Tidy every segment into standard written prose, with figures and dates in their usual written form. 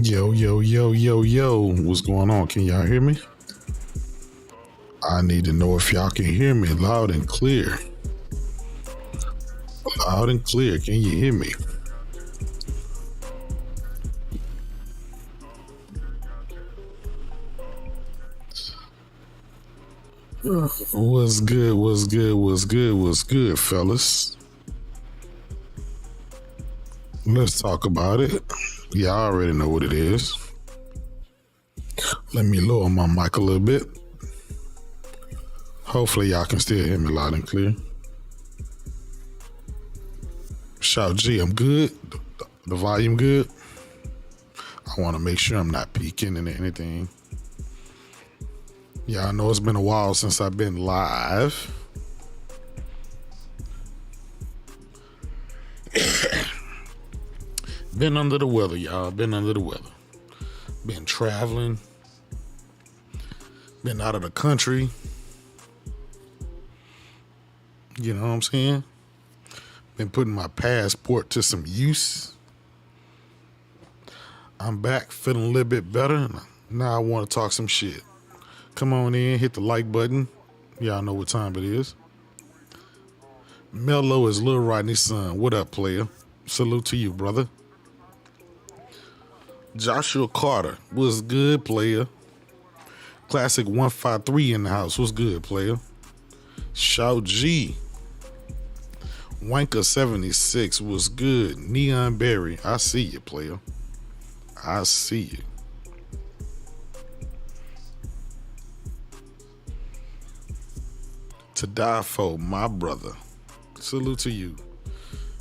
Yo, yo, yo, yo, yo. What's going on? Can y'all hear me? I need to know if y'all can hear me loud and clear. Loud and clear. Can you hear me? What's good? What's good? What's good? What's good, fellas? Let's talk about it. Y'all already know what it is. Let me lower my mic a little bit. Hopefully y'all can still hear me loud and clear. Shout G, I'm good. The volume good. I want to make sure I'm not peeking into anything. Yeah, I know it's been a while since I've been live. Been under the weather, y'all. Been under the weather. Been traveling. Been out of the country. You know what I'm saying? Been putting my passport to some use. I'm back, feeling a little bit better. Now I want to talk some shit. Come on in, hit the like button. Y'all know what time it is. Mello is Lil Rodney's son. What up, player? Salute to you, brother. Joshua Carter, what's good, player? Classic 153 in the house, what's good, player? Shout G. Wanker 76, what's good? Neon Berry, I see you, player. I see you. To die for, my brother. Salute to you.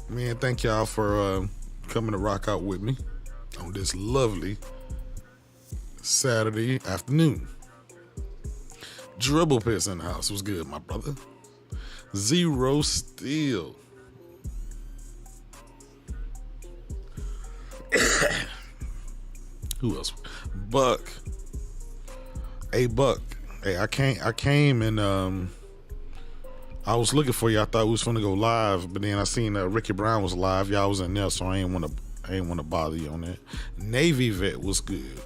Man, thank y'all for coming to rock out with me on this lovely Saturday afternoon. Dribble Piss in the house was good, my brother. Zero Steel. Who else? Buck. Hey, Buck. Hey, I came and I was looking for you. I thought we was gonna go live, but then I seen Ricky Brown was live. Y'all was in there, so I ain't want to bother you on that. Navy Vet was good.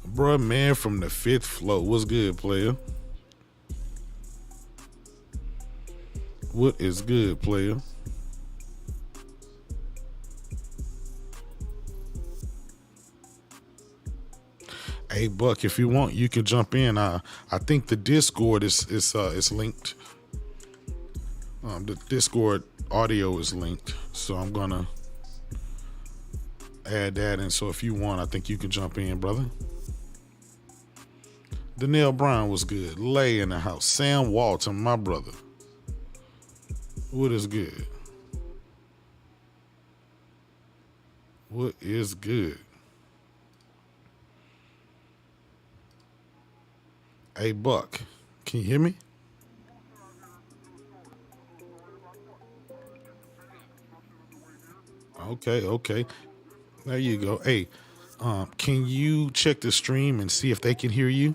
Bruh, man from the 5th floor. What's good, player? What is good, player? Hey, Buck, if you want, you can jump in. I think the Discord is linked. The Discord audio is linked, so I'm gonna add that in. So if you want, I think you can jump in, brother. Danielle Brown was good. Lay in the house. Sam Walton, my brother. What is good? What is good? Hey, Buck, can you hear me? Okay. There you go. Hey, can you check the stream and see if they can hear you?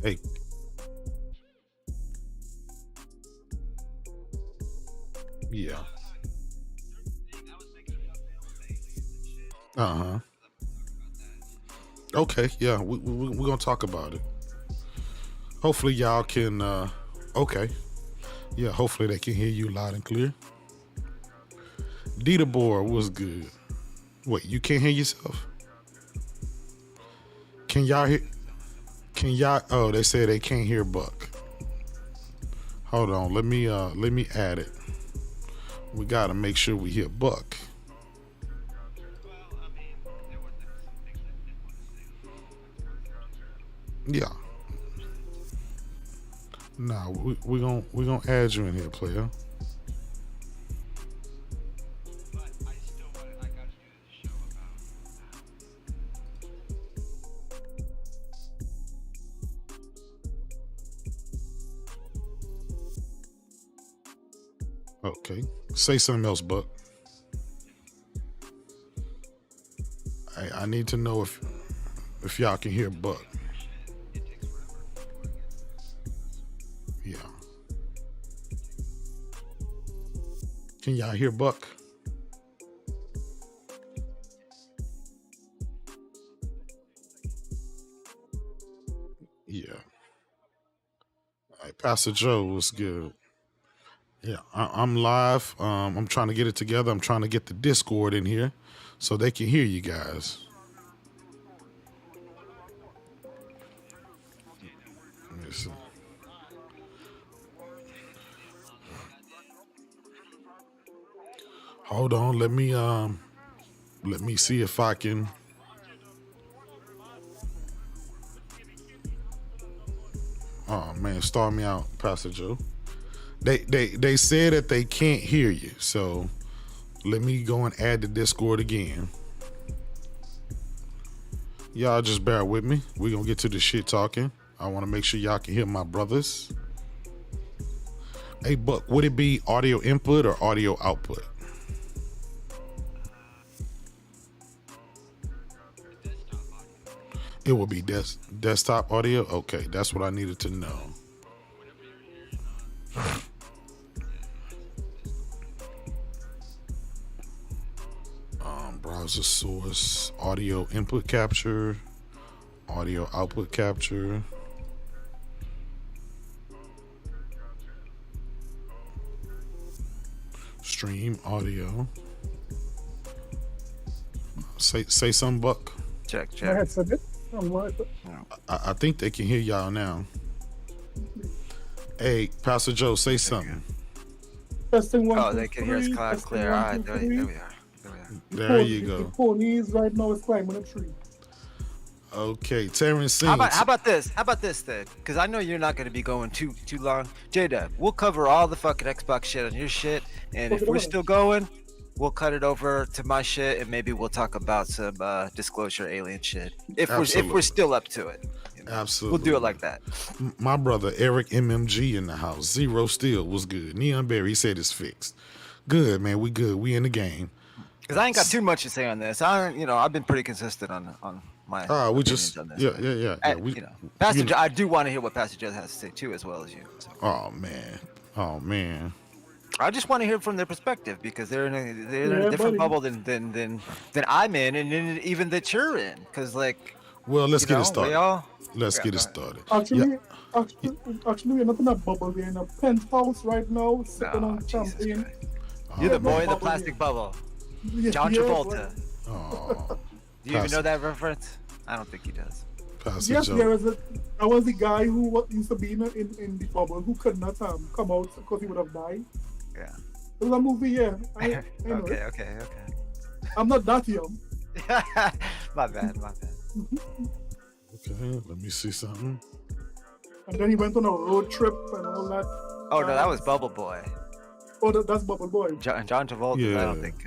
Hey. Yeah. Uh-huh. Okay, yeah, we're gonna talk about it. Hopefully y'all can, okay. Yeah, hopefully they can hear you loud and clear. Dita Board was good. Wait, you can't hear yourself? Can y'all hear? Oh, they said they can't hear Buck. Hold on, let me add it. We gotta make sure we hear Buck. Yeah. Nah, we gonna add you in here, player. Okay. Say something else, Buck. I need to know if y'all can hear Buck. Yeah. Can y'all hear Buck? Yeah. All right, Pastor Joe was good. Yeah, I'm live. I'm trying to get it together. I'm trying to get the Discord in here so they can hear you guys. Let me see. Hold on. Let me see if I can. Oh man, start me out, Pastor Joe. They said that they can't hear you, so let me go and add the Discord again. Y'all just bear with me. We're gonna get to the shit talking. I want to make sure y'all can hear my brothers. Hey Buck, would it be audio input or audio output? It will be desktop audio. Okay, that's what I needed to know. Browser source, audio input capture, audio output capture. Stream audio. Say something, Buck. Check. I think they can hear y'all now. Hey, Pastor Joe, say something. Testing one. Oh, they can hear us loud and clear. All right, there we are. There you go. The ponies right now is climbing a tree. Okay, Terrence Sings. How about this then? Because I know you're not going to be going too long. J-Dub, we'll cover all the fucking Xbox shit on your shit, and if we're still going, we'll cut it over to my shit, and maybe we'll talk about some disclosure alien shit if we're still up to it. You know? Absolutely, we'll do it like that. My brother Eric MMG in the house. Zero Steel was good. Neon Berry, he said it's fixed. Good, man. We good. We in the game. Because I ain't got too much to say on this. I've been pretty consistent on my. We just on this, yeah. Pastor Joe, I do want to hear what Pastor Joe has to say too, as well as you. So. Oh man. I just want to hear from their perspective because they're in a different bubble than I'm in, and even that you're in. Because well, let's get it started. Let's get it started. Actually, we're not in a bubble. We're in a penthouse right now, sipping on champagne. You're the boy in the plastic bubble. John Travolta. Oh, Do you even know that reference? I don't think he does. Yes, I was the guy who used to be in the bubble who could not come out because he would have died. Yeah. It was a movie, yeah. I know Okay. I'm not that young. My bad. Okay, let me see something. And then he went on a road trip and all that. Oh no, that was Bubble Boy. Oh, that's Bubble Boy. John Travolta. Yeah. I don't think.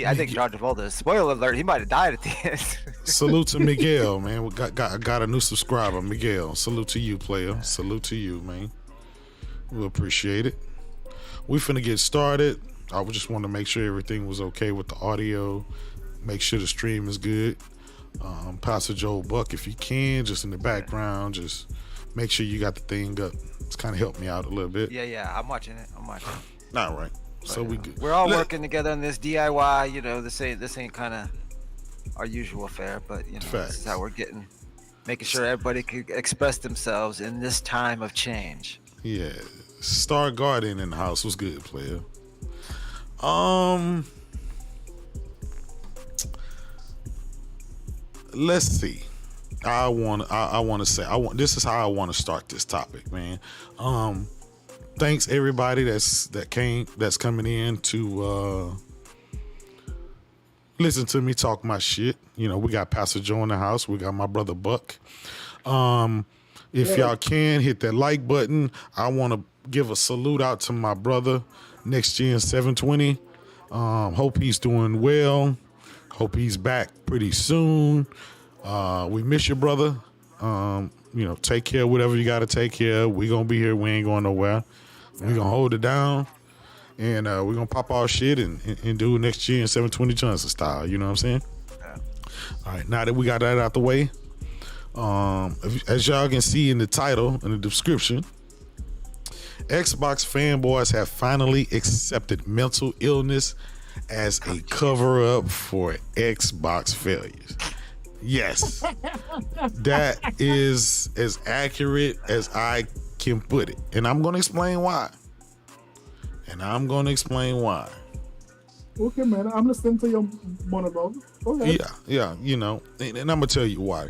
I think John Travolta. Spoiler alert: he might have died at the end. Salute to Miguel, man. We got a new subscriber, Miguel. Salute to you, player. Salute to you, man. We appreciate it. We finna get started. I just want to make sure everything was okay with the audio. Make sure the stream is good. Pastor Joe Buck, if you can, just in the background, just make sure you got the thing up. It's kind of helped me out a little bit. Yeah. I'm watching it. All right. So we good. We're all working together on this DIY. You know, this ain't kind of our usual fare, but this is how we're making sure everybody can express themselves in this time of change. Yeah. Star Guardian in the house was good, player. Let's see. This is how I want to start this topic, man. thanks everybody that's coming in to listen to me talk my shit. You know, we got Pastor Joe in the house. We got my brother Buck. If y'all can hit that like button, I want to give a salute out to my brother Next Gen 720. Hope he's doing well. Hope he's back pretty soon. We miss you, brother. You know, take care of whatever you got to take care of. We gonna be here. We ain't going nowhere. We gonna hold it down, and we gonna pop our shit and do Next Gen 720 Johnson style. You know what I'm saying? Yeah. All right. Now that we got that out the way, as y'all can see in the title and the description, Xbox fanboys have finally accepted mental illness as a cover-up for Xbox failures. Yes, that is as accurate as I can put it. And I'm going to explain why. Okay, man. I'm listening to your monologue. Go ahead. Yeah, you know, and I'm going to tell you why.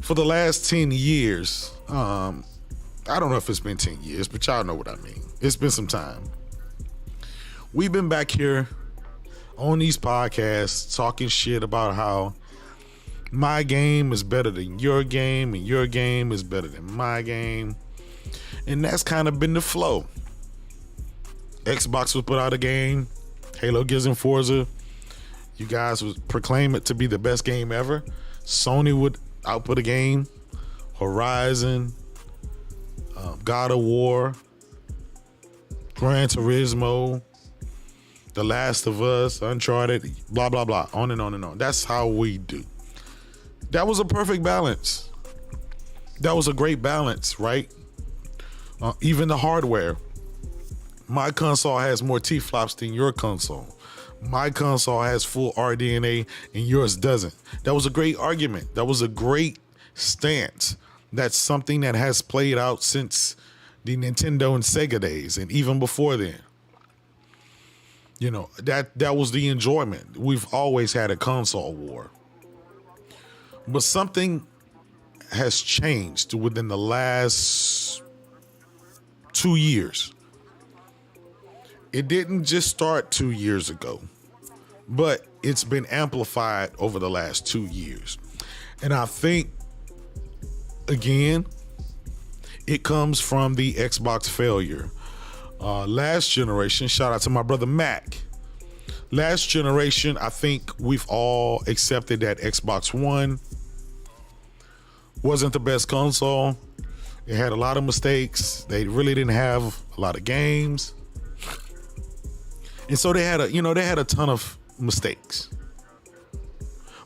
For the last 10 years, I don't know if it's been 10 years, but y'all know what I mean. It's been some time. We've been back here on these podcasts talking shit about how my game is better than your game and your game is better than my game. And that's kind of been the flow. Xbox would put out a game, Halo, Gears, and Forza. You guys would proclaim it to be the best game ever. Sony would output a game, Horizon, God of War, Gran Turismo, The Last of Us, Uncharted, blah, blah, blah, on and on and on. That's how we do. That was a perfect balance. That was a great balance, right? Even the hardware. My console has more T-flops than your console. My console has full RDNA and yours doesn't. That was a great argument. That was a great stance. That's something that has played out since the Nintendo and Sega days and even before then. You know, that was the enjoyment. We've always had a console war. But something has changed within the last 2 years. It didn't just start 2 years ago, but it's been amplified over the last 2 years. And I think, again, it comes from the Xbox failure. Last generation, shout out to my brother Mac. Last generation, I think we've all accepted that Xbox One wasn't the best console. It had a lot of mistakes. They really didn't have a lot of games. And so they had a ton of mistakes.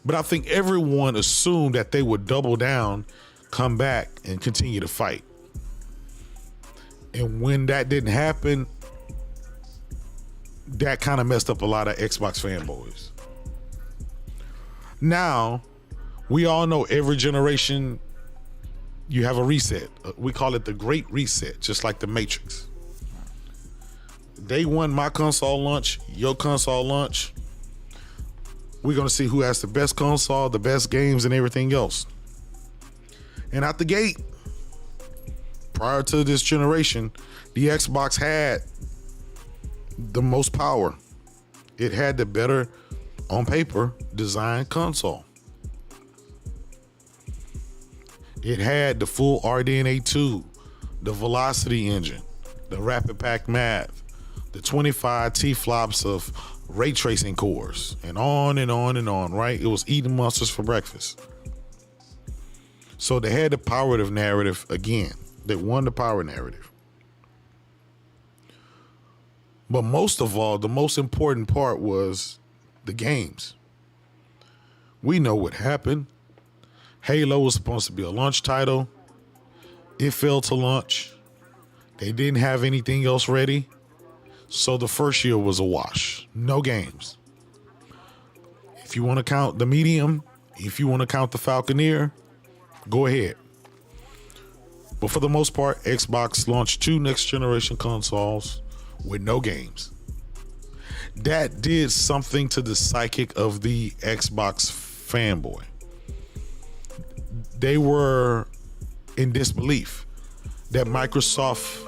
But I think everyone assumed that they would double down, come back, and continue to fight. And when that didn't happen, that kind of messed up a lot of Xbox fanboys. Now, we all know every generation you have a reset. We call it the Great Reset, just like the Matrix. Day one, my console launch, your console launch. We're going to see who has the best console, the best games, and everything else. And out the gate, prior to this generation, the Xbox had the most power. It had the better, on paper, designed console. It had the full RDNA 2, the Velocity engine, the Rapid Pack Math, the 25 T-flops of ray tracing cores, and on and on and on, right? It was eating monsters for breakfast. So they had the power of narrative again. They won the power narrative. But most of all, the most important part was the games. We know what happened. Halo was supposed to be a launch title. It failed to launch. They didn't have anything else ready. So the first year was a wash. No games. If you want to count the Medium, if you want to count the Falconeer, go ahead. But for the most part, Xbox launched 2 next generation consoles with no games. That did something to the psychic of the Xbox fanboy. They were in disbelief that Microsoft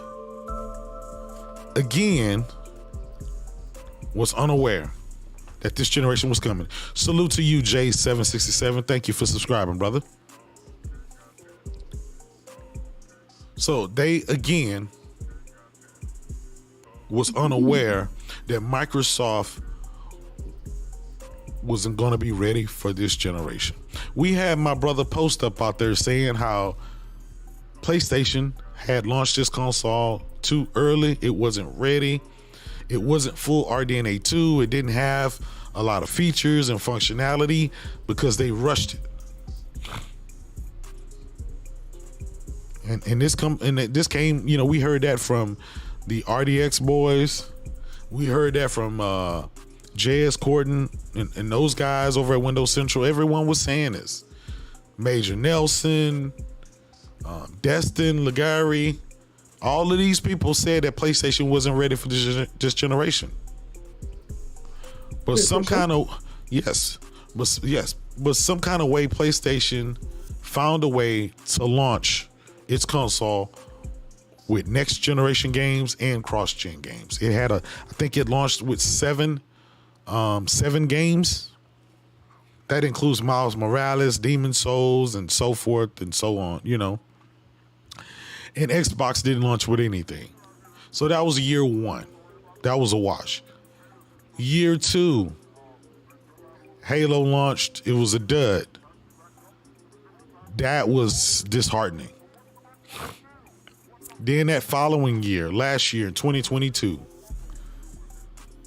again was unaware that this generation was coming. Salute to you, J767. Thank you for subscribing, brother. So they again was unaware that Microsoft wasn't going to be ready for this generation. We had my brother post up out there saying how PlayStation had launched this console too early. It wasn't ready. It wasn't full RDNA 2. It didn't have a lot of features and functionality because they rushed it. And this came, you know, we heard that from the RDX boys. We heard that from JS Corden and those guys over at Windows Central. Everyone was saying this. Major Nelson, Destin Legary, all of these people said that PlayStation wasn't ready for this generation. But some kind of some kind of way PlayStation found a way to launch its console with next generation games and cross-gen games. It had I think it launched with seven games. That includes Miles Morales, Demon Souls, and so forth and so on, you know. And Xbox didn't launch with anything. So that was year one. That was a wash. Year two, Halo launched. It was a dud. That was disheartening. Then that following year, last year, 2022,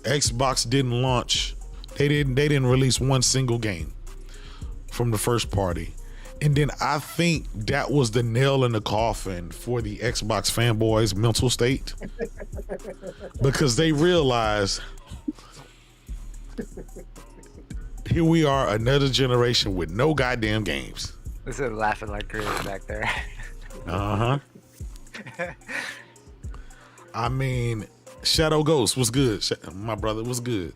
Xbox didn't launch. They didn't release one single game from the first party. And then I think that was the nail in the coffin for the Xbox fanboys' mental state. Because they realized here we are, another generation with no goddamn games. This is laughing like crazy back there. Uh-huh. I mean, Shadow Ghost was good. My brother was good.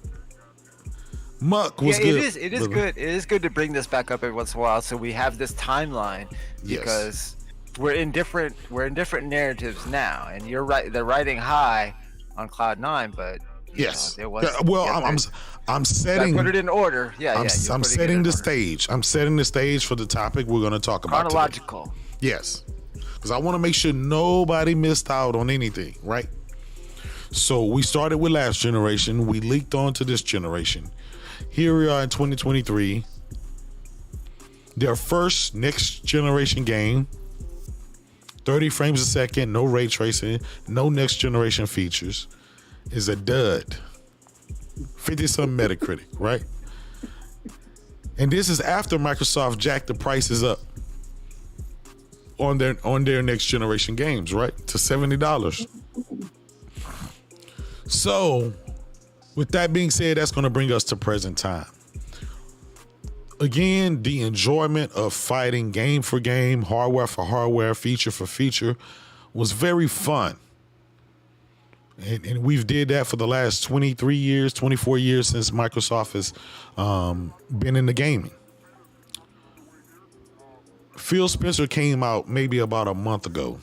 Muck was good. It is good. It is good to bring this back up every once in a while, so we have this timeline because we're in different narratives now. And you're right; they're riding high on cloud 9, but yes, it was. I'm setting. Put it in order. I'm setting the stage. I'm setting the stage for the topic we're going to talk about. Chronological. Today. Yes, because I want to make sure nobody missed out on anything. Right. So we started with last generation. We leaked on to this generation. Here we are in 2023. Their first next generation game, 30 frames a second, no ray tracing, no next generation features, is a dud. 50-something Metacritic, right? And this is after Microsoft jacked the prices up on their next generation games, right? To $70. So, with that being said, that's going to bring us to present time. Again, the enjoyment of fighting game for game, hardware for hardware, feature for feature was very fun. And we've did that for the last 23 years, 24 years since Microsoft has been in the gaming. Phil Spencer came out maybe about a month ago.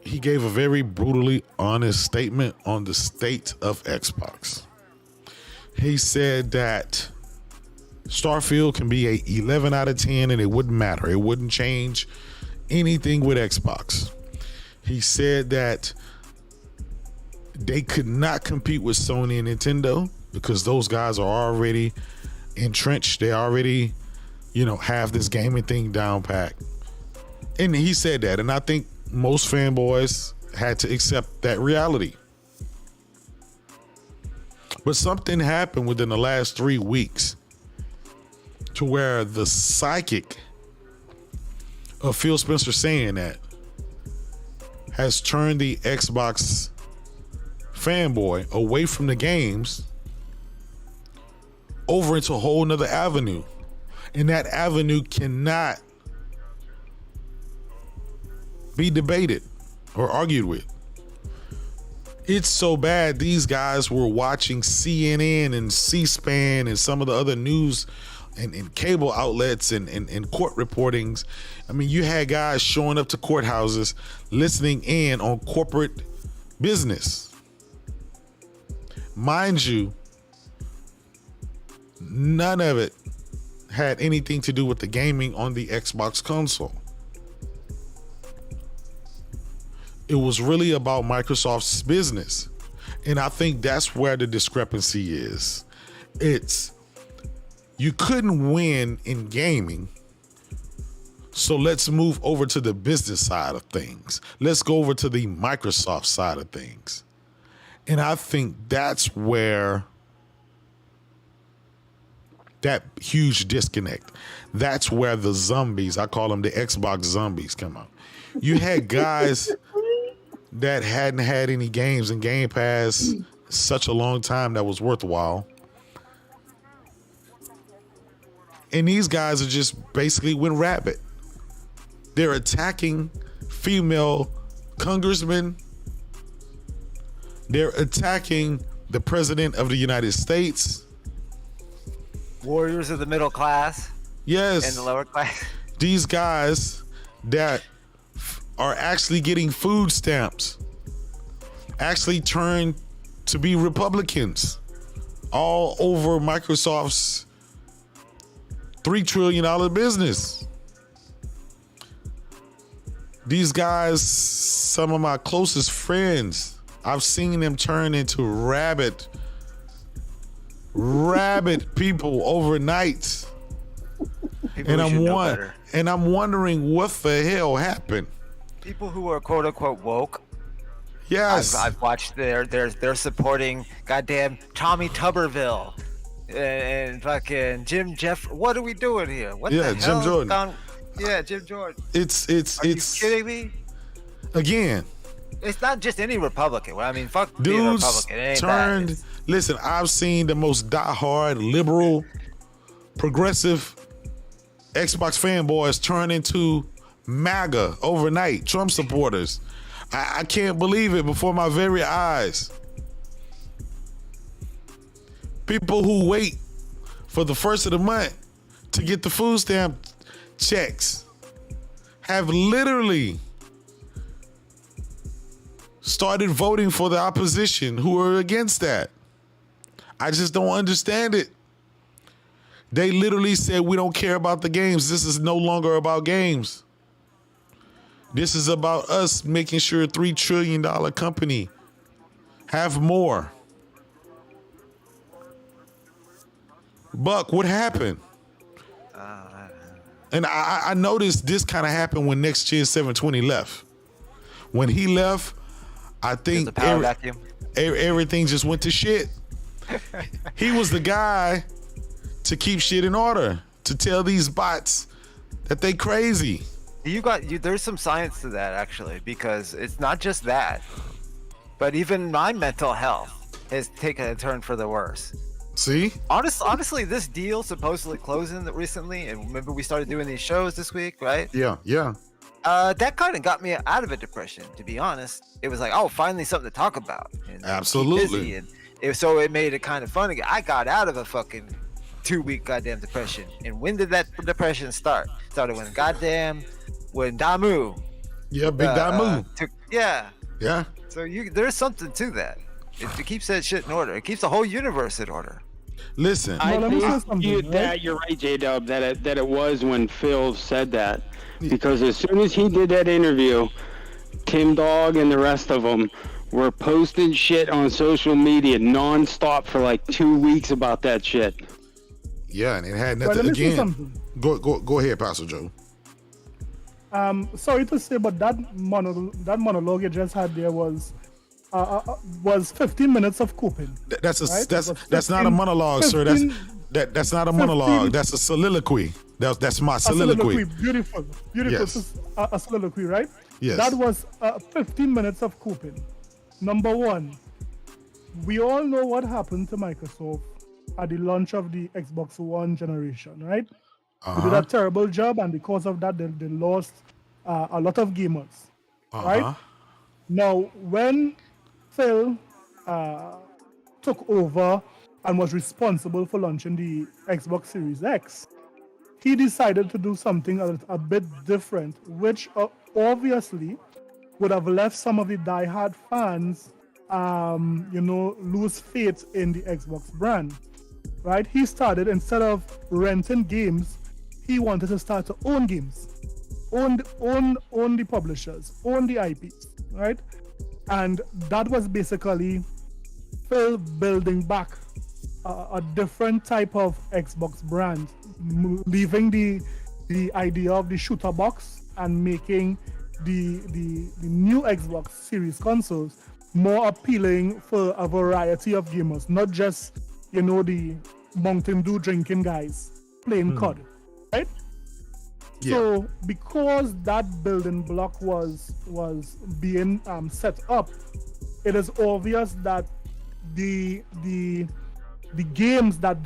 He gave a very brutally honest statement on the state of Xbox. He said that Starfield can be a 11 out of 10 and it wouldn't matter. It wouldn't change anything with Xbox. He said that they could not compete with Sony and Nintendo because those guys are already entrenched. They already, have this gaming thing down packed. And he said that, and I think most fanboys had to accept that reality. But something happened within the last 3 weeks to where the psychic of Phil Spencer saying that has turned the Xbox fanboy away from the games over into a whole nother avenue. And that avenue cannot be debated or argued with. It's so bad these guys were watching CNN and C-SPAN and some of the other news and cable outlets and court reportings. I mean, you had guys showing up to courthouses listening in on corporate business. Mind you, none of it had anything to do with the gaming on the Xbox console. It was really about Microsoft's business. And I think that's where the discrepancy is. It's, you couldn't win in gaming, so let's move over to the business side of things. Let's go over to the Microsoft side of things. And I think that's where that huge disconnect, that's where the zombies, I call them the Xbox zombies, come out. You had guys that hadn't had any games in Game Pass such a long time that was worthwhile. And these guys are just basically went rabid. They're attacking female congressmen. They're attacking the president of the United States. Warriors of the middle class. Yes. And the lower class. These guys that are actually getting food stamps actually turned to be Republicans all over Microsoft's $3 trillion business. These guys, some of my closest friends, I've seen them turn into rabid people overnight. People And I'm wondering what the hell happened. People who are quote unquote woke. Yes. I've watched they're supporting goddamn Tommy Tuberville and fucking Jim Jeff. What are we doing here? What the hell? Jim Jordan. Jim Jordan. It's Are you kidding me? Again, it's not just any Republican. Well, I mean, fuck dudes being a Republican. It ain't turned. that. Listen, I've seen the most diehard liberal, progressive Xbox fanboys turn into MAGA overnight, Trump supporters. I can't believe it before my very eyes. People who wait for the first of the month to get the food stamp checks have literally started voting for the opposition who are against that. I just don't understand it. They literally said, we don't care about the games. This is no longer about games. This is about us making sure a $3 trillion company have more. Buck, what happened? And I noticed this kind of happened when Next Gen 720 left. When he left, I think everything just went to shit. He was the guy to keep shit in order, to tell these bots that they crazy. There's some science to that actually, because it's not just that, but even my mental health has taken a turn for the worse. See? Honestly, this deal supposedly closing recently, and remember we started doing these shows this week, right? Yeah. That kind of got me out of a depression, to be honest. It was like, oh, finally something to talk about. And absolutely. So it made it kind of fun again. I got out of a fucking 2-week goddamn depression. And when did that depression start? Started when Damu. Yeah, Big Damu. Yeah. So there's something to that. It keeps that shit in order. It keeps the whole universe in order. Listen, I think you're right, J-Dub, that it was when Phil said that. Because as soon as he did that interview, Tim Dog and the rest of them were posting shit on social media nonstop for like 2 weeks about that shit. Yeah, and it had nothing again. Go ahead, Pastor Joe. Sorry to say, but that monologue you just had there was 15 minutes of coping. That's not a monologue, sir. That's not a monologue. That's a soliloquy. That's my soliloquy. Beautiful. Yes. A soliloquy, right? Yes. That was 15 minutes of coping. Number one, we all know what happened to Microsoft at the launch of the Xbox One generation, right? They did a terrible job, and because of that, they lost a lot of gamers, right? Now, when Phil took over and was responsible for launching the Xbox Series X, he decided to do something a bit different, which obviously would have left some of the diehard fans, lose faith in the Xbox brand, right? He started, instead of renting games, he wanted to start to own games, own the publishers, own the IPs, right? And that was basically Phil building back a different type of Xbox brand, leaving the idea of the shooter box and making the new Xbox Series consoles more appealing for a variety of gamers, not just the Mountain Dew drinking guys playing COD, right? Yeah. So because that building block was being set up, it is obvious that the games that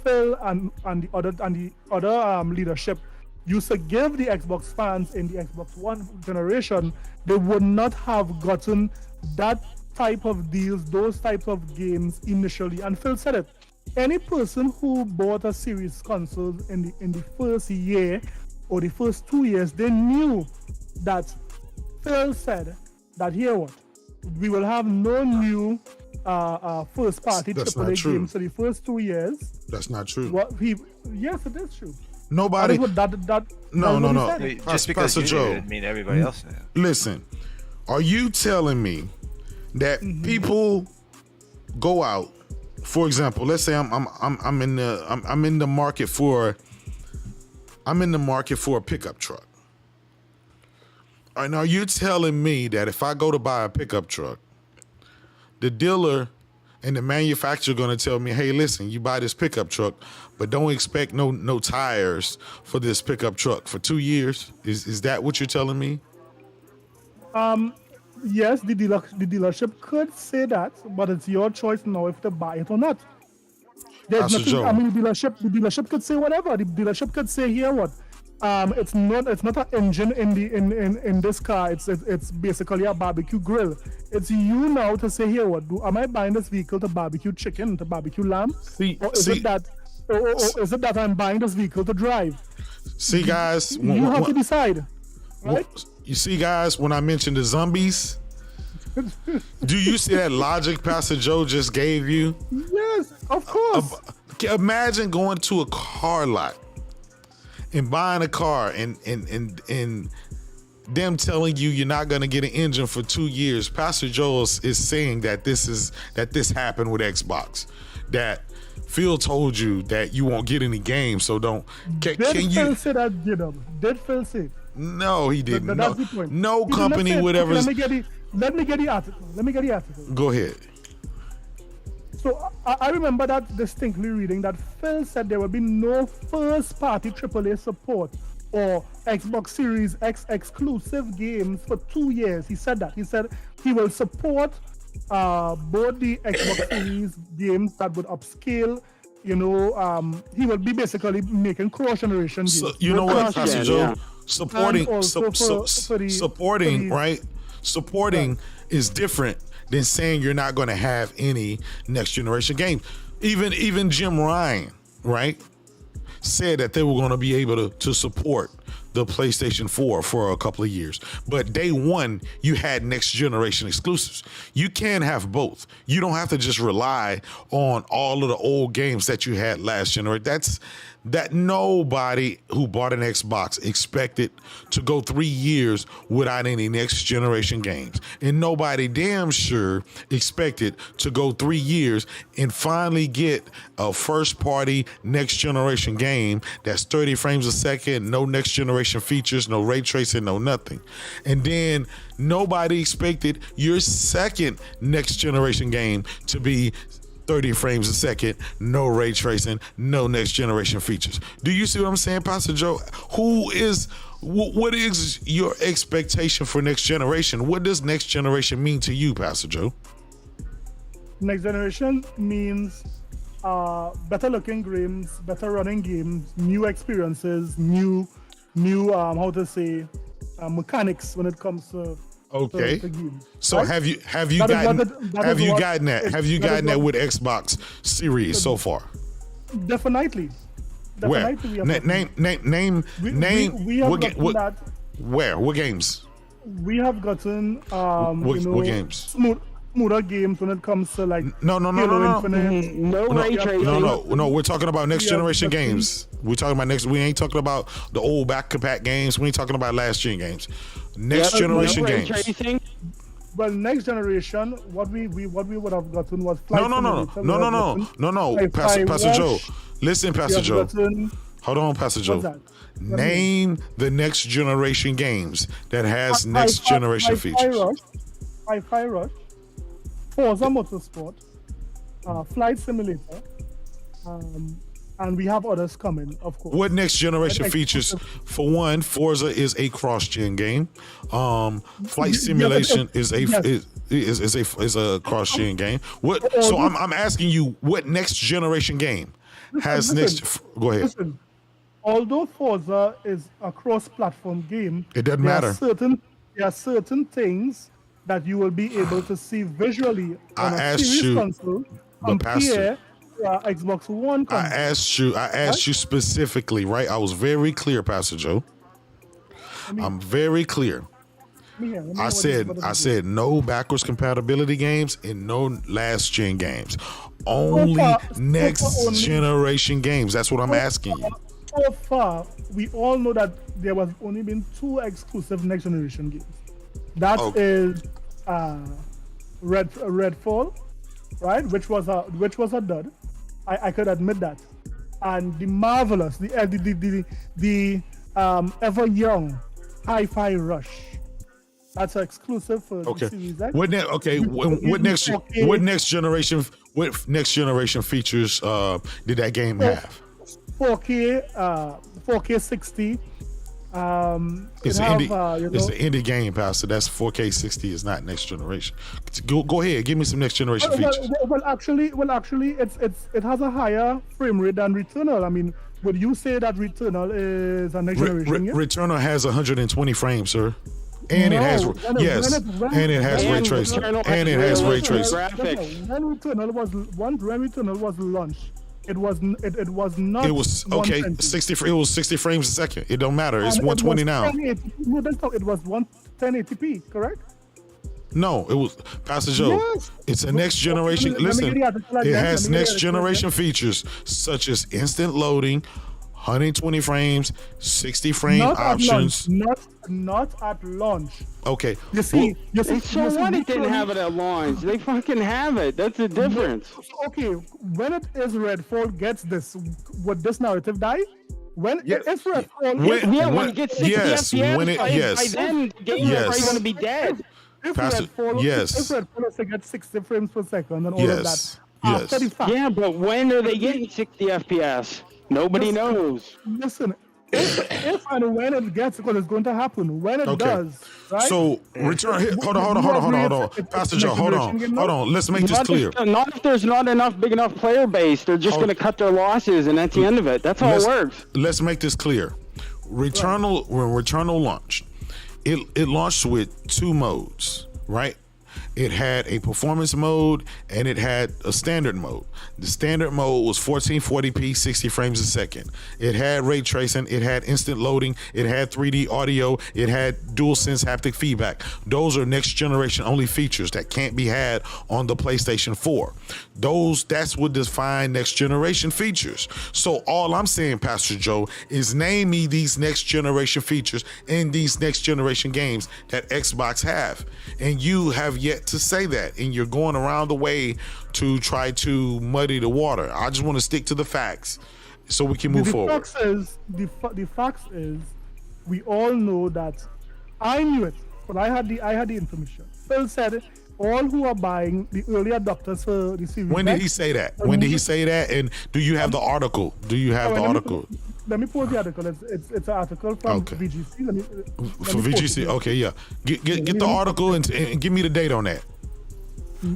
Phil and the other leadership used to give the Xbox fans in the Xbox One generation, they would not have gotten that type of deals, those types of games initially. And Phil said it. Any person who bought a Series console in the first year or the first 2 years, they knew that Phil said that, here what, we will have no new first party AAA games for the first 2 years. That's not true. Yes, it is true. Nobody. No. Just because Pastor you Joe, didn't mean everybody else knew. Listen, are you telling me that people go out? For example, let's say I'm in the market for a pickup truck. And are you telling me that if I go to buy a pickup truck, the dealer and the manufacturer going to tell me, hey, listen, you buy this pickup truck, but don't expect no tires for this pickup truck for 2 years? Is that what you're telling me? Yes, the dealership could say that, but it's your choice now if to buy it or not. There's nothing. I mean, the dealership could say whatever. The dealership could say, here what, it's not an engine in this car. It's basically a barbecue grill. It's you now to say, here what, am I buying this vehicle to barbecue chicken, to barbecue lamb, or is it that I'm buying this vehicle to drive? See, guys, you have to decide, right? You see, guys, when I mentioned the zombies, do you see that logic Pastor Joe just gave you? Yes, of course. Imagine going to a car lot and buying a car and them telling you you're not going to get an engine for 2 years. Pastor Joe is saying that this happened with Xbox, that Phil told you that you won't get any games, so don't. Did Phil say that, Did Phil say it? No, he didn't. That's the point. No company would ever. Let me get the article. Go ahead. So I remember that distinctly reading that Phil said there will be no first-party AAA support or Xbox Series X exclusive games for 2 years. He said that. He said he will support both the Xbox Series games that would upscale. He will be basically making cross-generation games. So, you know what, Pastor Joe? Yeah. Supporting is different than saying you're not going to have any next generation games. Even Jim Ryan, right, said that they were going to be able to support the PlayStation 4 for a couple of years. But day one, you had next generation exclusives. You can have both. You don't have to just rely on all of the old games that you had last generation. That nobody who bought an Xbox expected to go 3 years without any next generation games. And nobody damn sure expected to go 3 years and finally get a first party next generation game that's 30 frames a second, no next generation features, no ray tracing, no nothing. And then nobody expected your second next generation game to be 30 frames a second, no ray tracing, no next generation features. Do you see what I'm saying, Pastor Joe? What is your expectation for next generation? What does next generation mean to you, Pastor Joe? Next generation means better looking games, better running games, new experiences, new mechanics when it comes to games. So right? have you gotten that with Xbox Series so far? Definitely. Where? Name. We have gotten that. Where? What games? we have gotten what games? Smoother games when it comes to like No. Infinite. No ray tracing. No. We're talking about next Yeah, generation that's games. We're talking about next. We ain't talking about the old back-to-back games. We ain't talking about last gen games. Next generation no ray games. tracing. Well, next generation, what we would have gotten was Flight No. Simulator. Pastor Joe, Rush. listen, We Pastor have Joe. gotten, Hold on, Pastor what's Joe. that? Name the next generation games that has next generation features. Hi-Fi Rush, Forza Motorsport, Flight Simulator, and we have others coming, of course. What next generation features? For one, Forza is a cross-gen game. Flight Simulation is a cross-gen game. What? So I'm asking you, what next generation game has next? Go ahead. Listen, although Forza is a cross-platform game, It doesn't there matter. There are certain things that you will be able to see visually on I a asked series you, console but Pastor, compared to Xbox One console. I asked you specifically, right? I was very clear, Pastor Joe. I'm very clear. I said no backwards compatibility games and no last gen games. Only next generation games. That's what I'm asking you. So far, we all know that there was only been 2 exclusive next generation games. That is Redfall, right? Which was a dud. I could admit that. And the marvelous, the ever young Hi-Fi Rush. That's exclusive for the Series X. What next generation features did that game have? 4K 60. It's an indie game, Pastor. That's 4K 60 is not next generation. Go ahead, give me some next generation features. Well, actually, it has a higher frame rate than Returnal. I mean, would you say that Returnal is a next generation game? Returnal has 100 frames, sir. And it has ray tracing. And it has ray tracing. When Returnal was launched, it was not. It was 60. It was 60 frames a second. It don't matter. It's 120 now. It was 1080p, correct? No, it was Pastor Joe. Yes. It's a next generation. Listen, it has next generation features such as instant loading, 120 frames, 60 frame options. Not at launch. Okay. You see, So what? It didn't have it at launch. They fucking have it. That's the difference. Okay, when it is Redfall gets this, would this narrative die? When if Redfall, when it gets 60 FPS, by then the game is probably going to be dead. If Redfall gets 60 frames per second and all of that, after the fact. Yeah, but when are they getting 60 FPS? Nobody knows. Listen, if and when it gets, because it's going to happen. When it does, right? So hold on. Pastor Joe, hold on. Let's make this clear. Not if there's not enough big enough player base. They're just going to cut their losses, and that's the end of it. That's how it works. Let's make this clear. When Returnal launched, it launched with 2 modes, right? It had a performance mode and it had a standard mode. The standard mode was 1440p, 60 frames a second. It had ray tracing, it had instant loading, it had 3D audio, it had DualSense haptic feedback. Those are next generation only features that can't be had on the PlayStation 4. That's what define next generation features. So all I'm saying, Pastor Joe, is name me these next generation features in these next generation games that Xbox have. And you have yet to say that, and you're going around the way to try to muddy the water. I just want to stick to the facts so we can move forward. The facts is, we all know that. I knew it, but I had the information. Phil said it. All who are buying, the early adopters for the series. When did he say that? And do you have the article? Let me pull the article. It's an article from VGC. VGC. Okay, yeah. Get the article and give me the date on that.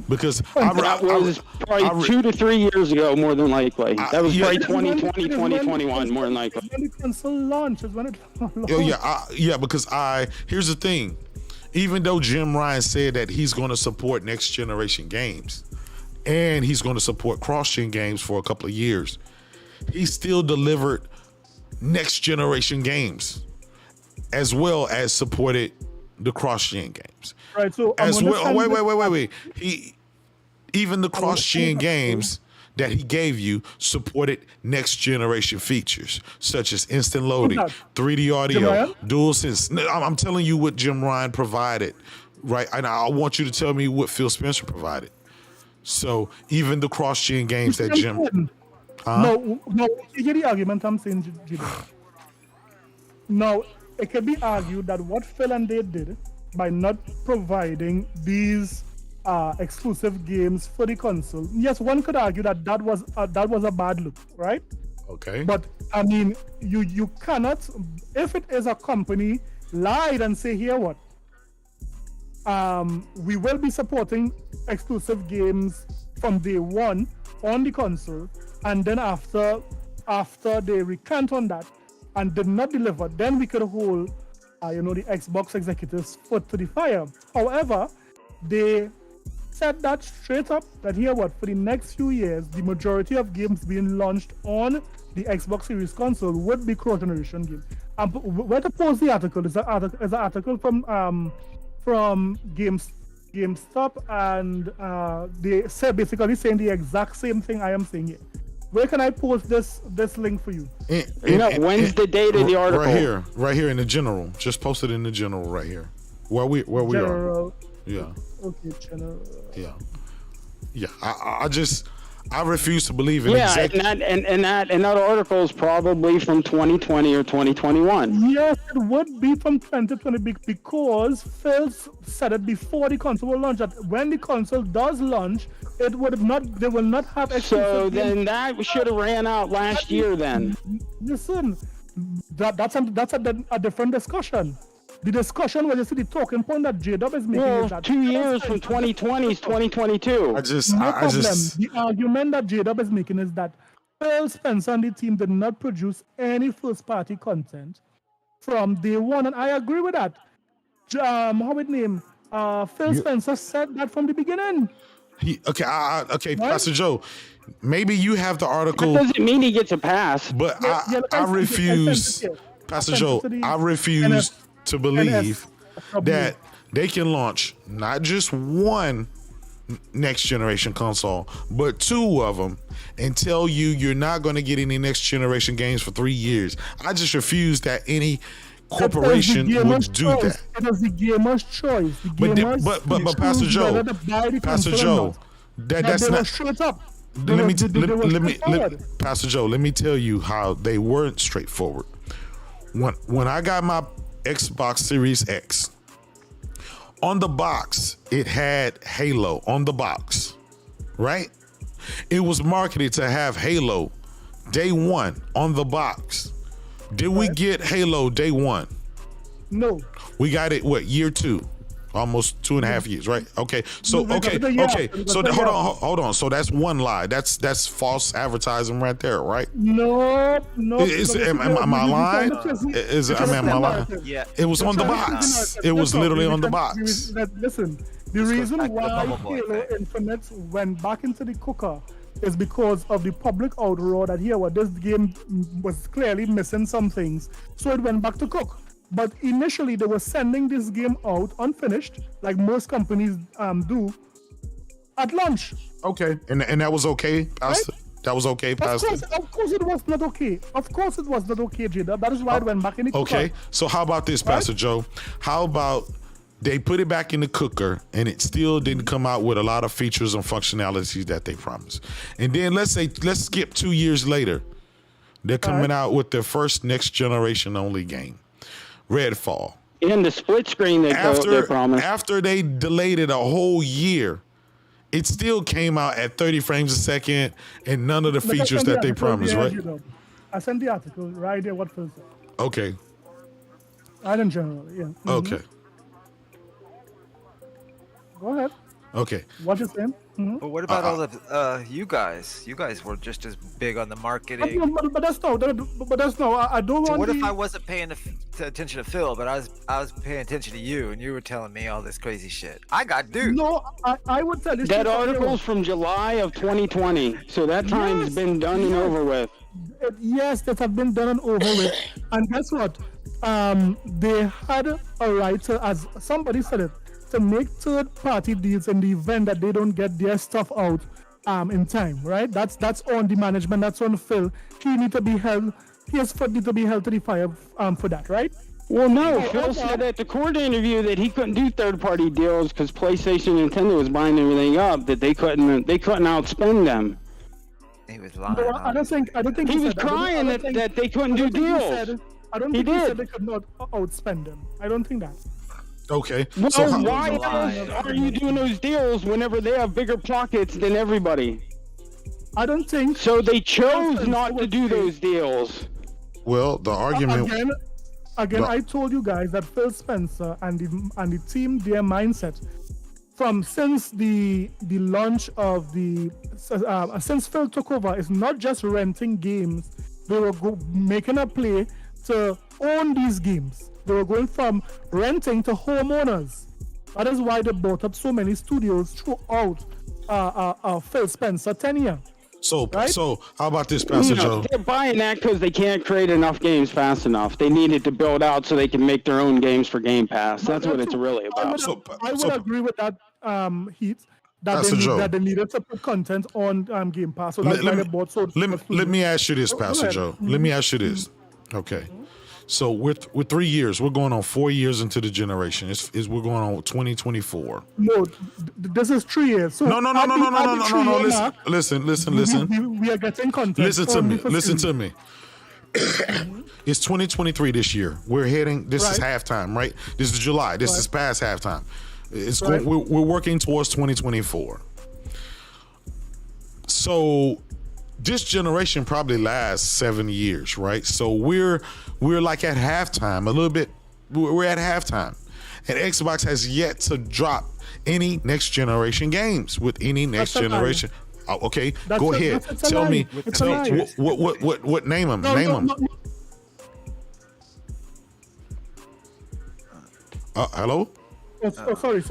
Because that was probably 2 to 3 years ago, more than likely. That was probably 2020, 2021, more than likely. When the console launches, when it launches. Because here's the thing. Even though Jim Ryan said that he's going to support next generation games and he's going to support cross-gen games for a couple of years, he still delivered next generation games as well as supported the cross-gen games. Right. So As well, wait. Even the cross-gen games that he gave you supported next-generation features, such as instant loading, 3D audio, DualSense. I'm telling you what Jim Ryan provided, right? And I want you to tell me what Phil Spencer provided. So even the cross-gen games that Jim... No, you get the argument I'm saying, Jido. Now, it can be argued that what Phil and they did by not providing these exclusive games for the console, yes, one could argue that that was a bad look, right? Okay. But I mean, you cannot, if it is a company lied and say, here what, we will be supporting exclusive games from day one on the console, and then after they recant on that and did not deliver, then we could hold the Xbox executives' foot to the fire. However, they said that straight up, that here what, for the next few years, the majority of games being launched on the Xbox Series console would be cross-generation games. Where to post the article is an article from GameStop, and they say basically saying the exact same thing I am saying here. Where can I post this link for you? When's the date of the article? Right here in the general. Just post it in the general right here. Where we General. are. Yeah. Okay, general. Yeah. I refuse to believe in exactly. And that article is probably from 2020 or 2021. Yes, it would be from 2020 because Phil said it before the console will launch, that when the console does launch, they will not have exclusive So games. then that should have ran out last year then. Listen, that's a different discussion. The discussion where you see the talking point that J-Dub is making is that 2 years from 2020 is 2022. The argument that J-Dub is making is that Phil Spencer and the team did not produce any first-party content from day one, and I agree with that. Phil Spencer said that from the beginning. Okay, right? Pastor Joe, maybe you have the article. That doesn't mean he gets a pass. But I refuse, Pastor Joe, I refuse to believe that they can launch not just one next generation console, but two of them, and tell you you're not going to get any next generation games for 3 years. I just refuse that any corporation would do that. It is the gamer's choice. But Pastor Joe, that's not straight up. Pastor Joe, let me tell you how they weren't straightforward. When I got my Xbox Series X, on the box, it had Halo on the box, right? It was marketed to have Halo day one on the box. Did we get Halo day one? No. We got it, year two? Almost 2.5 years, right? Okay. So okay. So hold on. So that's one lie. That's false advertising right there, right? No. Am I lying? Am I lying? Yeah. It was on the box. It was literally on the box. Listen, the reason why Halo Infinite went back into the cooker is because of the public outroar that this game was clearly missing some things, so it went back to cook. But initially, they were sending this game out unfinished, like most companies do, at launch. Okay, and that was okay, Pastor? Right? That was okay, Pastor? Of course it was not okay. Of course it was not okay, Jada. That is why it went back in the cooker. Okay, so how about this, Pastor Joe? How about they put it back in the cooker and it still didn't come out with a lot of features and functionalities that they promised? And then let's skip 2 years later. They're coming out with their first next generation only game, Redfall. And the split screen they promised. After they delayed it a whole year, it still came out at 30 frames a second and none of the features that they promised, right? I sent the article right there. What first? Okay. I in general, yeah. Mm-hmm. Okay. Go ahead. Okay. What you saying? Mm-hmm. But what about all of you guys? You guys were just as big on the marketing. But that's no. I don't want. So what if I wasn't paying attention to Phil, but I was paying attention to you, and you were telling me all this crazy shit? I got duped. No, I would tell you. That article's from July of 2020, so that time's been done and over with. Yes, that have been done and over with. And guess what? they had a right to, as somebody said it, to make third-party deals in the event that they don't get their stuff out in time, right? That's on the management, that's on Phil. He need to be held, his foot need to be held to the fire for that, right? Well, no, Phil said at the court interview that he couldn't do third-party deals because PlayStation and Nintendo was buying everything up, that they couldn't outspend them. He was lying. No, I don't think He was crying that they couldn't do deals. I don't think he said they could not outspend them. I don't think that. Okay. Well, So why are you doing those deals whenever they have bigger pockets than everybody? I don't think So they chose not to do those deals. well, the argument. Again, I told you guys that Phil Spencer and the team, their mindset since the launch of since Phil took over, is not just renting games. They were making a play to own these games. They were going from renting to homeowners. That is why they bought up so many studios throughout Phil Spencer tenure. So, Right? so how about this, Pastor Joe? They're buying that because they can't create enough games fast enough. They needed to build out so they can make their own games for Game Pass. That's what it's really about. I would agree with that, Heath, that Pastor Joe. that they needed to put content on Game Pass. So that's why they bought so Let me ask you this, Pastor Joe. Let me ask you this. Okay. So with 3 years, we're going on 4 years into the generation. We're going on 2024. No, this is 3 years. So No. Listen. We are getting content. Listen to me. for Listen free. to me. It's 2023 this year. We're heading. This is Right. halftime, right? This is July. This is past halftime. It's Right. we're working towards 2024. So this generation probably lasts 7 years, right? So we're like at halftime, a little bit. We're at halftime, and Xbox has yet to drop any next generation games with any next That's a lie. generation. Oh, okay, That's go a- ahead. that's a Tell lie. me. It's a lie. What? Name them. No, Name no, them. no, no. Hello. Sorry.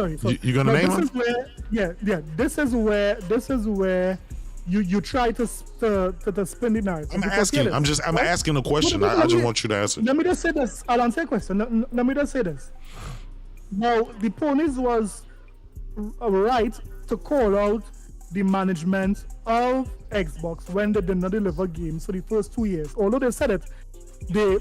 You gonna name this them? is where, This is where you try to spin the narrative. I'm Because asking. here it is, I'm right? asking a question. No, I just want you to answer. Let me just say this. I'll answer your question. Let me just say this. Now, the ponies was right to call out the management of Xbox when they did not deliver games for the first 2 years. Although they said it, the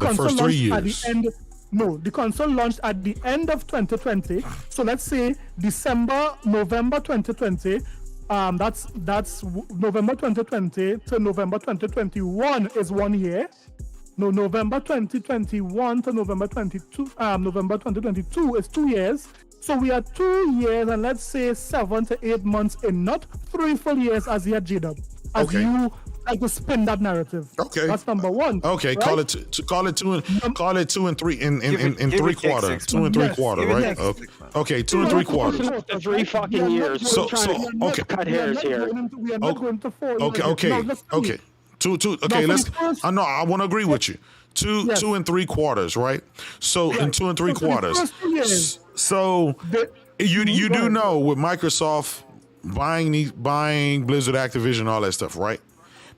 console first 3 launched at years. the end. No, the console launched at the end of 2020. So let's say November 2020. That's November 2020 to November 2021 is 1 year. No, November 2021 to November 2022 is 2 years. So we are 2 years and let's say 7 to 8 months in, not 3 full years as yet, J-Dub. As Okay. you like to spin that narrative. Okay. That's number one. Okay, right? call it 2 and 3 in Give it 3 take quarter, 6 2 and 3 months. quarter, Give it right? take Okay, 6 months. okay, 2 and 3 quarters. After 3 fucking years. So- okay. Cut hairs here. We are not going to 4 years. Okay, No, let's see. okay. Two. Okay, for the let's. first- I know. I want to agree with you. Two Yes. and 3 quarters, right? So in Right. 2 and 3 So for the quarters. first 2 years, So you Go do ahead. know with Microsoft buying Blizzard, Activision, all that stuff, right?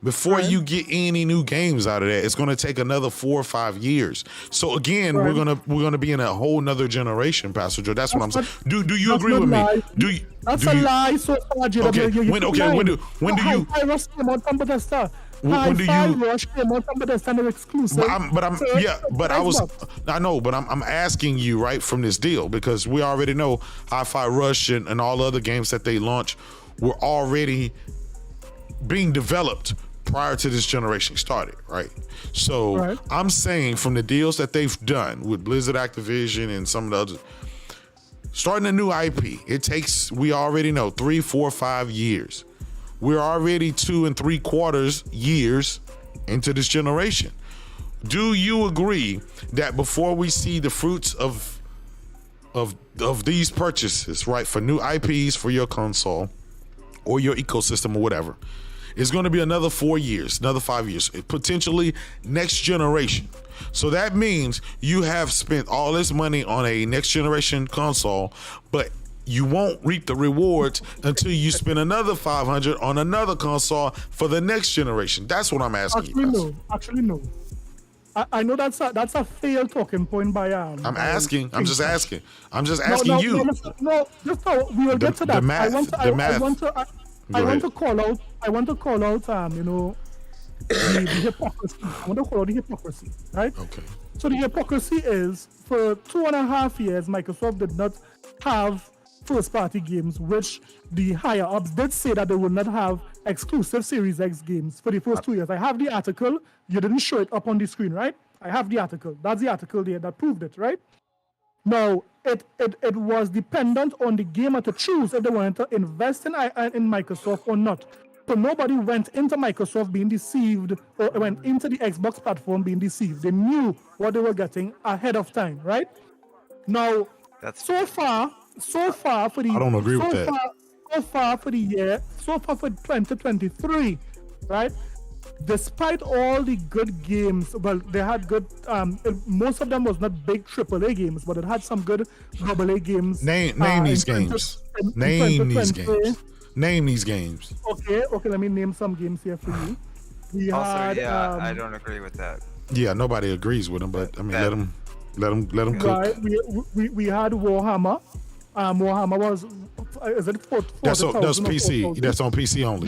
Before Right. you get any new games out of that, it's going to take another 4 or 5 years. So again, Right. we're gonna be in a whole nother generation, Pastor Joe. That's what I'm saying. That's Do you that's agree not with me? lie. Do you? That's do a you, lie so far, J-Dub. Okay, when do you? Hi-Fi Rush came out from Bethesda. When do Hi-Fi you- Rush came out from Bethesda and exclusive. But I'm Xbox. I know, but I'm asking you right from this deal because we already know Hi-Fi Rush and all other games that they launch were already being developed prior to this generation started, right? So Right. I'm saying from the deals that they've done with Blizzard, Activision, and some of the others, starting a new IP, it takes, we already know, 3, 4, 5 years. We're already 2 and 3 quarters years into this generation. Do you agree that before we see the fruits of these purchases, right, for new IPs for your console or your ecosystem or whatever, it's going to be another 4 years, another 5 years, potentially next generation. So that means you have spent all this money on a next generation console, but you won't reap the rewards until you spend another $500 on another console for the next generation. That's what I'm asking you. Actually, no. I know that's a failed talking point by I'm asking. I'm just asking. I'm just No, asking you. no, just no. We will get to that. math, I math. want to call out. I want to call out. The hypocrisy. I want to call out the hypocrisy. Right. Okay. So the hypocrisy is for 2.5 years, Microsoft did not have first-party games, which the higher-ups did say that they would not have exclusive Series X games for the first 2 years. I have the article. You didn't show it up on the screen, right? I have the article. That's the article there that proved it, right? Now, it was dependent on the gamer to choose if they wanted to invest in Microsoft or not. So nobody went into Microsoft being deceived or went into the Xbox platform being deceived. They knew what they were getting ahead of time, right? Now, so far for the I don't agree with that. So far for 2023, right? Despite all the good games, well, they had good. Most of them was not big AAA games, but it had some good AA games. Name these games. Name these games. Name these games. Okay. Let me name some games here for you. I don't agree with that. Yeah, nobody agrees with them, but I mean, let them cook. Right. We had Warhammer. Warhammer was is it 4? That's PC. That's on PC only.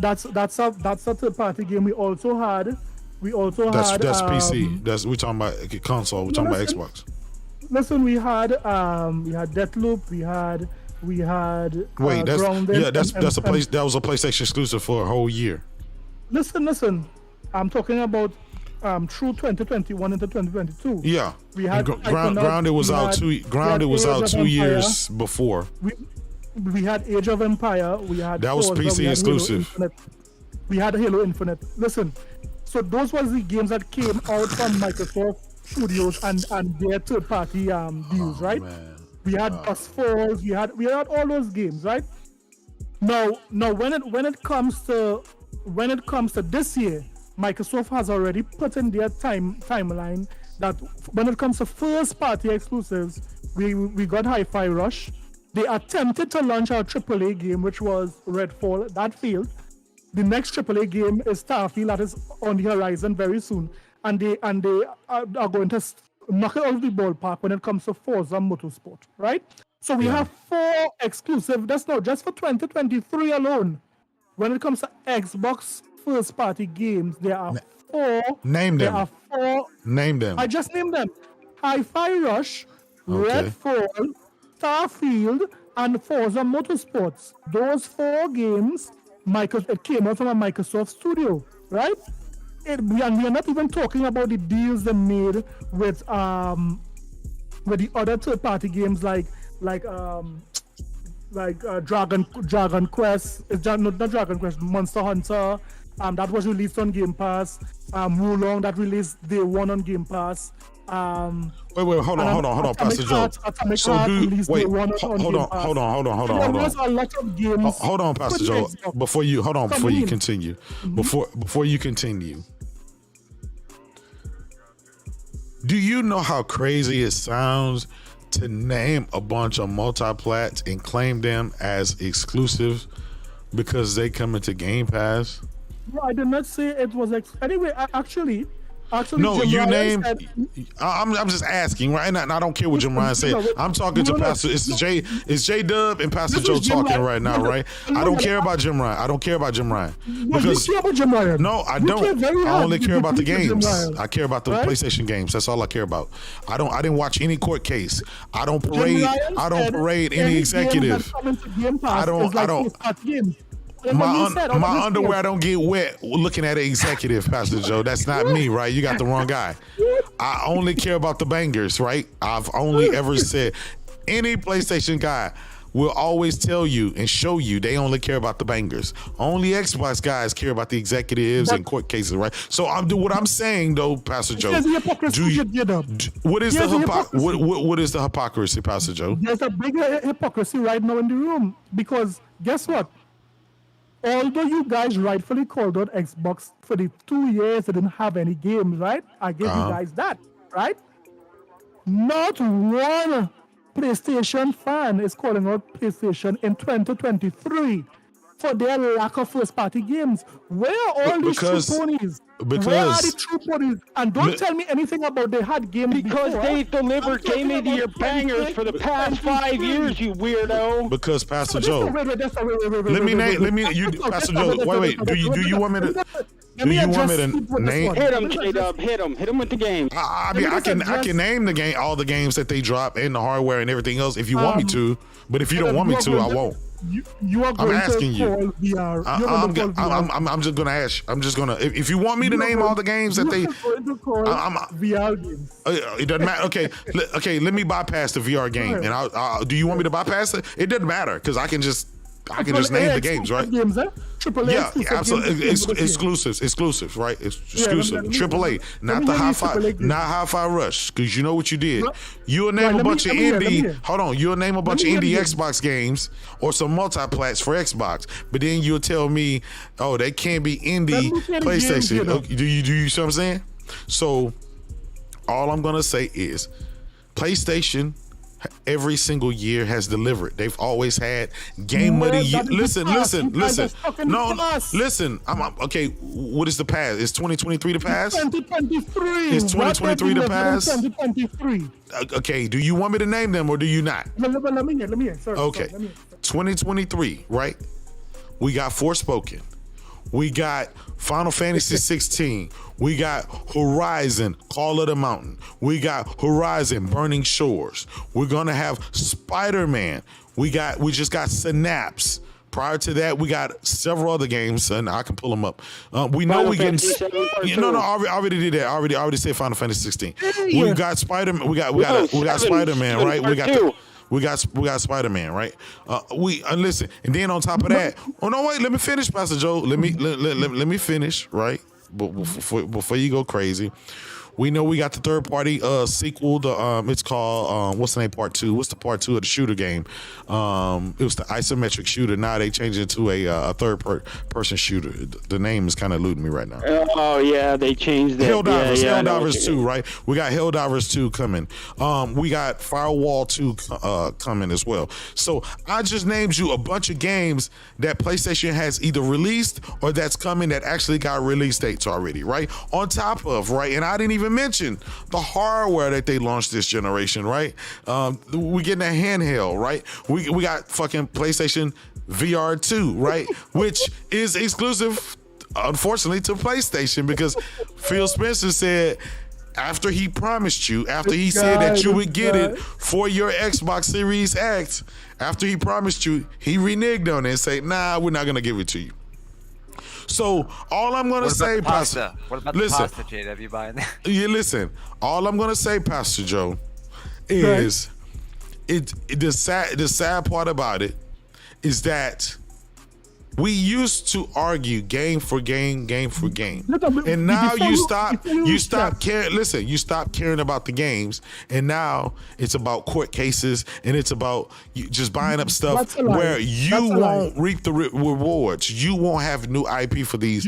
That's a third party game. We also had. That's PC. We're talking about console. We're talking about Xbox. Listen, we had Deathloop. We had. Wait, that's Grounded that's a place that was a PlayStation exclusive for a whole year. Listen. I'm talking about through 2021 into 2022. Yeah, we had Grounded was out 2 years before. We had Age of Empire. We had that was PC exclusive. We had Halo Infinite. Listen, so those was the games that came out from Microsoft Studios and their third party deals, right? Man. We had Dust Falls. We had all those games, right? Now when it comes to this year, Microsoft has already put in their timeline that when it comes to first party exclusives, we got Hi-Fi Rush. They attempted to launch our AAA game, which was Redfall. That failed. The next AAA game is Starfield, that is on the horizon very soon, and they are going to knock it out of the ballpark when it comes to Forza Motorsport, right? So we have 4 exclusive. That's not just for 2023 alone. When it comes to Xbox first-party games, there are 4. Name them. There are 4. Name them. I just named them: Hi-Fi Rush, Redfall, Starfield, and Forza Motorsports. Those 4 games, it came out from a Microsoft studio, right? We are not even talking about the deals they made with the other third-party games like Dragon Quest. It's not Dragon Quest, Monster Hunter. That was released on Game Pass. Wulong, that released day 1 on Game Pass. Wait, hold on, Pastor Joe. Hold on. There's a lot of games. Hold on, Pastor Joe. Before you continue. Before you continue. Do you know how crazy it sounds to name a bunch of multi-plats and claim them as exclusive because they come into Game Pass? No, I did not say it was anyway. Actually, no, Jim you Ryan named. said, I'm just asking, right? And I don't care what Jim Ryan said. I'm talking to Pastor. It's J Dub and Pastor Joe talking right now, right? I don't care about Jim Ryan. Because you care about Jim Ryan. No, I don't. I only care about the games. I care about the PlayStation games. That's all I care about. I didn't watch any court case. I don't parade any executive. I don't. My underwear don't get wet looking at an executive, Pastor Joe. That's not me, right? You got the wrong guy. I only care about the bangers, right? I've only ever said any PlayStation guy will always tell you and show you they only care about the bangers. Only Xbox guys care about the executives and court cases, right? So what I'm saying though, Pastor Joe, what is the hypocrisy, Pastor Joe? There's a bigger hypocrisy right now in the room because guess what? Although you guys rightfully called out Xbox for the 2 years they didn't have any games, right? I give you guys that, right? Not one PlayStation fan is calling out PlayStation in 2023 for their lack of first-party games. Where are all these true ponies? Where are the true ponies? And don't tell me anything about they had games because before. they delivered Game of the Year bangers for the past 5 years, you weirdo. Because Pastor Joe, let me Pastor Joe. Wait. Do you want me to? Do you want me to name? Hit him, J-Dub. Hit him with the game. I mean, I can name the game, all the games that they drop, and the hardware and everything else if you want me to. But if you don't want me to, I won't. You are going I'm asking to you. VR. I'm just gonna ask. I'm just gonna. If you want me to name all the games that they, VR games. It doesn't matter. Okay. Let me bypass the VR game. And I'll do you want me to bypass it? It doesn't matter because I can just name the games, right? Games, eh? Yeah, absolutely. Exclusives, right? It's exclusive. AAA, not the Hi-Fi Rush, because you know what you did. You'll name a bunch of indie. Hold on, you'll name a bunch of indie Xbox games or some multiplats for Xbox, but then you'll tell me, oh, they can't be indie PlayStation. Do you see what I'm saying? So all I'm gonna say is, PlayStation every single year has delivered. They've always had game of the year. Listen. No, listen. I'm okay. What is the past? Is 2023 the past? 2023. Is 2023 the past? 2023. Okay. Do you want me to name them or do you not? Let me hear. Sorry. Okay. 2023, right? We got Forspoken. We got Final Fantasy 16. We got Horizon, Call of the Mountain. We got Horizon, Burning Shores. We're gonna have Spider-Man. We just got Synapse. Prior to that, we got several other games, and I can pull them up. We know we getting. No, I already did that. I already said Final Fantasy 16. Yeah. We got Spider-Man. We got Spider-Man, right? We got Spider-Man, right? Listen, and then on top of that, oh no, wait, let me finish, Pastor Joe. Let me finish, right? Before you go crazy, we know we got the third party sequel. It's called what's the name? Part 2. What's the part 2 of the shooter game? It was the isometric shooter. Now they changed it to a third person shooter. The name is kind of eluding me right now. Oh yeah, they changed it. Helldivers 2, right? We got Helldivers 2 coming. We got Firewall 2 coming as well. So I just named you a bunch of games that PlayStation has either released or that's coming that actually got release dates already, right? On top of, right? And I didn't even mention the hardware that they launched this generation, right? We getting a handheld, right? We got fucking PlayStation VR 2, right? Which is exclusive, unfortunately, to PlayStation because Phil Spencer said after he promised you, after he said that you would get it for your Xbox Series X, after he promised you, he reneged on it and said, nah, we're not gonna give it to you. So all I'm gonna say, Pastor, what about the pasta, Jade? Have you buying that? Yeah, listen. All I'm gonna say, Pastor Joe, is the sad part about it is that we used to argue game for game, and now you stop caring. Listen, you stop caring about the games, and now it's about court cases, and it's about you just buying up stuff where you won't reap the rewards. You won't have new IP for these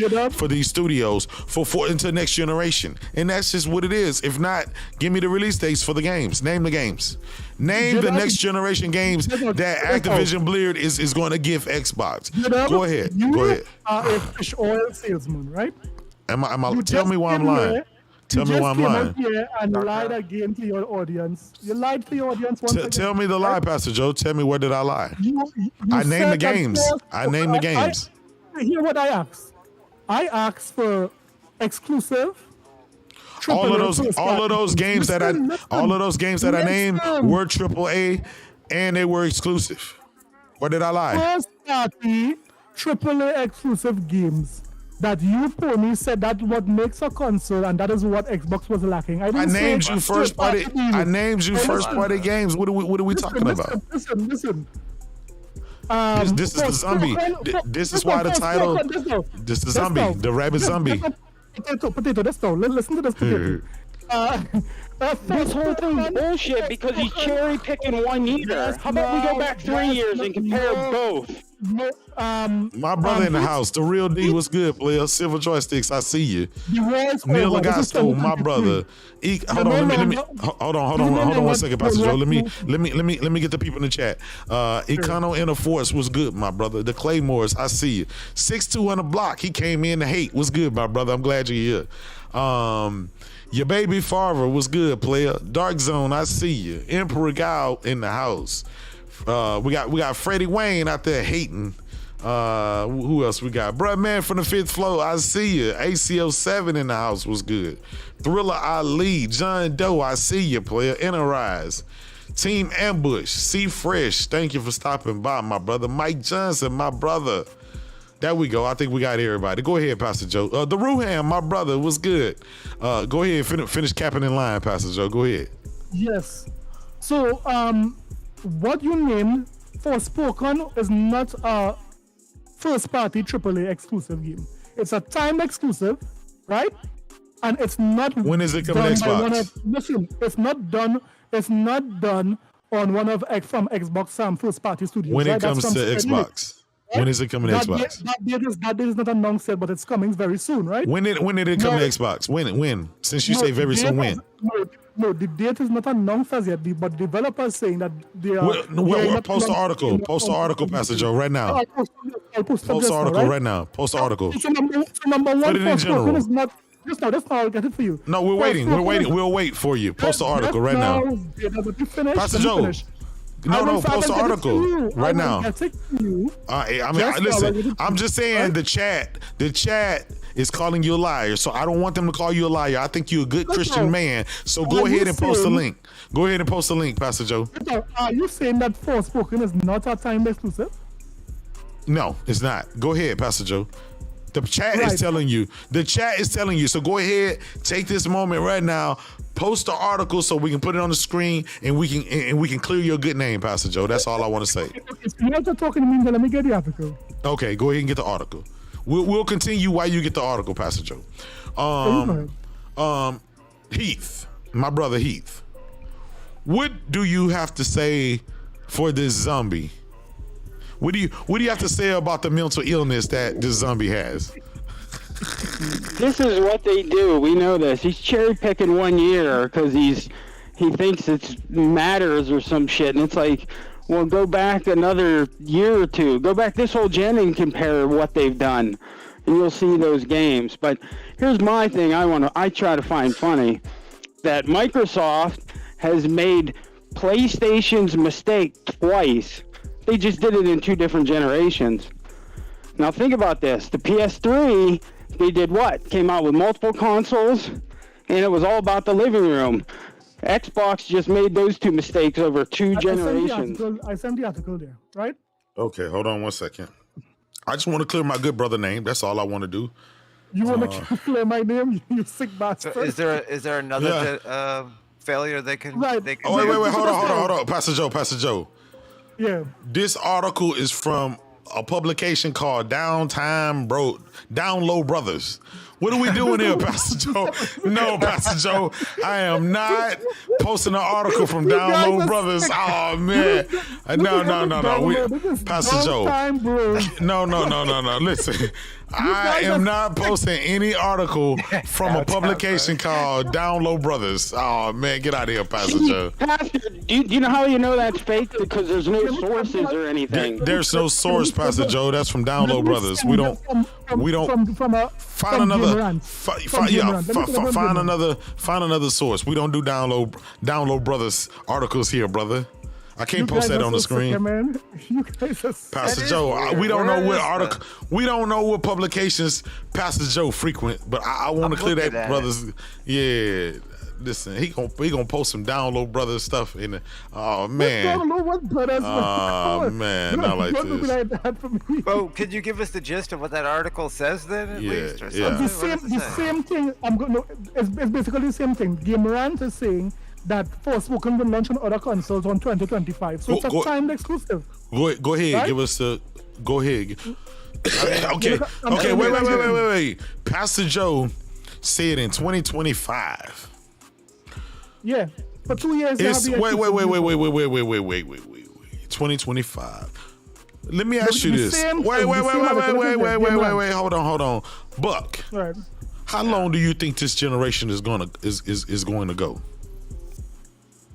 studios for into next generation, and that's just what it is. If not, give me the release dates for the games. Name the games. Name the next generation games that Activision Blizzard is going to give Xbox. Go ahead. You are a fish oil salesman, right? Tell me why I'm lying. Tell me why I'm lying. And lied again to your audience. You lied to your audience once again. Tell me the lie, Pastor Joe. Tell me where did I lie? I named the games. Hear what I asked. I asked for exclusive. All of those games that I named were AAA and they were exclusive. Where did I lie? First party AAA exclusive games that you Pony said that what makes a console and that is what Xbox was lacking. I named you first party games. What are we talking about? Listen. This is the zombie. This is why the title. This is the zombie, the Rabid Zombie. Potato. Let's go. Listen to this potato. This whole thing's bullshit because he's cherry picking 1 year. How about we go back 3 years and compare both? My brother in the house, the real D, what's good, player? Silver joysticks, I see you. Neil Agasto, my brother. Hold on 1 second, Pastor Joe. Let me get the people in the chat. Econo Inner Force was good, my brother. The Claymores, I see you. 6'2" on the block, he came in to hate. What's good, my brother? I'm glad you're here. Your baby father was good, player. Dark Zone, I see you. Emperor Gal in the house. We got Freddie Wayne out there hating. Who else we got? Bruh man from the 5th floor, I see you. ACO7 in the house was good. Thriller Ali, John Doe, I see you, player. Enterprise. Team Ambush, C Fresh, thank you for stopping by, my brother. Mike Johnson, my brother. There we go. I think we got everybody. Go ahead, Pastor Joe. The Ruham, my brother, was good. Go ahead and finish capping in line, Pastor Joe. Go ahead. Yes. So, what you named Forspoken is not a first-party AAA exclusive game. It's a timed exclusive, right? And it's not. When is it coming to Xbox? Listen, it's not done. It's not done on one of from Xbox first-party studios. When right? it comes to Xbox. When is it coming to Xbox? That date is not announced yet, but it's coming very soon, right? When did it come to Xbox? When? Since you say very soon, when? No, the date is not announced as yet, but developers saying that they are. Post the article. Post the article, Pastor Joe, right now. I'll post the article right now. Post the article. So number one, put it in general. Is not. Just now, I'll get it for you. No, we're waiting. We'll wait for you. Post the article right now. Pastor Joe. No, post the article right now. Listen, I'm just saying the chat is calling you a liar, so I don't want them to call you a liar. I think you're a good Christian man, so go ahead and post the link. Go ahead and post the link, Pastor Joe. Are you saying that Forspoken is not a time exclusive? No, it's not. Go ahead, Pastor Joe. The chat is telling you. The chat is telling you. So go ahead, take this moment right now, post the article so we can put it on the screen and we can clear your good name, Pastor Joe. That's all I want to say. If you're not talking to me, then let me get the article. Okay, go ahead and get the article. We'll continue while you get the article, Pastor Joe. Heath, my brother Heath. What do you have to say for this zombie? What do you have to say about the mental illness that this zombie has? This is what they do. We know this. He's cherry picking 1 year because he thinks it matters or some shit, and it's like, well, go back another year or two. Go back this whole gen and compare what they've done, and you'll see those games. But here's my thing. I try to find funny that Microsoft has made PlayStation's mistake twice. They just did it in 2 different generations. Now think about this. The PS3, they did what? Came out with multiple consoles, and it was all about the living room. Xbox just made those 2 mistakes over 2 generations. I sent the article there, right? Okay, hold on 1 second. I just want to clear my good brother name. That's all I want to do. You want to clear my name, you sick bastard? So is there another failure they can? Right. They can wait, hold on, Pastor Joe. Yeah. This article is from a publication called Down Low Brothers. What are we doing here, Pastor Joe? No, Pastor Joe, I am not posting an article from Down Low Brothers. Oh man, no. Pastor Joe, no. Listen, I am not posting any article from a publication called Down Low Brothers. Oh man, get out of here, Pastor Joe. Pastor, do you know how you know that's fake? Because there's no sources or anything. There's no source, Pastor Joe. That's from Down Low Brothers. We don't. Find another source. We don't do Down Low Brothers articles here, brother. I can't post that on the screen. Pastor Joe, we don't know what article, we don't know what publications Pastor Joe frequent, but I want to clear that, brothers. Yeah. Listen, he gonna post some Down Low Brothers stuff in the. Oh man. Man, not like this. Well, could you give us the gist of what that article says then? At least, or yeah. The same thing. It's basically the same thing. Game Rant is saying that Forspoken will launch on other consoles on 2025, so it's a timed exclusive. Go ahead, right? Give us the. Go ahead. Okay. Wait. Pastor Joe said in 2025. Yeah. For 2 years, they It's have the wait. exclusive. 2025. Let me ask you The this. same Wait. thing, the same advocacy. Wait. Hold on. Buck, Right. how long do you think this generation is going to go?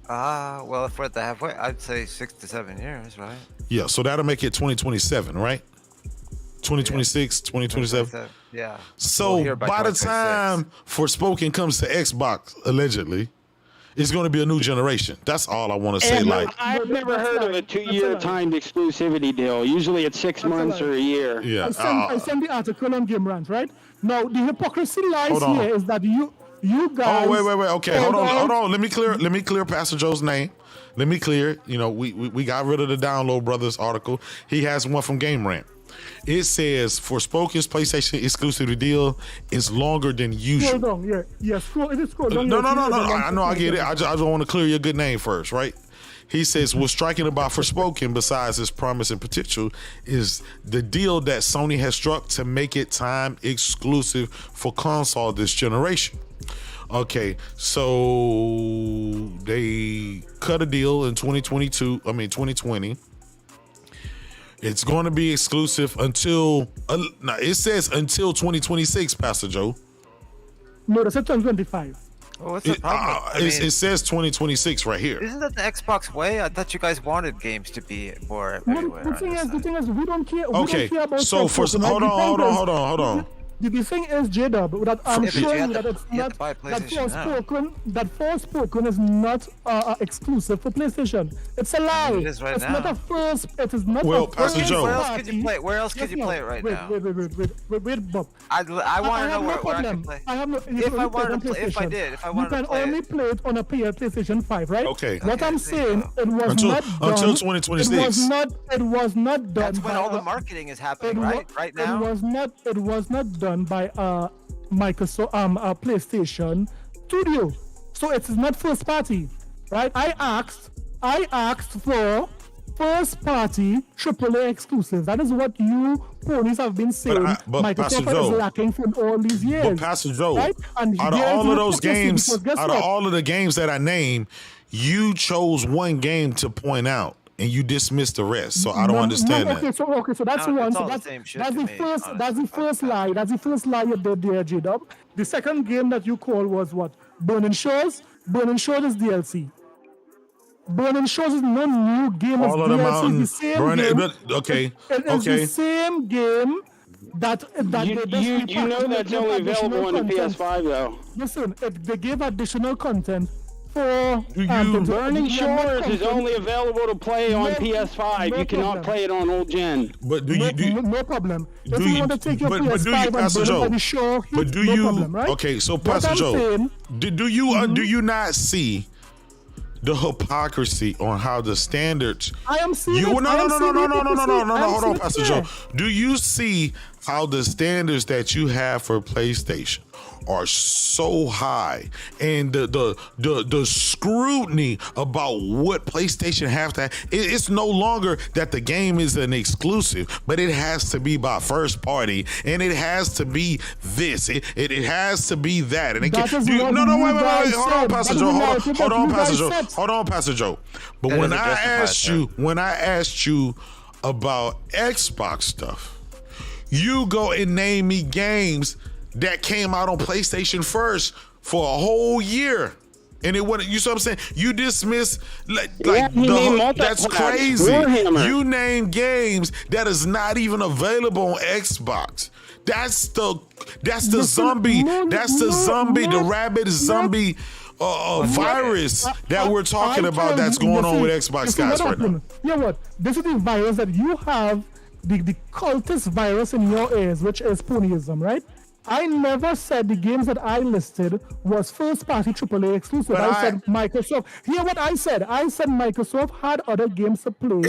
Well, if we're at the halfway, I'd say 6 to 7 years, right? Yeah, so that'll make it 2027, right? 2026, 2027. Yeah. So We'll hear by the 2026. time Forspoken comes to Xbox, allegedly, it's going to be a new generation. That's all I want to say. And Like, I've never heard of a 2-year timed exclusivity deal. Usually it's 6 months or a year. yeah. I sent the article on Game Rant, right? Now, the hypocrisy lies Hold on. here is that you guys... Oh, wait. Okay, hold on. Let me clear Pastor Joe's name. Let me clear. You know, we got rid of the Download Brothers article. He has one from Game Rant. It says Forspoken's PlayStation exclusivity deal is longer than usual. Scroll down, yeah. Scroll down. No. I know, I get it. I just want to clear your good name first, right? He says what's striking about Forspoken, besides its promise and potential, is the deal that Sony has struck to make it time exclusive for console this generation. Okay, so they cut a deal in 2020. It's going to be exclusive until, it says until 2026, Pastor Joe. No, that's 2025. Oh, what's the problem? It says 2026 right here. Isn't that the Xbox way? I thought you guys wanted games to be more everywhere. The thing is, we don't care. Okay, we don't care about so for Forspoken, hold on. The thing is, J-Dub, that I'm Yeah, but you showing have you to- that it's you have not to buy that PlayStation Forspoken is not exclusive for PlayStation. It's a lie. it is right it's now. not a first. It is not Well, a Pastor first Joe. Where else party. could you play? Where else could you play it right now? Wait, Bob. I want to know have where no I can problem. play. I have no. If I wanted to play, if I did, if I wanted you to can play only it. play it on a PlayStation 5, right? Okay. What I'm there you saying, go. it was Until not done. 2026. It was not done. That's when by all the a- marketing is happening, it right? wa- Right now. It was not done by Microsoft PlayStation Studio, so it is not first party, right? I asked for first party AAA exclusives. That is what you ponies have been saying. but Pastor Microsoft Joe, is lacking for all these years. But Pastor Joe, right? And out of there is all of no those hypocrisy, games, because guess out of what? all of the games that I named, you chose one game to point out and you dismissed the rest. So I don't understand that. Okay, so that's No, one. it's So all the that's same shit that's to the me, first. honestly. That's the first lie. That's the first lie you did there, J-Dub. The second game that you called was what? Burning Shores. Burning Shores is DLC. Burning Shores is no new game. All of it's the DLC. mountain, The same burn game. it. Okay, It is the okay. same game that You know that's only available on the PS5 though. Listen, they gave additional content for Burning Shores is only available to play on PS5. no You cannot problem. play it on old gen. But do no, you do? no problem. If do you you- want to take your but do you, PS5 and Pastor burn it Joe? for the show, But do no you? problem, right? Okay, so What Pastor I'm Joe, saying- do you not see the hypocrisy on how the standards? I am seeing You it. no. I am seeing Hold I'm on, seeing Pastor it Joe. there. Do you see how the standards that you have for PlayStation are so high, and the scrutiny about what PlayStation have to have, it's no longer that the game is an exclusive, but it has to be by first party, and it has to be this, it has to be that, and it That can't. is what No, you wait, guys hold on, said. Pastor That Joe, is the hold narrative on, that you Pastor guys Joe, said. hold on, Pastor Joe. But That when doesn't I justify asked you about Xbox stuff, you go and name me games that came out on PlayStation first for a whole year. And it wouldn't, you see what I'm saying? You dismiss he named that's multiple crazy. Warhammer. You name games that is not even available on Xbox. That's the Listen, zombie. no, That's the no, zombie, the no, rabid zombie virus that we're talking I about tell that's you, going on with listen, Xbox listen, guys what right now. happened? You know what? This is the virus that you have, the cultist virus in your ears, which is ponyism, right? I never said the games that I listed was first-party AAA exclusive. But I said Microsoft. Hear what I said. I said Microsoft had other games to play,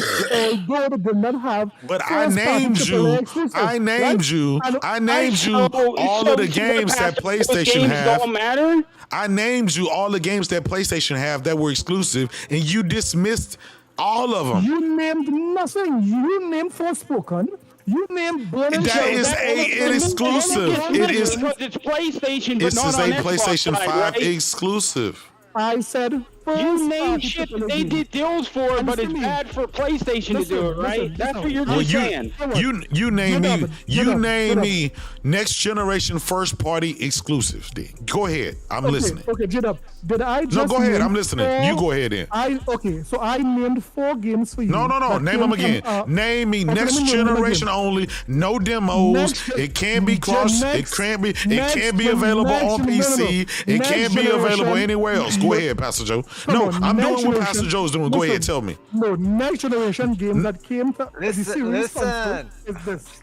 although they did not have. But I first-party named AAA you. exclusives, I named right? you. And I named you all of the games that PlayStation have. Don't matter. I named you all the games that PlayStation have that were exclusive, and you dismissed all of them. You named nothing. You named Forspoken. You named Burning That Shores. is an exclusive. It is. Because it's PlayStation, but This not is on a Xbox PlayStation side, 5 right? exclusive. I said You named shit that they did deals for, but it's bad for PlayStation to do it, right? That's what you're just saying. You name me next generation first party exclusives. Then go ahead. I'm listening. Okay, J-Dub, did I just? No, go ahead. I'm listening. You go ahead then. So I named 4 games for you. No. Name them again. Name me next generation only. No demos. It can't be cross. It can't be available on PC. It can't be available anywhere else. Go ahead, Pastor Joe. No, I'm doing what Pastor Joe's doing. Go ahead, tell me. No, next generation game that came to the series console is this.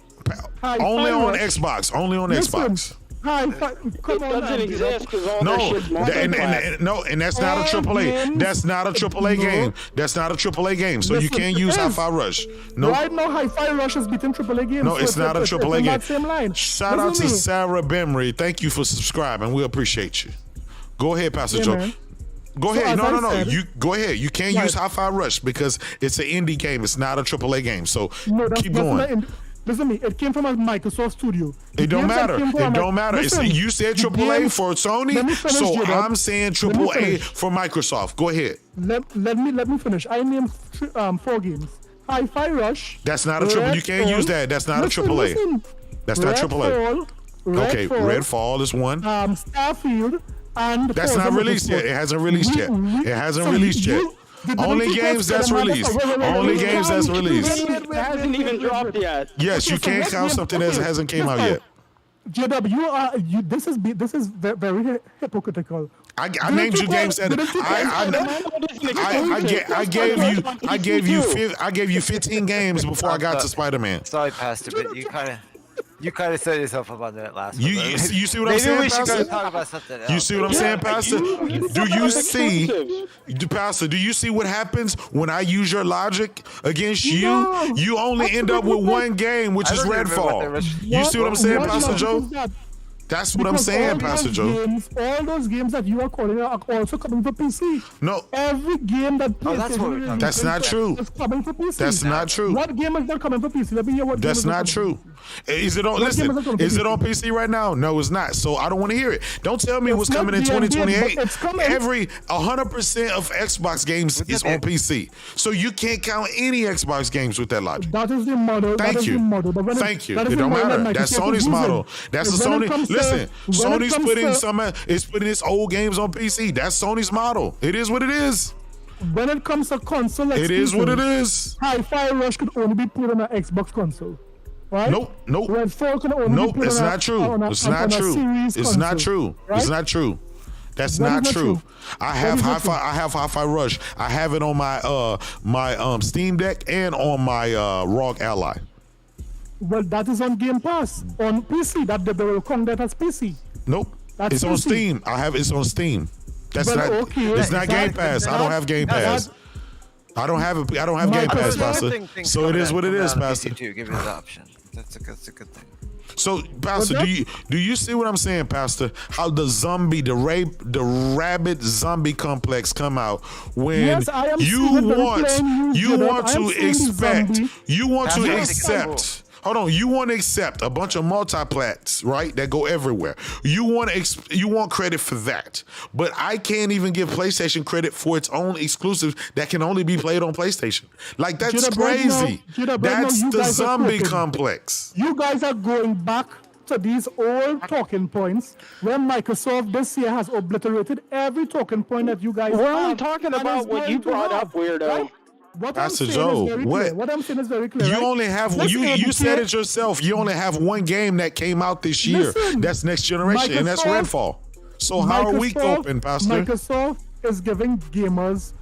Only on Xbox. Only on Xbox. Come on, doesn't exist because all No, that shit's and that's not a AAA. That's not a AAA game. That's not a AAA game. So you can't use Hi-Fi Rush. No. Right now, Hi-Fi Rush is beating AAA games. No, it's not a AAA game. Same line. Shout out to Sarah Bemry. Thank you for subscribing. We appreciate you. Go ahead, Pastor Joe. Man. Go ahead. No. Said, You go ahead. You can't use Hi-Fi Rush because it's an indie game. It's not a AAA game. So keep going. Listen to me. It came from a Microsoft studio. It don't matter. It don't matter. You said AAA for Sony, so I'm saying AAA for Microsoft. Go ahead. Let me finish. I named 4 games. Hi-Fi Rush. That's not a AAA. You can't use that. That's not a AAA. That's not AAA. Okay, Redfall is one. Starfield and that's not released yet. It hasn't released yet. It hasn't released yet. Only games that's released. Only games that's released. It hasn't even dropped yet. Yes, you can't count something that hasn't came out yet. JW, this is very hypocritical. I named you games that I gave you 15 games before I got to Spider-Man. Sorry, Pastor, but you kind of set yourself up on that last one. You see what I'm saying, Maybe we should Pastor? go talk about something else. You see what I'm saying, Pastor? Pastor, do you see what happens when I use your logic against you? No, you only end up with one game, which is Redfall. You see what I'm saying, Pastor Joe? That's what I'm saying, Pastor Joe. All those games that you are calling are also coming for PC. No. Every game that that's not true. Is coming for PC. That's not true. What game is not coming for PC? Let me hear what that's not true. Is it on? Listen, is it on PC right now? No, it's not. So I don't want to hear it. Don't tell me what's coming in 2028. Every 100% of Xbox games is on PC. So you can't count any Xbox games with that logic. That is the model. Thank you. Thank you. It don't matter. That's Sony's model. That's the Sony. Listen, Sony's putting its old games on PC. That's Sony's model. It is what it is. When it comes to console, it is what it is. Hi-Fi Rush could only be put on an Xbox console. Right? Nope. Redfall can only be put it's on not true. It's not true. It's not true. It's not true. That's not true. I have Hi-Fi Rush. I have it on my Steam Deck and on my ROG Ally. Well, that is on Game Pass on PC. That they will count that as PC. Nope. It's on Steam. It's on Steam. That's not. Okay. It's not Game Pass. I don't have Game Pass. I don't have Game Pass, Pastor. So it is what it is, Pastor. Give you the option. That's a good thing. So, Pastor, do you see what I'm saying, Pastor? How the rabid zombie complex come out when you want to accept. Hold on, you want to accept a bunch of multiplats, right? That go everywhere. You want credit for that, but I can't even give PlayStation credit for its own exclusives that can only be played on PlayStation. Like that's crazy. That's the zombie complex. You guys are going back to these old talking points where Microsoft this year has obliterated every talking point that you guys. We're only talking about what you brought up, weirdo. Right? What I'm saying is very clear. You only have you said it yourself. You only have one game that came out this year. That's next generation, and that's Redfall. So how are we coping, Pastor? Microsoft is giving gamers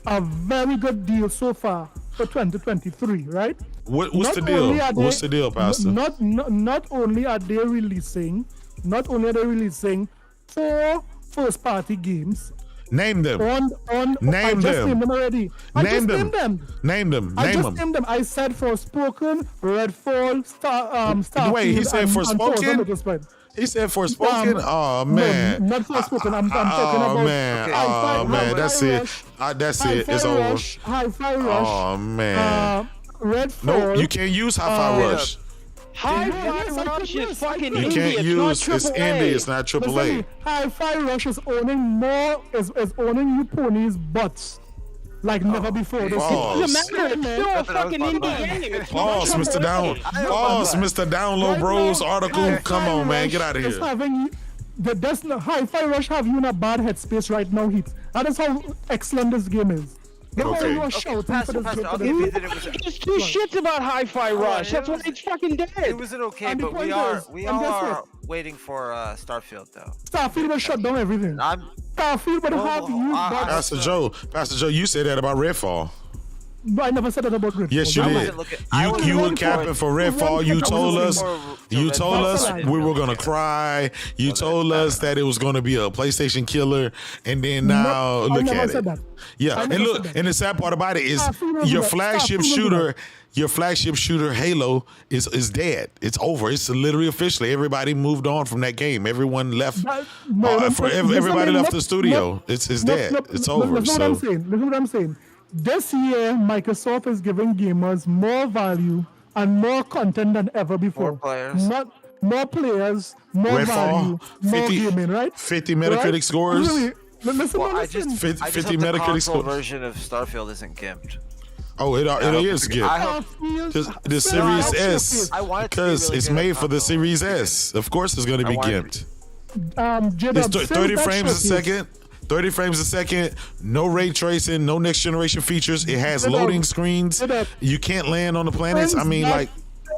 a very good deal so far for 2023, right? What's the deal? What's the deal, Pastor? Not only are they releasing 4 first-party games. Name them. Name them already. I just named them. Name them. I said Forspoken, Redfall, Starfield. Wait, he said Forspoken? He said Forspoken? Oh, man. No, not Forspoken. I'm talking about... Man. Oh, man. That's it. That's it. It's over. Hi-Fi Rush. Oh, man. Redfall. No, you can't use Hi-Fi Rush. Hi-Fi Rush is fucking You indie. can't It's use not it's AAA. indie. It's not Listen to AAA. me, Hi-Fi Rush is owning you ponies' butts like never before. This False. Doesn't matter. It's still a That's what I was fucking about to indie say. game. It's False, not Mr. Down. AAA. False, Mr. Download Right Bros now, article. Hi-Fi Come on, man. Rush Get out of is here. having you- Hi-Fi Rush have you in a bad headspace right now, Heat. That is how excellent this game is. Get Okay. okay. You are shouting Pastor, for this Pastor, game. I'll give you that it was. Just two shits about Hi-Fi Rush. That's why it's fucking It dead. was an okay, And the but we point are is- we and guess are what? waiting for Starfield though. Starfield will shut down everything. I'm Starfield will have you back. Pastor Joe, you said that about Redfall. No, I never said that about Redfall. Yes, you I did. wasn't looking- I You wasn't you were looking capping for Redfall. You told us we were gonna cry. You told us that it was gonna be a PlayStation killer, and then now I look never at said it. that. Yeah, I and never look, said that. and the sad part about it is Starfield your will do that. flagship Starfield will do shooter. Your flagship shooter Halo is dead. It's over. It's literally officially everybody moved on from that game. Everyone left. Everybody left the studio. It's dead. It's over. Listen So what I'm saying. This year, Microsoft is giving gamers more value and more content than ever before. More players. More players, more Redfall, value, more 50 gaming, right? 50 Metacritic Right? scores. Really, listen, Well, I listen. just 50 I just hope the Metacritic console score. version of Starfield isn't gimped. Oh, it is good. I hope The Series S, I want it to be because really it's good made on for the console. Series S. Of course, it's going to be I want it gimped. J-Dub, It's since 30 that frames a showcase- second. 30 frames a second. No ray tracing. No next generation features. It has J-Dub, loading screens. J-Dub. You can't land on the planets. I Since mean, that- like,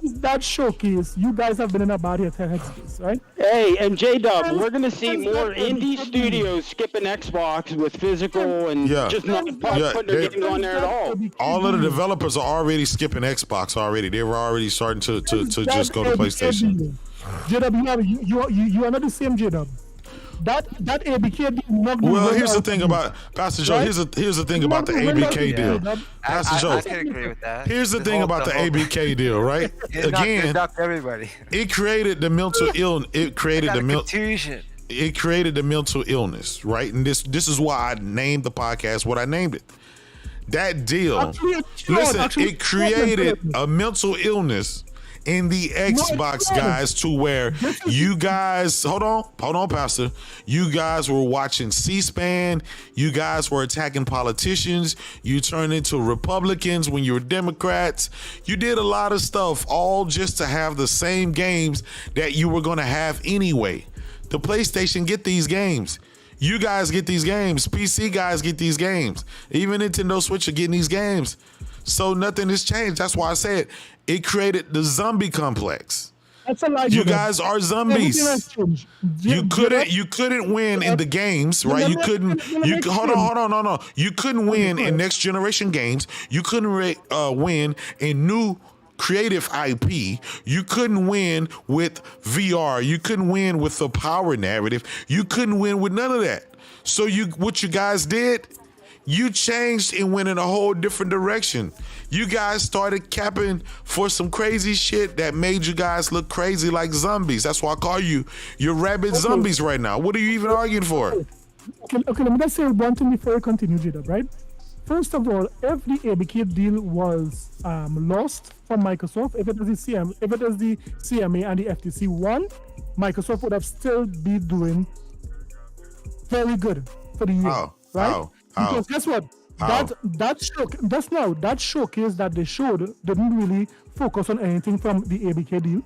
since that showcase, you guys have been in a bad headspace, right? Hey, and J-Dub, Since- we're gonna see since more that- indie studios skipping Xbox with physical and Yeah. just not Yeah, putting their they- games on there at all. all of the developers are already skipping Xbox already. They were already starting to just go to PlayStation. J-Dub, you are not the same J-Dub. That ABK deal not gonna Well, work here's the out thing for you. about Pastor Joe. Right? Here's the thing about the Not gonna work out ABK for deal. you, J-Dub. Pastor I Joe. can agree with that. Here's the This thing whole- about the whole- ABK deal, right? Again, knocked everybody. it created the mental illness. It created Got the a mental. contusion. It created the mental illness, right? And this is why I named the podcast what I named it. That deal. Actually, Listen, it created a mental illness in the Xbox does. guys to where you guys hold on, Pastor. You guys were watching C-SPAN. You guys were attacking politicians. You turned into Republicans when you were Democrats. You did a lot of stuff all just to have the same games that you were going to have anyway. The PlayStation get these games. You guys get these games. PC guys get these games. Even Nintendo Switch are getting these games. So nothing has changed. That's why I said it created the zombie complex. That's a lie. You J-Dub. guys are Everything has zombies. changed. You couldn't win in the games, right? You couldn't. Hold on, no. You couldn't win in next generation games. You couldn't win in new creative IP. You couldn't win with VR. You couldn't win with the power narrative. You couldn't win with none of that. So what you guys did, you changed and went in a whole different direction. You guys started capping for some crazy shit that made you guys look crazy like zombies. That's why I call you're rabid zombies right now. What are you even arguing for? Okay, let me just say one thing before we continue, J-Dub, right? First of all, if the ABK deal was lost from Microsoft, if it is the CMA and the FTC won, Microsoft would have still be doing very good for the year, right? Because guess what? That showcase that they showed didn't really focus on anything from the ABK deal.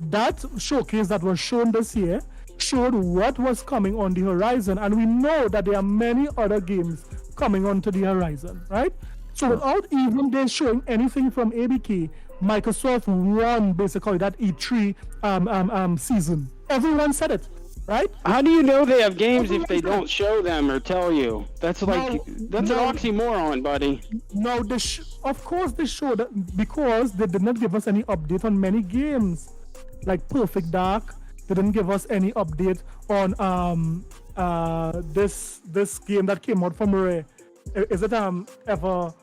That showcase that was shown this year showed what was coming on the horizon, and we know that there are many other games coming onto the horizon, right? So without even they showing anything from ABK, Microsoft won basically that E3 season. Everyone said it, right? How do you know they have games if they don't show them or tell you? That's an oxymoron, buddy. No, of course they showed that because they did not give us any update on many games, like Perfect Dark. They didn't give us any update on this game that came out from Rare. Is it ever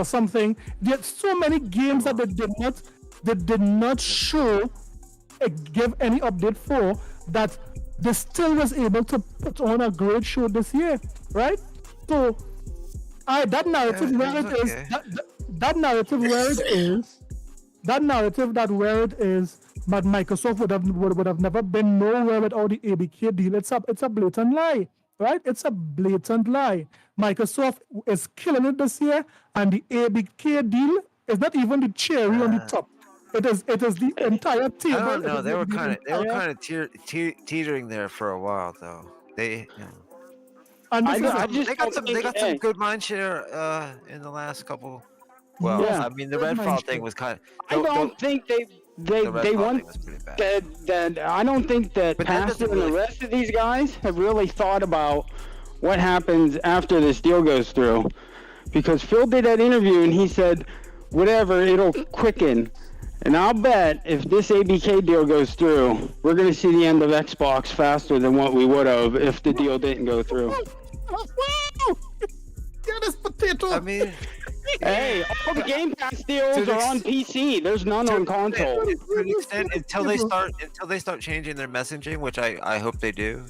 something? There's so many games that they did not show, give any update for, that they still was able to put on a great show this year, right? So that narrative where it is, that narrative where it is, that narrative that where it is, but Microsoft would have never been nowhere without the ABK deal. It's a blatant lie, right? It's a blatant lie. Microsoft is killing it this year, and the ABK deal is not even the cherry on the top. It is the entire table. I don't know. They were kind of teetering there for a while, though. They got some good mind share in the last couple. Well, I mean, the Redfall thing was kind of. I don't think they want that. I don't think that Pastor and the rest of these guys have really thought about what happens after this deal goes through, because Phil did that interview and he said, whatever, it'll quicken. And I'll bet if this ABK deal goes through, we're going to see the end of Xbox faster than what we would have if the deal didn't go through. Get this potato. I mean, hey, all the Game Pass deals are on PC. There's none on console. To an extent, until they start changing their messaging, which I hope they do.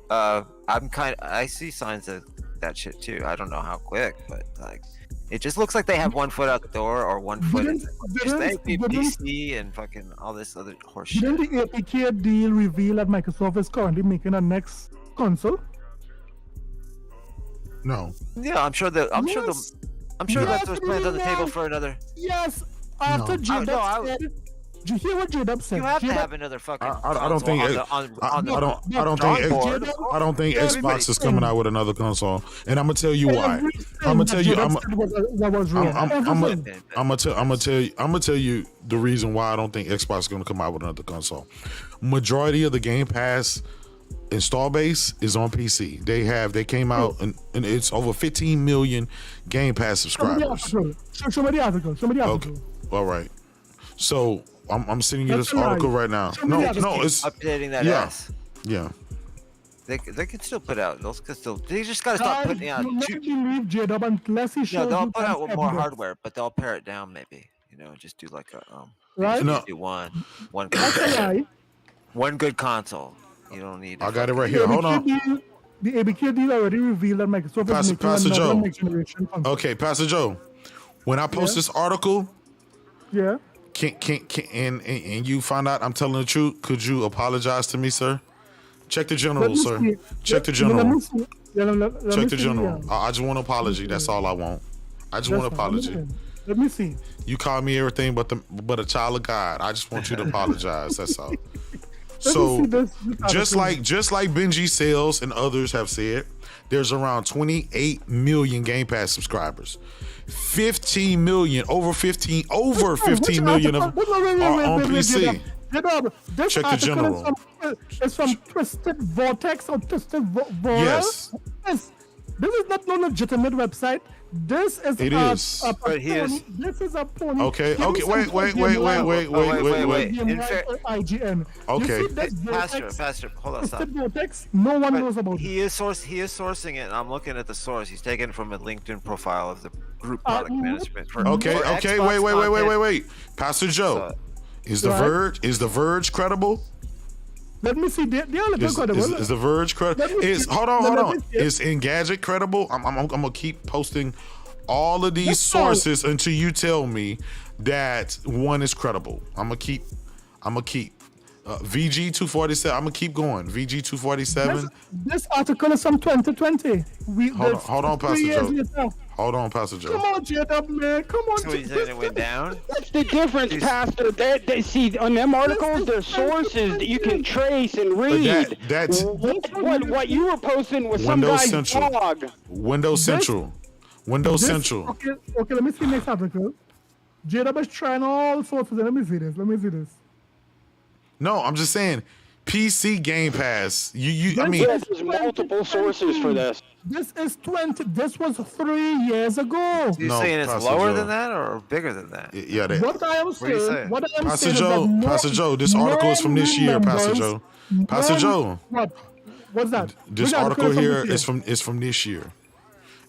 I see signs of that shit too. I don't know how quick, but like. It just looks like they have one foot out the door or one foot in PC and fucking all this other horse shit. Didn't the APK deal reveal that Microsoft is currently making a next console? No. Yeah, I'm sure that's those plans on the table for another. Yes, after J-Dub said. Did you hear what J-Dub said? You have to have another fucking. I don't think Xbox is coming out with another console, and I'm gonna tell you why. I'm gonna tell you the reason why I don't think Xbox is gonna come out with another console. Majority of the Game Pass install base is on PC. They came out and it's over 15 million Game Pass subscribers. Show me the article. Okay, all right. So. I'm sending you this article right now. No, it's updating that ass. Yeah. They can still put out. They just gotta stop putting out. They'll put out with more hardware, but they'll pare it down maybe. Just do like a right. Do one good console. You don't need. I got it right here. Hold on. The ABK deal already revealed that Microsoft is making another next generation console. Okay, Pastor Joe. When I post this article. Yeah. And you find out I'm telling the truth, could you apologize to me, sir? Check the general, sir. Check the general. Check the general. I just want an apology. That's all I want. I just want an apology. Let me see. You call me everything but a child of God. I just want you to apologize. That's all. So just like Benji Sales and others have said, there's around 28 million Game Pass subscribers. 15 million, over 15 million of are on PC. Check the general. It's from Twisted Vortex or Twisted Vortex. Yes. This is not no legitimate website. This is this is a pony. Okay. Wait. IGN. Okay. Pastor, hold on, stop. Vortex, no one knows about He is sourcing it, and I'm looking at the source. He's taken it from a LinkedIn profile of the group product management. Wait. Pastor Joe, is the Verge credible? Let me see. They are credible. Is the Verge credible? Hold on. Is Engadget credible? I'm gonna keep posting all of these sources until you tell me that one is credible. I'm gonna keep. VG247. I'm gonna keep going. VG247. This article is from 2020. Hold on, Pastor Joe. Hold on, Pastor Joe. Come on, J-Dub, man. Come on. So he's saying it went down? That's the difference, Pastor. They see on them articles, there's sources that you can trace and read. That's what you were posting was some guy's blog. Windows Central. Okay, let me see next article. J-Dub is trying all sorts of things. Let me see this. No, I'm just saying, PC Game Pass. I mean, there's multiple sources for this. This is 20. This was 3 years ago. You're saying it's lower than that or bigger than that? Yeah. What I am saying. Pastor Joe, this article is from this year. Pastor Joe. What's that? This article here is from this year.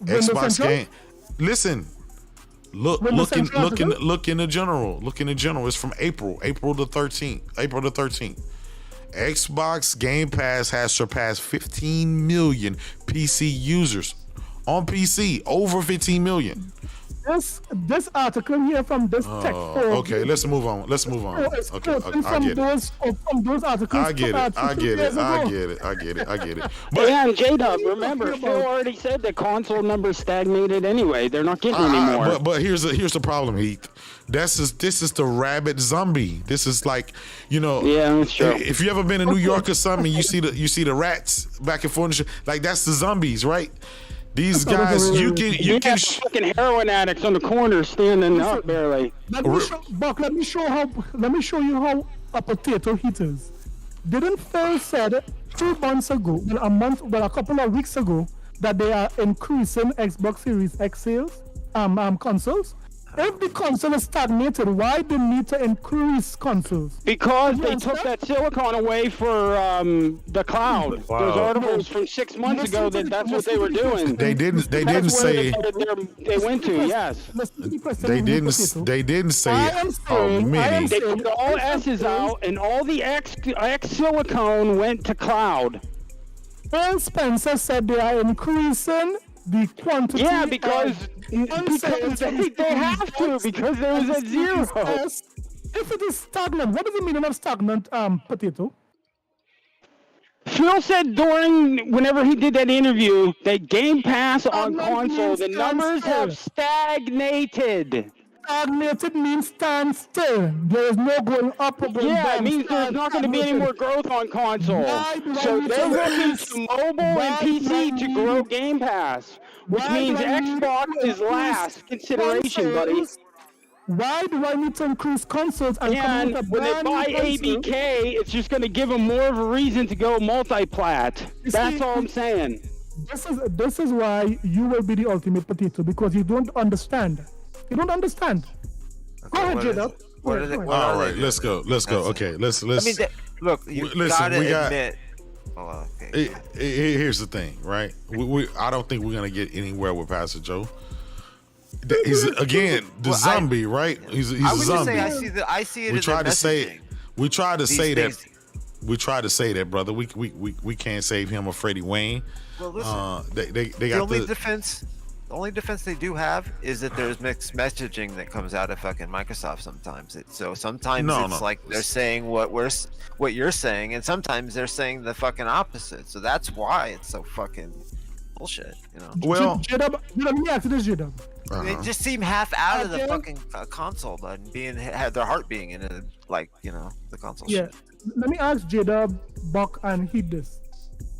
Xbox game. Listen. Look in the general. It's from April the 13th. Xbox Game Pass has surpassed 15 million PC users on PC, over 15 million. This article here from this tech forum. Okay, let's move on. Let's move on. It's Okay, quoting I get it. from those articles. I get it. I get it. I get it. I get it. But Yeah, and J-Dub, remember, Phil already said that console numbers stagnated anyway. They're not getting any more. But here's the problem, Heath. This is the Rabid Zombie. This is like, you know. Yeah, that's true. If you ever been in New York or something, you see the rats back and forth. And shit, like that's the zombies, right? These guys, you can fucking heroin addicts on the corner standing up barely. Let me show you how a potato heat is. Didn't Phil said 2 months ago, a couple of weeks ago, that they are increasing Xbox Series X sales, consoles? If the console is stagnated, why do they need to increase consoles? Because they took that silicon away for the cloud. Wow. Those articles from 6 months ago that's what they were doing. They didn't say they went to, yes. they didn't say how many. They took all S's out and all the X silicone went to cloud. Phil Spencer said they are increasing the quantity. Yeah, because they have to, because there was a zero. If it is stagnant, what is the meaning of stagnant, potato? Phil said whenever he did that interview that Game Pass on console, the numbers have stagnated. Stagnated means stand still. There is no going up or going down. Yeah, it means there's not going to be any more growth on console. So they're looking to mobile and PC to grow Game Pass, which means Xbox is last consideration, buddy. Why do I need to increase consoles and when they buy ABK, it's just going to give them more of a reason to go multi-plat. That's all I'm saying. This is why you will be the ultimate potato, because you don't understand. You don't understand. Okay, go ahead, J-Dub. All right, let's go. Okay, let's. I mean, look, you gotta admit. Oh, okay. Here's the thing, right? I don't think we're gonna get anywhere with Pastor Joe. He's again the zombie, right? He's a zombie. I see it. We tried to say that, brother. We can't save him or Freddie Wayne. Well, listen. They got the only defense they do have is that there's mixed messaging that comes out of fucking Microsoft sometimes. Sometimes it's like they're saying what you're saying, and sometimes they're saying the fucking opposite. So that's why it's so fucking bullshit, you know. Well, J-Dub, let me ask you this, J-Dub. They just seem half out of the fucking console, but had their heart being in it, like, you know, the console shit. Let me ask J-Dub, Buck, and Heat this.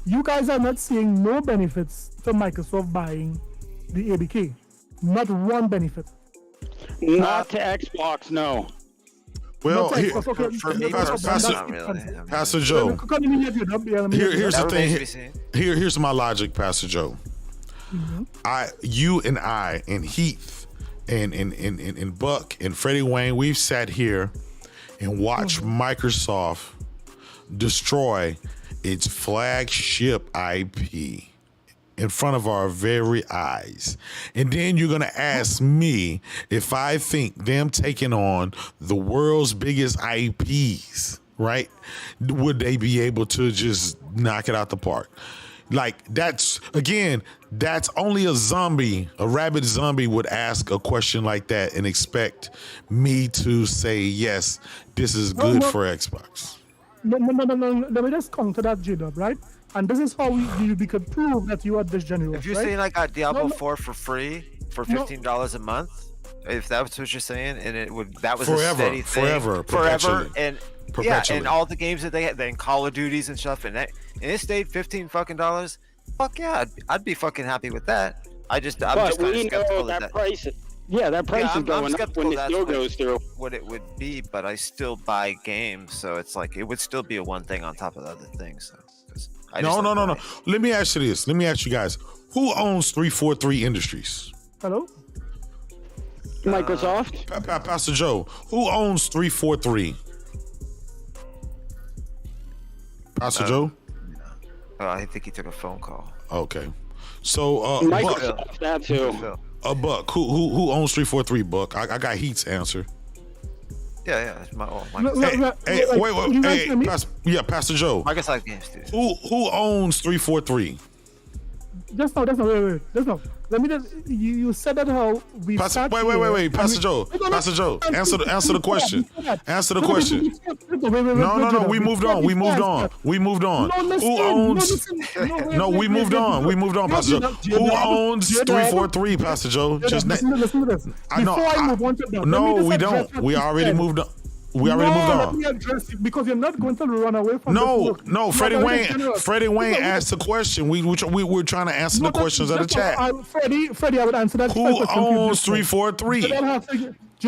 You guys are not seeing no benefits to Microsoft buying the ABK. Not one benefit. Not to Xbox, no. Well, for me, Pastor Joe. Here's the thing. Here's my logic, Pastor Joe. Mm-hmm. You and I and Heath and Buck and Freddie Wayne, we've sat here and watched Microsoft destroy its flagship IP in front of our very eyes. And then you're going to ask me if I think them taking on the world's biggest IPs, right? Would they be able to just knock it out the park? Like, that's only a rabid zombie would ask a question like that and expect me to say, yes, this is good for Xbox. No. Let me just counter that, J-Dub, right? And this is how we could prove that you are this generous. If you're saying I got Diablo 4 for free for $15 a month, if that's what you're saying, and that was forever, a steady thing, forever, and perpetually. Yeah, and all the games that they had, then Call of Duties and stuff, and it stayed $15 fucking dollars. Fuck yeah, I'd be fucking happy with that. I'm just kind of skeptical that price. That price is going up when the deal goes through. What it would be, but I still buy games, so it's like it would still be a one thing on top of the other things. So, no. Let me ask you this. Let me ask you guys: who owns 343 Industries? Hello. Microsoft. Pastor Joe, who owns 343? Pastor Joe? I think he took a phone call. Okay. So Microsoft, that too. Buck, who owns 343? Buck, I got Heat's answer. Yeah, it's my own. Pastor Joe. Microsoft Games, dude. Who owns 343? Just now. Wait. Just now. Let me just. You said that how we. Wait. Pastor Joe. Answer the question. Answer the question. No. We moved on. We moved on. Who owns? No, we moved on. We moved on, Pastor Joe. Who owns 343, Pastor Joe? Listen to this. Before I move on to that. No, we don't. We already moved on. We already moved on. Let me address it because you're not going to run away from No, Freddie Wayne asked the question. We were trying to answer the questions of the chat. Freddie, I would answer that question. Who owns 343?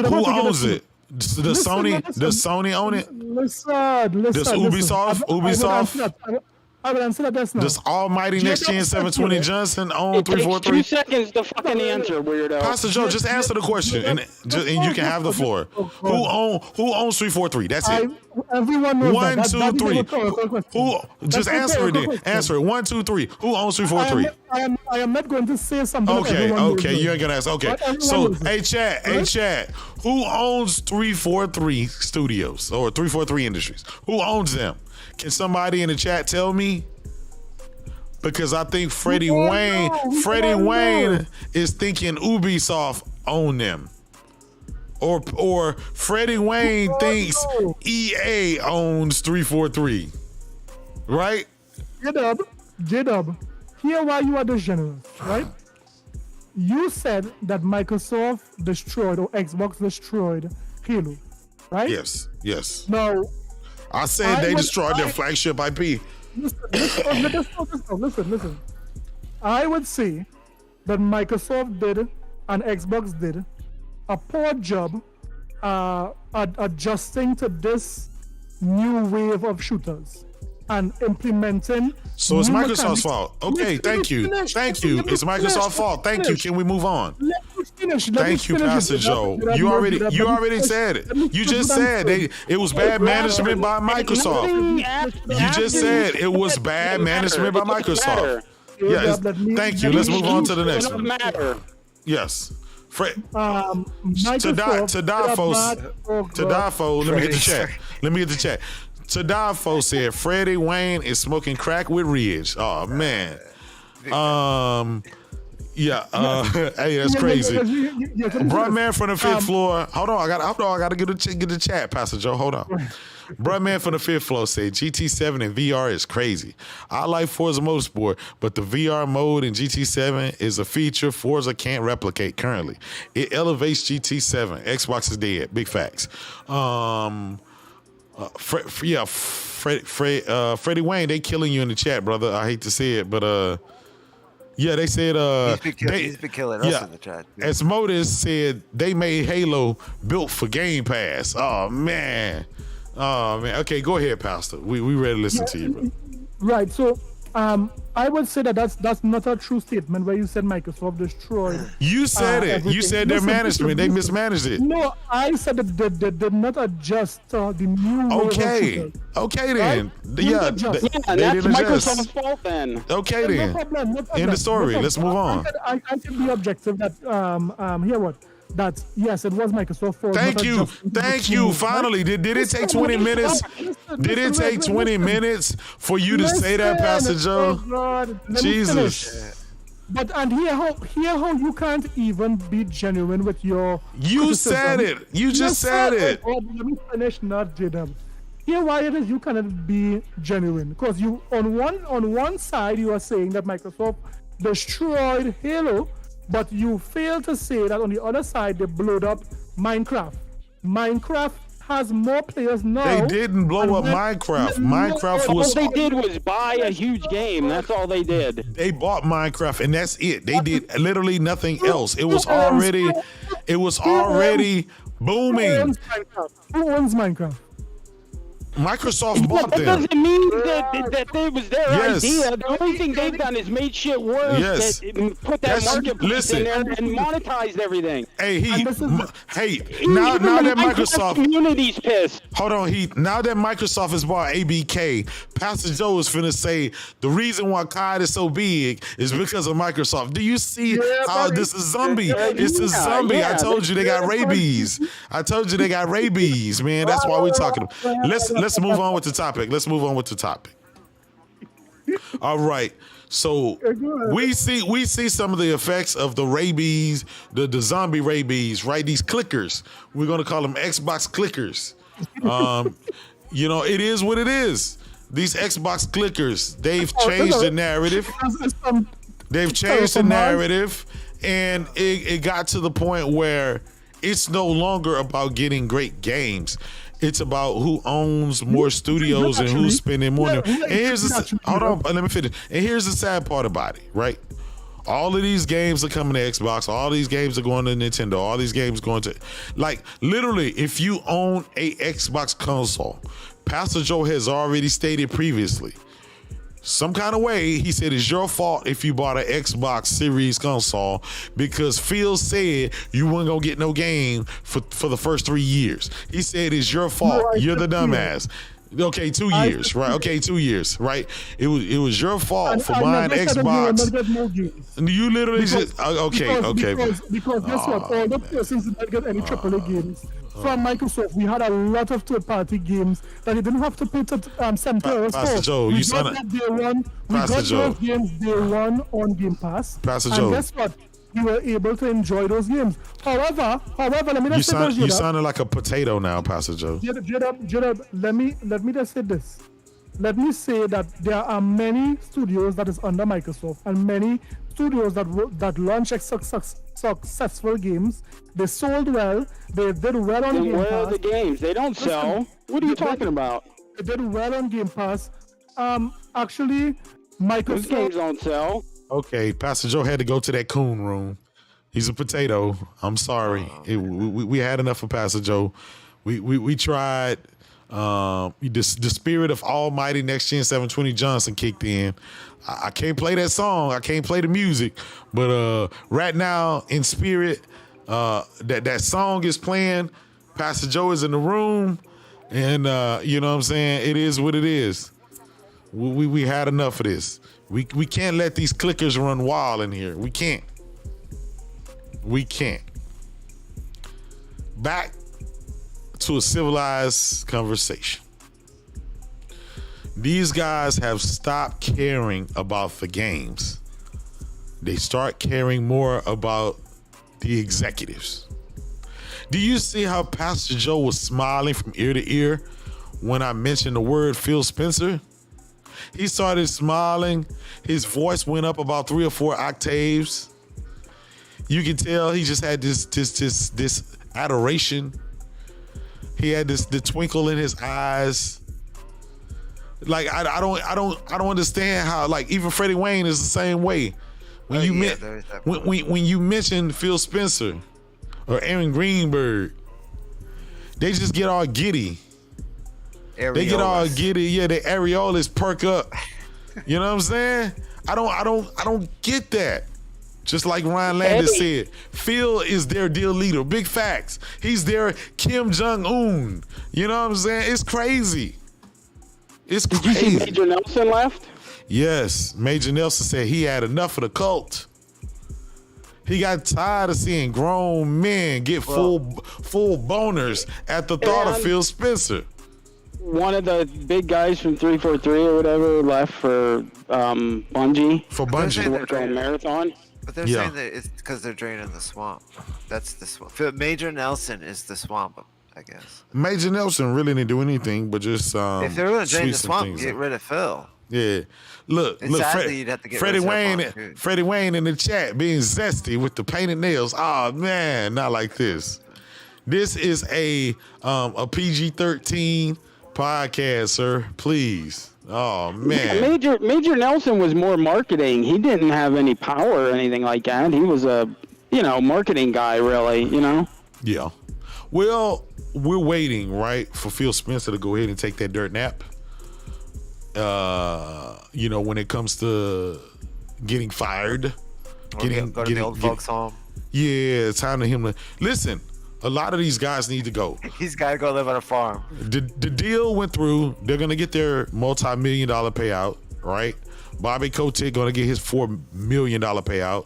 Who owns it? Does Sony own it? Listen. Does Ubisoft? I will answer that just now. Does Almighty Next Gen 720 Johnson own 343? 2 seconds to fucking answer, weirdo. Pastor Joe, just answer the question, and you can have the floor. Who owns 343? That's it. Everyone knows 1, that. 2, 3. Who? Just answer it. Then. Answer it. 1, 2, 3. Who owns 343? I am not going to say something. Okay. You ain't gonna ask. Okay. So, hey chat. Who owns 343 Studios or 343 Industries? Who owns them? Can somebody in the chat tell me? Because I think Freddie Wayne is thinking Ubisoft own them. Or Freddie Wayne thinks EA owns 343. Right? J-Dub, here why you are generous, right? You said that Microsoft destroyed or Xbox destroyed Halo, right? Yes. Now, I said they destroyed their flagship IP. Listen. I would say that Microsoft did and Xbox did a poor job adjusting to this new wave of shooters and implementing. So it's Microsoft's fault. Okay, thank you. It's Microsoft's fault. Thank you. Can we move on? Thank you, Pastor Joe. You already said it. You just said it was bad management by Microsoft. You just said it was bad management by Microsoft. Yes. Thank you. Let's move on to the next one. Yes. Tadafo, let me get the chat. Tadafo said Freddie Wayne is smoking crack with Ridge. Oh man. Hey, that's crazy. Bruh man from the fifth floor. Hold on, I gotta get the chat, Pastor Joe. Hold on. Bruh man from the fifth floor said GT7 and VR is crazy. I like Forza Motorsport, but the VR mode in GT7 is a feature Forza can't replicate currently. It elevates GT7. Xbox is dead. Big facts. Freddie Wayne, they killing you in the chat, brother. I hate to say it, but yeah, they said he's been killing us in the chat. As Modus said, they made Halo built for Game Pass. Oh man. Okay, go ahead, Pastor. We ready to listen to you, bro. Right. So I would say that's not a true statement where you said Microsoft destroyed. You said it. Everything. You said their management. They mismanaged it. No, I said that they did not adjust the new. Okay then. Right? Yeah, that's Microsoft's fault then. Okay then. No problem. In the story. Let's move on. I can be objective that hear what. That yes, it was Microsoft fault. Thank you. Finally, did it take 20 minutes? Did it take 20 minutes for you to say that, Pastor Joe? Jesus. But hear how you can't even be genuine with your. You said it. You just said it. Oh, let me finish, not JW. Here why it is you cannot be genuine because you on one side you are saying that Microsoft destroyed Halo. But you fail to say that on the other side, they blowed up Minecraft. Minecraft has more players now. They didn't blow up Minecraft. Minecraft was... All they did was buy a huge game. That's all they did. They bought Minecraft, and that's it. They did literally nothing else. It was already booming. Who owns Minecraft? Microsoft bought them. That doesn't mean that it was their idea. The only thing they've done is made shit work. Yes. Put that marketplace in there and monetized everything. Hey, now that Microsoft community's pissed. Hold on, now that Microsoft has bought ABK, Pastor Joe is finna say the reason why COD is so big is because of Microsoft. Do you see how this is zombie? It's a zombie. I told you they got rabies. Man. That's why we're talking. Let's move on with the topic. All right. So we see some of the effects of the rabies, the zombie rabies, right? These clickers. We're gonna call them Xbox clickers. It is what it is. These Xbox clickers, they've changed the narrative. They've changed the narrative, and it got to the point where it's no longer about getting great games. It's about who owns more studios and who's spending more. And here's hold on, let me finish. And here's the sad part about it, right? All of these games are coming to Xbox. All these games are going to Nintendo. All these games going to, like, literally, if you own a Xbox console, Pastor Joe has already stated previously, some kind of way, he said it's your fault if you bought an Xbox Series console because Phil said you weren't gonna get no game for the first 3 years. He said it's your fault. You're the dumbass. Okay, 2 years, right? Okay, 2 years, right? It was your fault for buying Xbox. You literally just because guess what? All the persons did not get any AAA games from Microsoft. We had a lot of third-party games that you didn't have to pay to $7 Pastor Joe, we got those games day one on Game Pass. Pastor and Joe, guess what? We were able to enjoy those games. However, let me just say this. You sounded like a potato now, Pastor Joe. J-Dub, let me just say this. Let me say that there are many studios that is under Microsoft and many studios that launch successful games. They sold well. They did well on Game Pass. Where are the games? They don't sell. What are you talking about? They did well on Game Pass. Actually, Microsoft. Those games don't sell. Okay, Pastor Joe had to go to that coon room. He's a potato. I'm sorry. We had enough of Pastor Joe. We tried. The spirit of Almighty Next Gen 720 Johnson kicked in. I can't play that song. I can't play the music. But right now, in spirit, that song is playing. Pastor Joe is in the room. And you know what I'm saying? It is what it is. We had enough of this. We can't let these clickers run wild in here. We can't. Back to a civilized conversation. These guys have stopped caring about the games. They start caring more about the executives. Do you see how Pastor Joe was smiling from ear to ear when I mentioned the word Phil Spencer? He started smiling. His voice went up about 3 or 4 octaves. You can tell he just had this adoration. He had the twinkle in his eyes. Like I don't understand how, like, even Freddie Wayne is the same way. When you mention Phil Spencer or Aaron Greenberg, they just get all giddy. Areolas. They get all giddy. Yeah, the areolas perk up. You know what I'm saying? I don't get that. Just like Ryan Landis said, Phil is their deal leader. Big facts. He's their Kim Jong-un. You know what I'm saying? It's crazy. It's crazy. Did you see Major Nelson left? Yes, Major Nelson said he had enough of the cult. He got tired of seeing grown men get full boners at the thought of Phil Spencer. One of the big guys from 343 or whatever left for Bungie. For Bungie. To work on Marathon. But they're saying that it's because they're draining the swamp. That's the swamp. Major Nelson is the swamp, I guess. Major Nelson really didn't do anything but just if they're going to drain the swamp, get rid of Phil. Yeah. Look, sadly, you'd have to get Freddie Wayne in the chat being zesty with the painted nails. Oh man, not like this. This is a PG-13 podcast, sir. Please. Oh man. Yeah, Major Nelson was more marketing. He didn't have any power or anything like that. He was a, marketing guy, really, Yeah. Well, we're waiting, right, for Phil Spencer to go ahead and take that dirt nap. When it comes to getting fired, go to the old folks' home. Yeah, it's time for him to listen. A lot of these guys need to go. He's got to go live on a farm. The deal went through. They're gonna get their multi-million-dollar payout, right? Bobby Kotick gonna get his $4 million payout.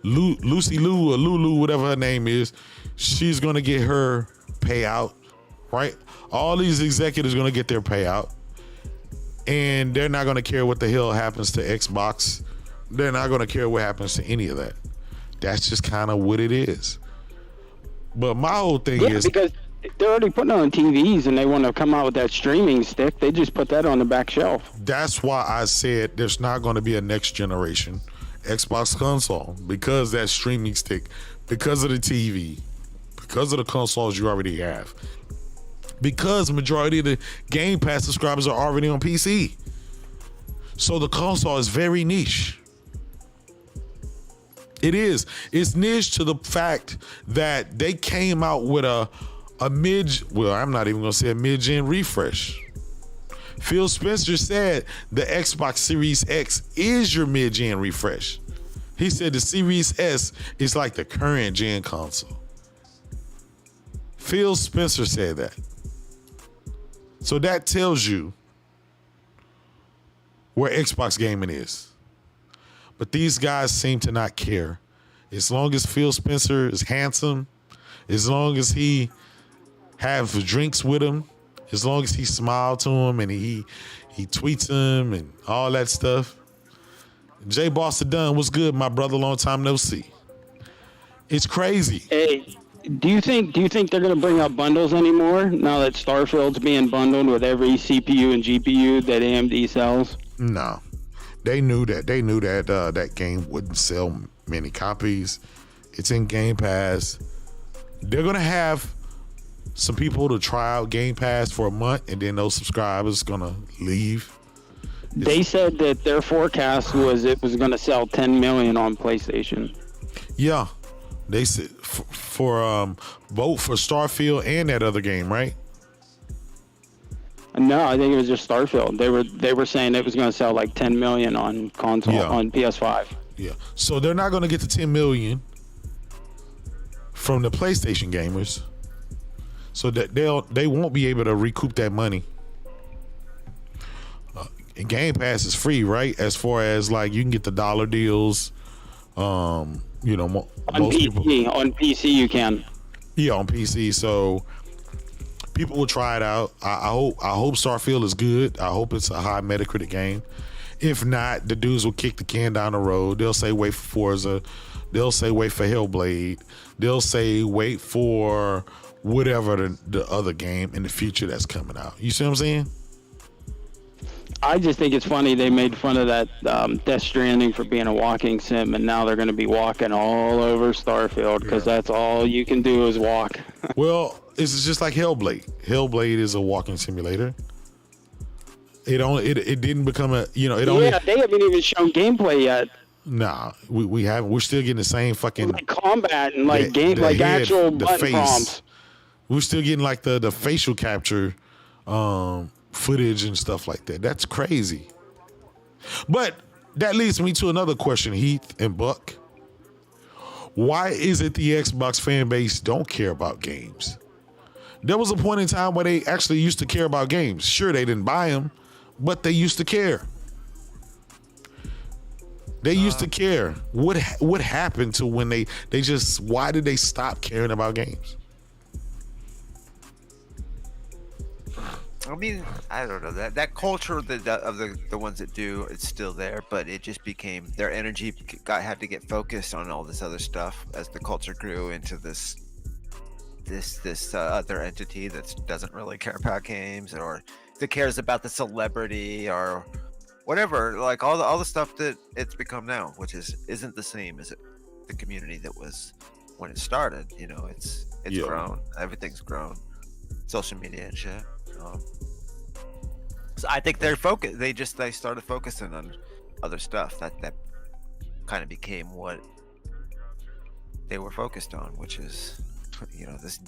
Lucy Lou or Lulu, whatever her name is, she's gonna get her payout, right? All these executives gonna get their payout. And they're not going to care what the hell happens to Xbox. They're not going to care what happens to any of that. That's just kind of what it is. But my whole thing is... because they're already putting on TVs and they want to come out with that streaming stick. They just put that on the back shelf. That's why I said there's not going to be a next generation Xbox console, because that streaming stick, because of the TV, because of the consoles you already have, because majority of the Game Pass subscribers are already on PC. So the console is very niche. It is. It's niche to the fact that they came out with a well, I'm not even gonna say a mid-gen refresh. Phil Spencer said the Xbox Series X is your mid-gen refresh. He said the Series S is like the current gen console. Phil Spencer said that. So that tells you where Xbox gaming is. But these guys seem to not care. As long as Phil Spencer is handsome, as long as he have drinks with him, as long as he smiled to him and he tweets him and all that stuff. J Boston Dunn, what's good, my brother? Long time no see. It's crazy. Hey, do you think they're gonna bring out bundles anymore now that Starfield's being bundled with every CPU and GPU that AMD sells? No, they knew that. They knew that that game wouldn't sell many copies. It's in Game Pass. They're gonna have some people to try out Game Pass for a month, and then those subscribers gonna leave. They said that their forecast was it was going to sell 10 million on PlayStation. Yeah, they said for both for Starfield and that other game, right? No, I think it was just Starfield. They were saying it was going to sell like 10 million on console on PS5. Yeah, so they're not going to get to 10 million from the PlayStation gamers. So that they won't be able to recoup that money. And Game Pass is free, right? As far as like you can get the dollar deals. You know, on most PC, people on PC you can. Yeah, on PC. So people will try it out. I hope Starfield is good. I hope it's a high Metacritic game. If not, the dudes will kick the can down the road. They'll say wait for Forza. They'll say wait for Hellblade. They'll say wait for whatever the other game in the future that's coming out. You see what I'm saying? I just think it's funny they made fun of that Death Stranding for being a walking sim, and now they're going to be walking all over Starfield because that's all you can do is walk. Well, it's just like Hellblade. Hellblade is a walking simulator. It didn't become a they haven't even shown gameplay yet. Nah, we haven't. We're still getting the same fucking like combat and like actual button prompts. We're still getting like the facial capture footage and stuff like that. That's crazy. But that leads me to another question, Heath and Buck. Why is it the Xbox fan base don't care about games? There was a point in time where they actually used to care about games. Sure, they didn't buy them, but they used to care. They used to care. What happened to when they just, why did they stop caring about games? I mean, I don't know, that culture of the ones that do, it's still there, but it just became their energy had to get focused on all this other stuff as the culture grew into this other entity that doesn't really care about games, or that cares about the celebrity or whatever, like all the stuff that it's become now, which isn't the same as the community that was when it started. You know, it's grown, everything's grown, social media and shit. So I think they're focused. They started focusing on other stuff that kind of became what they were focused on, which is, this,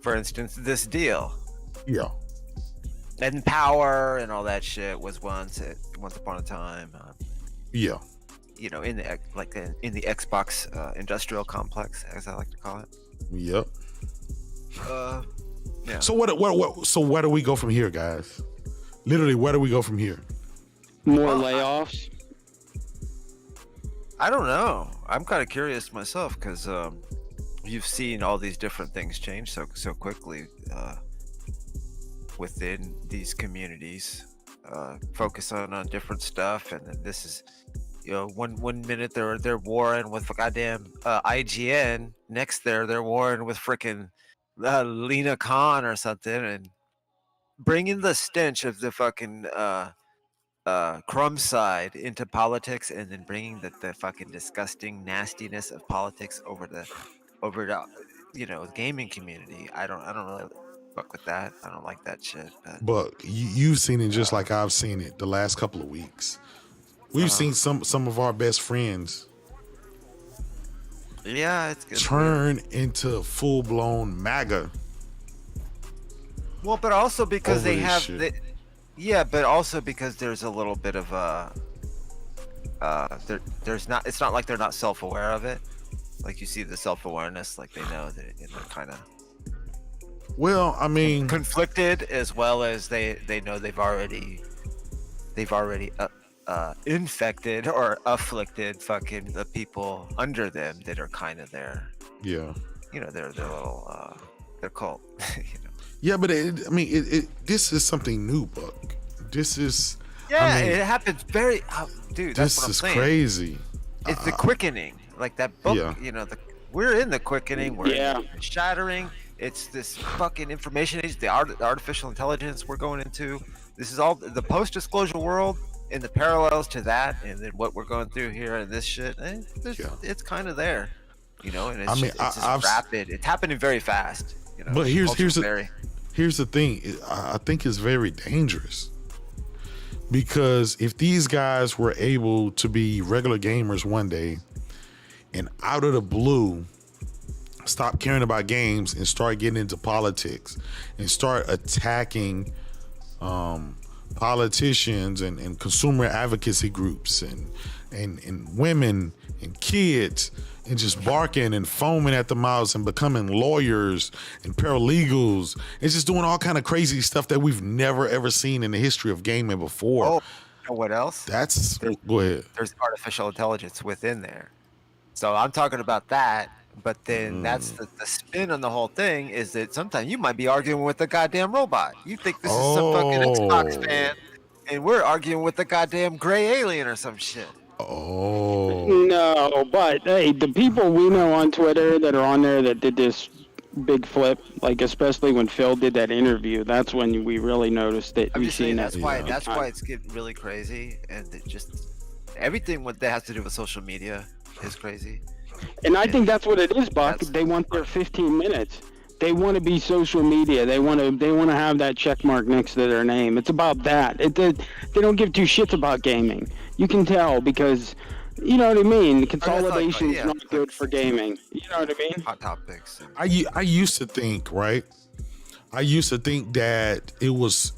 for instance, this deal. Yeah. And power and all that shit was once upon a time. Yeah. In the Xbox industrial complex, as I like to call it. Yep. Yeah. So where do we go from here, guys? Literally, where do we go from here? More layoffs? I don't know. I'm kind of curious myself because you've seen all these different things change so quickly within these communities. focus on different stuff, and then this is, one minute they're warring with goddamn IGN, next they're warring with freaking Lena Khan or something, and bringing the stench of the fucking crumb side into politics, and then bringing the fucking disgusting nastiness of politics over the gaming community. I don't really fuck with that. I don't like that shit. But you've seen it just like I've seen it the last couple of weeks. We've seen some of our best friends it's good. turn into full blown MAGA. Well, but also because over they this have shit. but also because there's a little bit of there's not, it's not like they're not self-aware of it. Like, you see the self-awareness, like they know that they're kind of Well, I mean, conflicted, as well as they know they've already infected or afflicted fucking the people under them that are kind of their, yeah. their little their cult. Yeah, but this is something new, Buck. This is It happens very dude, that's this what I'm is saying. crazy. It's the quickening, like that book. Yeah. We're in the quickening. We're Yeah. in the shattering. It's this fucking information age, the artificial intelligence we're going into. This is all the post-disclosure world and the parallels to that, and then what we're going through here and this shit. It's kind of there, and it's just rapid. It's happening very fast. But here's very. Here's the thing. I think it's very dangerous, because if these guys were able to be regular gamers one day and out of the blue stop caring about games and start getting into politics and start attacking politicians and consumer advocacy groups and women and kids, and just barking and foaming at the mouths and becoming lawyers and paralegals and just doing all kind of crazy stuff that we've never ever seen in the history of gaming before. Oh, you know what else? Go ahead. There's artificial intelligence within there. So I'm talking about that, but then that's the spin on the whole thing, is that sometimes you might be arguing with a goddamn robot. You think this is some fucking Xbox fan, and we're arguing with a goddamn gray alien or some shit. Oh. No, but hey, the people we know on Twitter that are on there that did this big flip, like especially when Phil did that interview, that's when we really noticed it. I'm We've just saying seen that's that. why it's getting really crazy, and it just everything that has to do with social media is crazy. And I think that's what it is, Buck. They want their 15 minutes. They want to be social media. They want to have that check mark next to their name. It's about that. They don't give two shits about gaming. You can tell, because, you know what I mean? Consolidation is not good for gaming. You know what I mean? Hot topics. I used to think, right? I used to think that it was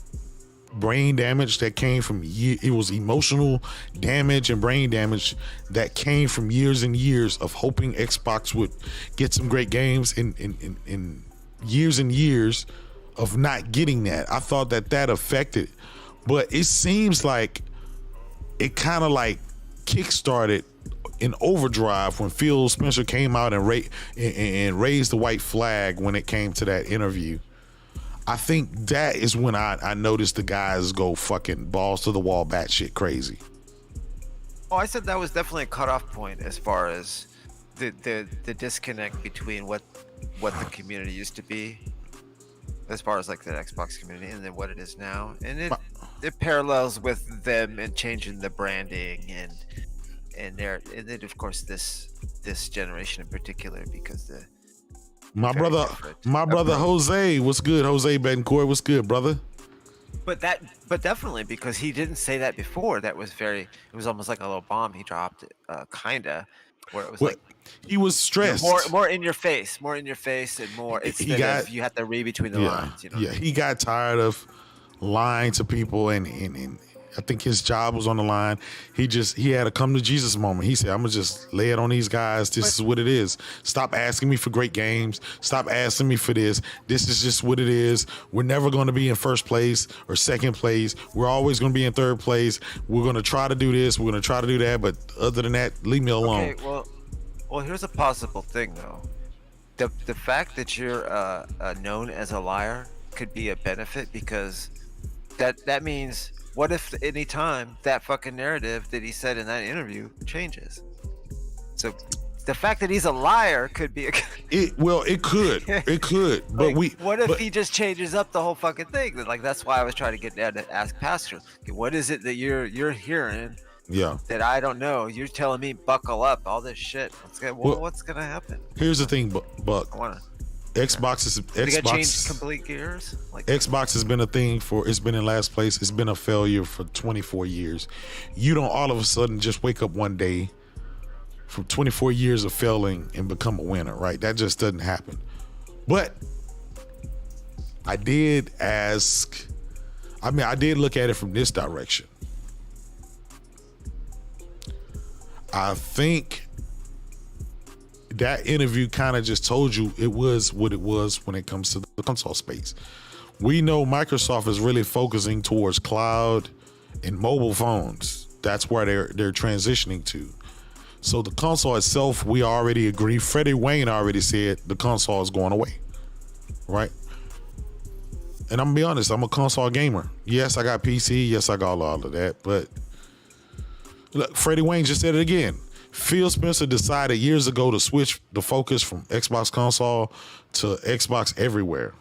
brain damage that came from it was emotional damage and brain damage that came from years and years of hoping Xbox would get some great games in years and years of not getting that. I thought that affected, but it seems like it kind of like kickstarted in overdrive when Phil Spencer came out and raised the white flag when it came to that interview. I think that is when I noticed the guys go fucking balls to the wall, batshit crazy. Oh, I said that was definitely a cutoff point as far as the disconnect between what the community used to be, as far as like the Xbox community, and then what it is now, and it parallels with them and changing the branding and then of course this generation in particular, because my brother Jose, what's good? Jose Betancourt, what's good, brother? But definitely, because he didn't say that before. It was almost like a little bomb he dropped, kinda, where it was he was stressed, more in your face, and more instead of you have to read between the lines. Yeah, he got tired of lying to people, and I think his job was on the line. He had a come to Jesus moment. He said, I'm gonna just lay it on these guys. This is what it is. Stop asking me for great games. Stop asking me for this. This is just what it is. We're never gonna be in first place or second place. We're always gonna be in third place. We're gonna try to do this. We're gonna try to do that. But other than that, leave me alone. Okay, well, here's a possible thing though. The fact that you're known as a liar could be a benefit, because that means what if any time that fucking narrative that he said in that interview changes? So the fact that he's a liar could be it could, but like, what if he just changes up the whole fucking thing? Like, that's why I was trying to get down to ask Pastor, okay, what is it that you're hearing that I don't know? You're telling me buckle up, all this shit. What's gonna happen? Here's the thing, Buck. Xbox changed complete gears. Like, Xbox has been a thing it's been in last place. It's been a failure for 24 years. You don't all of a sudden just wake up one day from 24 years of failing and become a winner, right? That just doesn't happen. But I did look at it from this direction. I think that interview kind of just told you it was what it was when it comes to the console space. We know Microsoft is really focusing towards cloud and mobile phones. That's where they're transitioning to. So the console itself, we already agree. Freddie Wayne already said the console is going away, right? And I'm gonna be honest, I'm a console gamer. Yes, I got PC. Yes, I got all of that. But look, Freddie Wayne just said it again. Phil Spencer decided years ago to switch the focus from Xbox console to Xbox everywhere.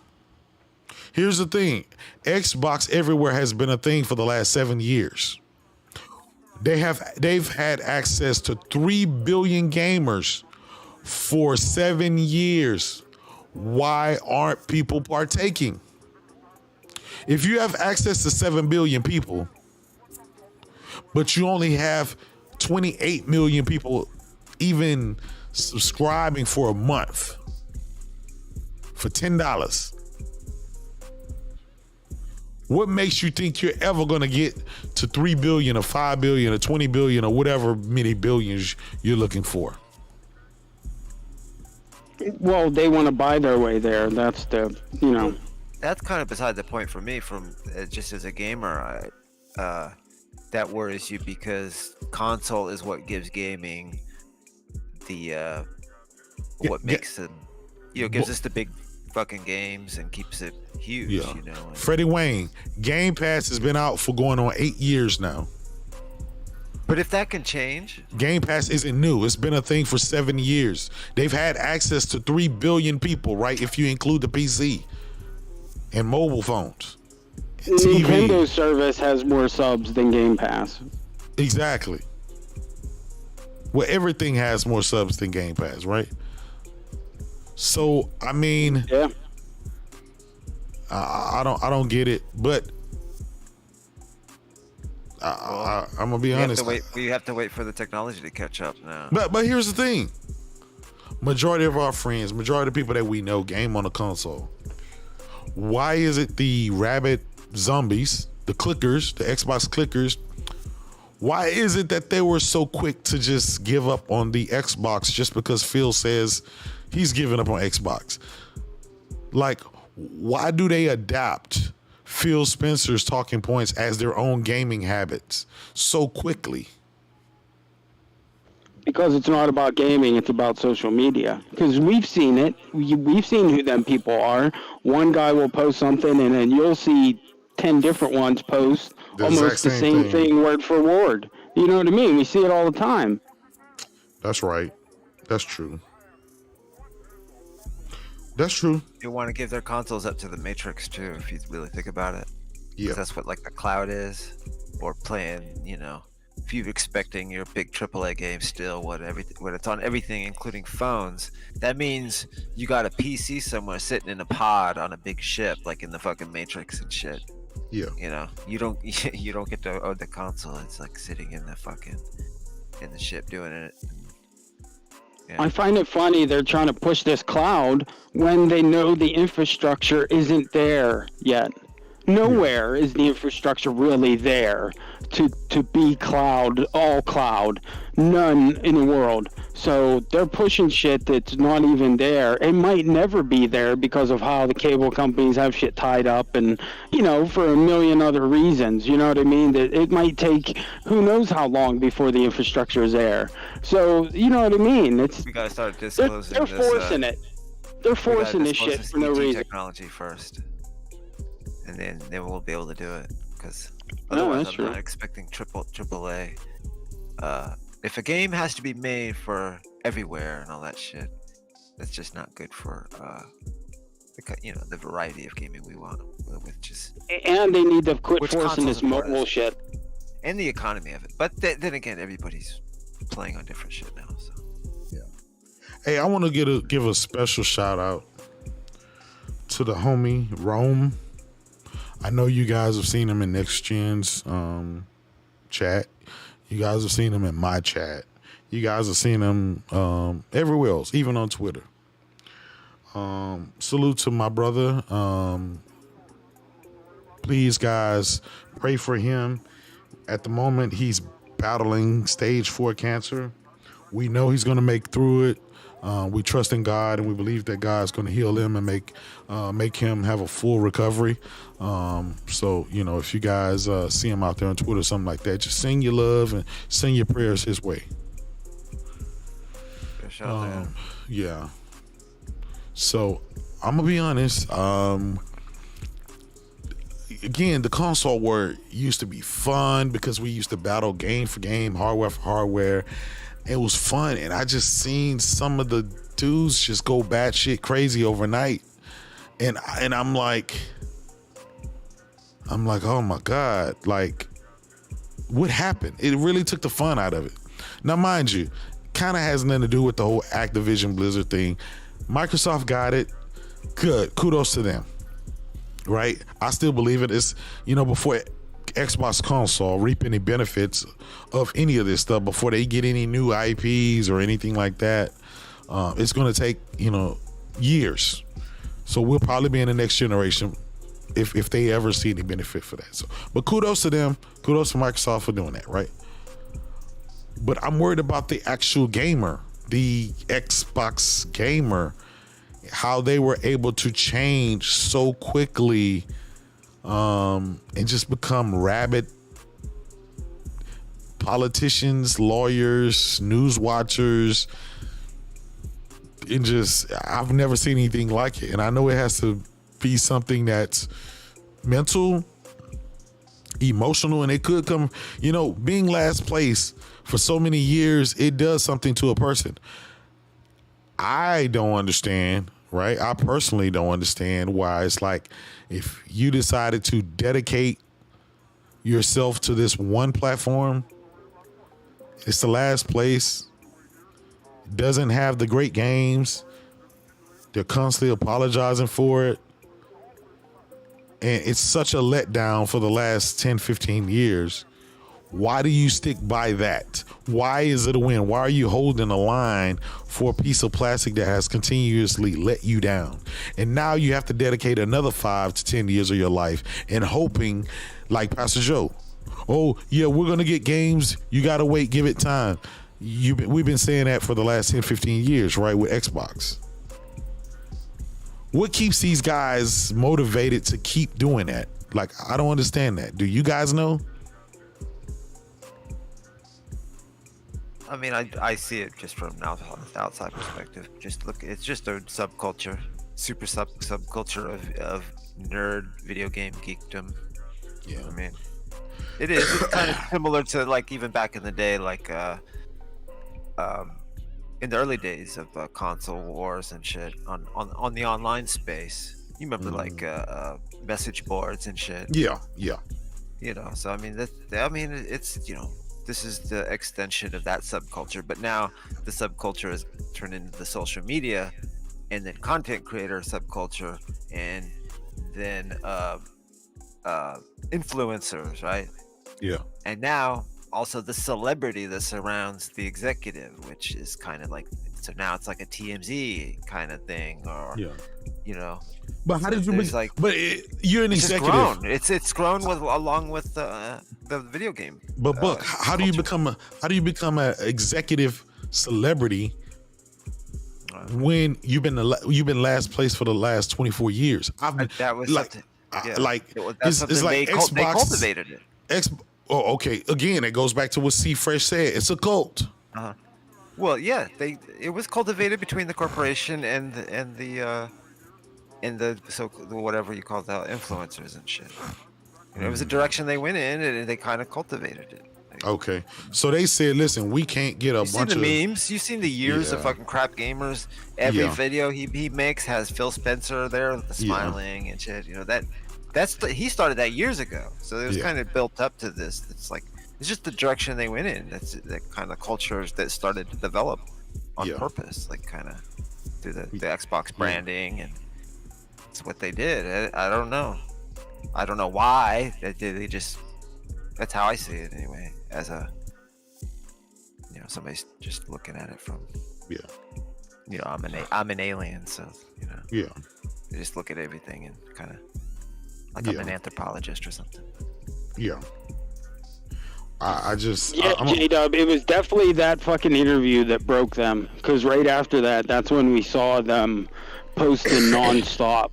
Here's the thing. Xbox everywhere has been a thing for the last 7 years. They've had access to 3 billion gamers for 7 years. Why aren't people partaking? If you have access to 7 billion people, but you only have 28 million people even subscribing for a month for $10, what makes you think you're ever going to get to 3 billion or 5 billion or 20 billion or whatever many billions you're looking for? Well, they want to buy their way there. That's that's kind of beside the point for me. From just as a gamer, that worries you because console is what gives gaming the what makes them, gives us the big fucking games and keeps it huge. Freddie Wayne, Game Pass has been out for going on 8 years now. But if that can change, Game Pass isn't new. It's been a thing for 7 years. They've had access to 3 billion people, right? If you include the PC and mobile phones. Nintendo service has more subs than Game Pass. Exactly. Well, everything has more subs than Game Pass, right? So, I mean, yeah. I don't get it, but I'm gonna be honest. We have to wait for the technology to catch up now. But here's the thing: majority of our friends, majority of the people that we know, game on a console. Why is it the Rabid Zombies, the clickers, the Xbox clickers? Why is it that they were so quick to just give up on the Xbox just because Phil says he's giving up on Xbox? Like, why do they adapt Phil Spencer's talking points as their own gaming habits so quickly? Because it's not about gaming, it's about social media. Because we've seen it. We've seen who them people are. One guy will post something and then you'll see 10 different ones post almost the same thing word for word. You know what I mean? We see it all the time. That's right. That's true. That's true. You want to give their consoles up to the Matrix too, if you really think about it. Yeah. That's what like the cloud is, or playing, if you're expecting your big AAA game still, when it's on everything, including phones, that means you got a PC somewhere sitting in a pod on a big ship, like in the fucking Matrix and shit. Yeah. You don't get to own the console. It's like sitting in the ship doing it. Yeah. I find it funny they're trying to push this cloud when they know the infrastructure isn't there yet. Nowhere is the infrastructure really there to be cloud, all cloud, none in the world. So they're pushing shit that's not even there. It might never be there because of how the cable companies have shit tied up and, for a million other reasons, you know what I mean? That it might take who knows how long before the infrastructure is there. So, you know what I mean? We gotta start disclosing they're forcing it. They're forcing this shit for no reason. Technology first. And then we'll be able to do it, because Otherwise, that's I'm true. not expecting triple A. If a game has to be made for everywhere and all that shit, that's just not good for the variety of gaming we want with just And they need to quit which forcing consoles this are for mobile us. shit. And the economy of it. But then again, everybody's playing on different shit now. So Hey, I want to give a special shout out to the homie Rome. I know you guys have seen him in Next Gen's chat. You guys have seen him in my chat. You guys have seen him everywhere else, even on Twitter. Salute to my brother. Please, guys, pray for him. At the moment, he's battling stage 4 cancer. We know he's going to make through it. We trust in God, and we believe that God's going to heal him and make him have a full recovery. So, if you guys see him out there on Twitter or something like that, just send your love and send your prayers his way. Yeah. So, I'm going to be honest. Again, the console war used to be fun because we used to battle game for game, hardware for hardware. It was fun, and I just seen some of the dudes just go batshit crazy overnight, and I'm like, oh my God, like, what happened? It really took the fun out of it. Now, mind you, kind of has nothing to do with the whole Activision Blizzard thing. Microsoft got it. Good. Kudos to them. Right? I still believe it is, before Xbox console reap any benefits of any of this stuff, before they get any new IPs or anything like that, it's going to take, years. So we'll probably be in the next generation if they ever see any benefit for that. So, but kudos to them. Kudos to Microsoft for doing that, right? But I'm worried about the actual gamer, the Xbox gamer, how they were able to change so quickly and just become rabid politicians, lawyers, news watchers, and just, I've never seen anything like it. And I know it has to be something that's mental, emotional, and it could come, being last place for so many years, it does something to a person. I don't understand, right? I personally don't understand why it's like, if you decided to dedicate yourself to this one platform, it's the last place, doesn't have the great games, they're constantly apologizing for it, and it's such a letdown for the last 10, 15 years. Why do you stick by that? Why is it a win? Why are you holding a line for a piece of plastic that has continuously let you down? And now you have to dedicate another 5 to 10 years of your life and hoping, like Pastor Joe, oh yeah, we're going to get games. You got to wait, give it time. We've been saying that for the last 10, 15 years, right? With Xbox. What keeps these guys motivated to keep doing that? Like, I don't understand that. Do you guys know? I mean, I see it just from an outside perspective. Just look, it's just a subculture, super subculture of nerd video game geekdom. Yeah, I mean, it is. It's kind of similar to, like, even back in the day, like in the early days of console wars and shit on the online space. You remember like message boards and shit. Yeah. So I mean it's this is the extension of that subculture, but now the subculture has turned into the social media, and then content creator subculture, and then influencers, right? Yeah. And now also the celebrity that surrounds the executive, which is kind of like, so now it's like a TMZ kind of thing, or But how did you make? Like, you're an it's executive. Grown. It's grown along with the video game. But Buck, how do you become an executive celebrity when you've been last place for the last 24 years? That was like, something. It's like Xbox. They cultivated it. Oh, okay. Again, it goes back to what C Fresh said. It's a cult. Uh-huh. Well, yeah, it was cultivated between the corporation and the so whatever you call that, influencers and shit. And it was a direction they went in, and they kind of cultivated it. Okay, so they said, "Listen, we can't get a You've seen bunch the of memes. You've seen the years of fucking crap gamers. Every video he makes has Phil Spencer there smiling and shit. You know he started that years ago. So it was kind of built up to this. It's like it's just the direction they went in. That's the kind of cultures that started to develop on purpose, like kind of through the Xbox branding, and it's what they did. I don't know. I don't know why they just. That's how I see it anyway. As a somebody's just looking at it from I'm an alien, so they just look at everything and kind of like I'm an anthropologist or something. J-Dub, it was definitely that fucking interview that broke them, because right after that's when we saw them posting nonstop.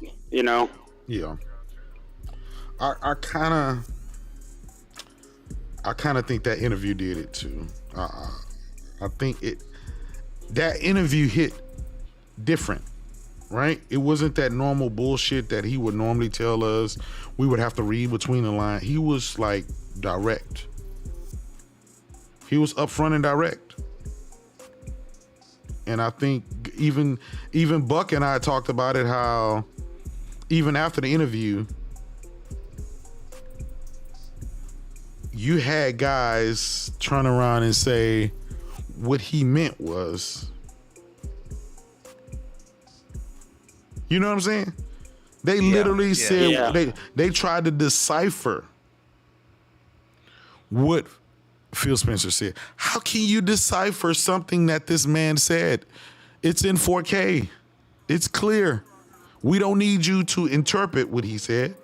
I kind of think that interview did it too. I think that interview hit different, right? It wasn't that normal bullshit that he would normally tell us. We would have to read between the lines. He was like direct. He was upfront and direct. And I think even Buck and I talked about it, how even after the interview, you had guys turn around and say what he meant was, you know what I'm saying? They literally said they tried to decipher what Phil Spencer said. How can you decipher something that this man said? It's in 4K. It's clear. We don't need you to interpret what he said.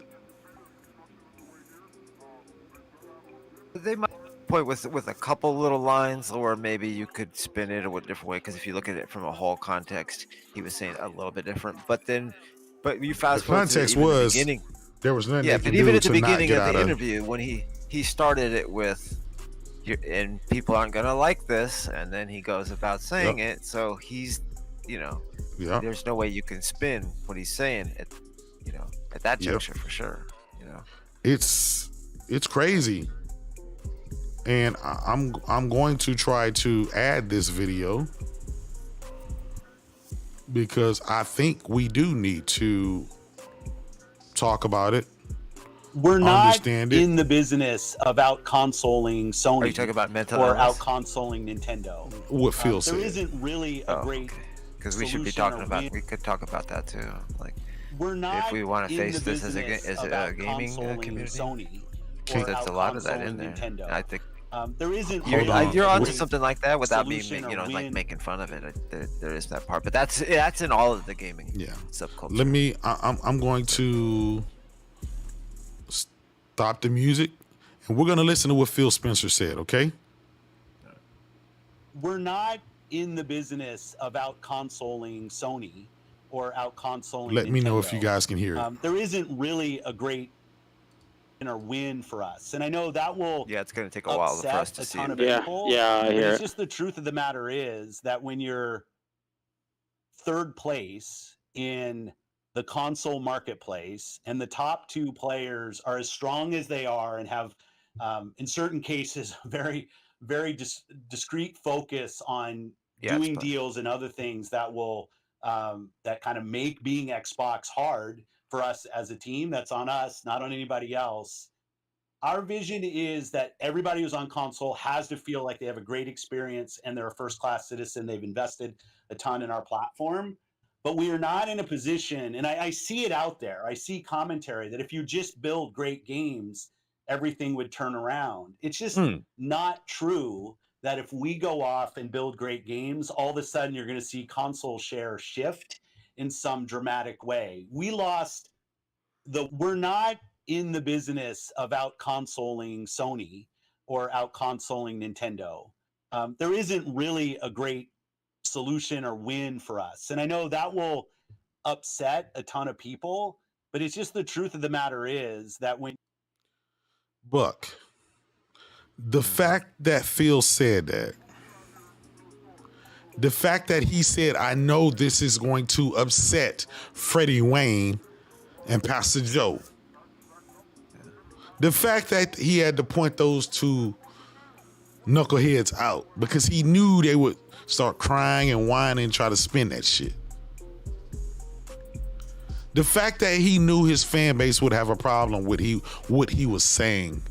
They might point with a couple little lines, or maybe you could spin it a different way, because if you look at it from a whole context, he was saying a little bit different. But you fast forward to the beginning. There was nothing. Yeah, but even at the beginning of the interview, when he started it with, and people aren't gonna like this, and then he goes about saying it. So he's, there's no way you can spin what he's saying at that juncture for sure. It's crazy. And I'm going to try to add this video, because I think we do need to talk about it. We're not in the business of out consoling Sony. Are you talking about mental or illness? out consoling Nintendo? What Phil said. There isn't really a great because we should be talking about. We could talk about that too. Like, we're not. If we want to in face the this as a gaming community, Sony, that's a lot of that in there. Nintendo. I think. There isn't. You're onto something like that without me, like making fun of it. There is that part, but that's in all of the gaming subculture. I'm going to stop the music, and we're going to listen to what Phil Spencer said. Okay. We're not in the business of out consoling Sony or out consoling. Let Nintendo. me know if you guys can hear it. There isn't really a great or win for us, and I know that will it's going to take a while for us to see it. It's just the truth of the matter is that when you're third place in the console marketplace and the top two players are as strong as they are and have in certain cases very discrete focus on doing deals and other things that will that kind of make being Xbox hard for us as a team. That's on us, not on anybody else. Our vision is that everybody who's on console has to feel like they have a great experience and they're a first-class citizen. They've invested a ton in our platform, but we are not in a position, and I see it out there. I see commentary that if you just build great games, everything would turn around. It's just not true that if we go off and build great games, all of a sudden you're going to see console share shift in some dramatic way. We're not in the business of out consoling Sony or out consoling Nintendo. There isn't really a great solution or win for us. And I know that will upset a ton of people, but it's just the truth of the matter is that when Buck, the fact that Phil said that, the fact that he said, I know this is going to upset Freddie Wayne and Pastor Joe. The fact that he had to point those two knuckleheads out because he knew they would start crying and whining and try to spin that shit. The fact that he knew his fan base would have a problem with what he was saying,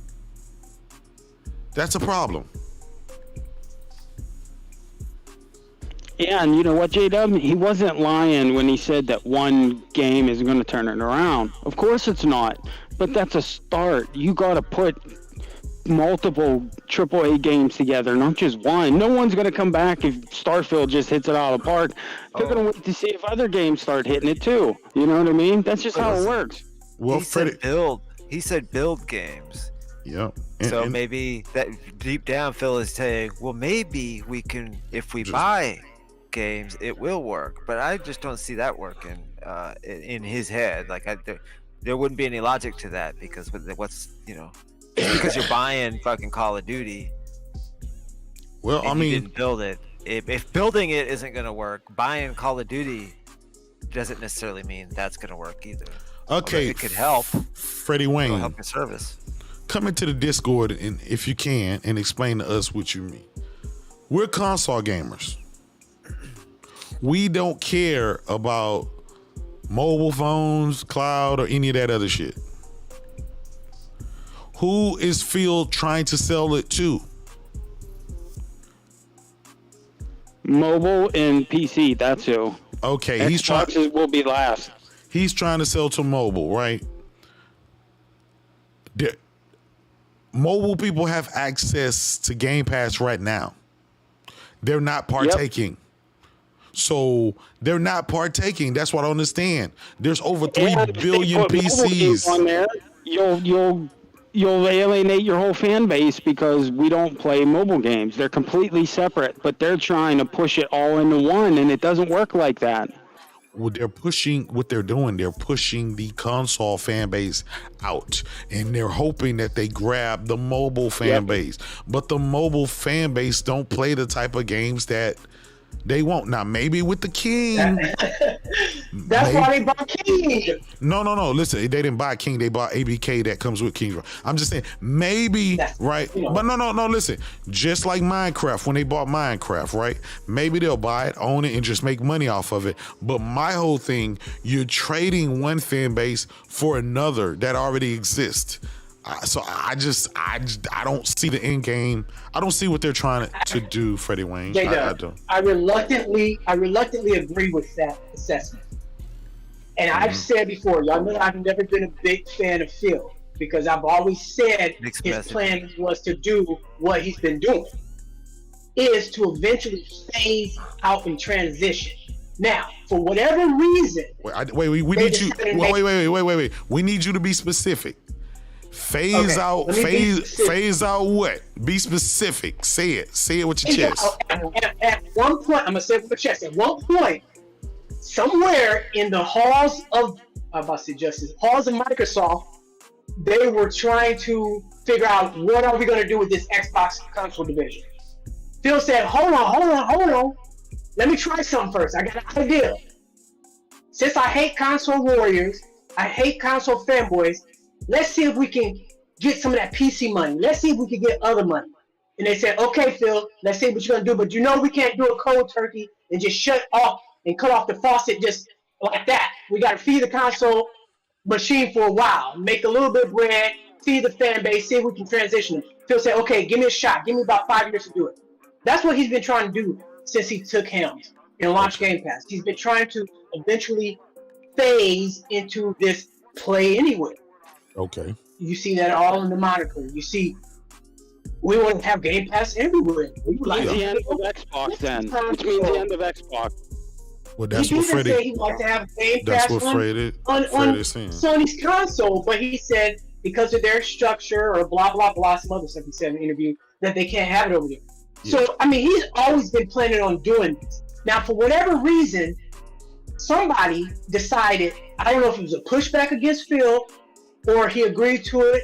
that's a problem. Yeah, and you know what, J-Dub? He wasn't lying when he said that one game isn't going to turn it around. Of course it's not, but that's a start. You got to put multiple AAA games together, not just one. No one's going to come back if Starfield just hits it out of the park. They're going to wait to see if other games start hitting it too. You know what I mean? That's just how it works. Well, he said build. He said build games. Yep. So maybe that deep down, Phil is saying, well, maybe we can, if we buy games, it will work. But I just don't see that working in his head. Like there wouldn't be any logic to that because what's because you're buying fucking Call of Duty. Well, I mean, you didn't build it. If building it isn't going to work, buying Call of Duty doesn't necessarily mean that's going to work either. Okay, it could help. Freddie Wayne, help your service. Come into the Discord and if you can and explain to us what you mean. We're console gamers. We don't care about mobile phones, cloud, or any of that other shit. Who is Phil trying to sell it to? Mobile and PC, that's who. Okay, Xboxes will be last. He's trying to sell to mobile, right? Mobile people have access to Game Pass right now. They're not partaking. Yep. So they're not partaking. That's what I understand. There's over 3 billion PCs. On there, you'll alienate your whole fan base because we don't play mobile games. They're completely separate, but they're trying to push it all into one, and it doesn't work like that. Well, they're pushing the console fan base out, and they're hoping that they grab the mobile fan base. But the mobile fan base don't play the type of games that they won't. Now, maybe with the King. That's why they bought King. No. Listen, they didn't buy King. They bought ABK that comes with King. I'm just saying, maybe, right? But no. Listen, just like Minecraft, when they bought Minecraft, right? Maybe they'll buy it, own it, and just make money off of it. But my whole thing, you're trading one fan base for another that already exists. So I don't see the end game. I don't see what they're trying to do, Freddie Wayne. I don't. I reluctantly agree with that assessment. And I've said before, y'all know I've never been a big fan of Phil because I've always said his plan was to do what he's been doing, is to eventually phase out and transition. Now, for whatever reason, we need you. Wait. We need you to be specific. Phase out what? Be specific. Say it with your chest. At one point, I'm gonna say it with my chest. At one point, somewhere in the halls of Microsoft, they were trying to figure out what are we gonna do with this Xbox console division. Phil said, hold on. Let me try something first. I got an idea. Since I hate console warriors, I hate console fanboys, let's see if we can get some of that PC money. Let's see if we can get other money. And they said, okay, Phil, let's see what you're going to do. But we can't do a cold turkey and just shut off and cut off the faucet just like that. We got to feed the console machine for a while, make a little bit of bread, feed the fan base, see if we can transition them. Phil said, okay, give me a shot. Give me about 5 years to do it. That's what he's been trying to do since he took helms and launched Game Pass. He's been trying to eventually phase into this play anywhere. Okay. You see that all in the moniker. You see, we want to have Game Pass everywhere. We like the end of Xbox then, which means the end of Xbox. Well, that's what Freddie. He wants to have Game Pass on Sony's console, but he said because of their structure or blah blah blah, some other stuff he said in the interview that they can't have it over there. Yeah. So I mean, he's always been planning on doing this. Now, for whatever reason, somebody decided. I don't know if it was a pushback against Phil, or he agreed to it,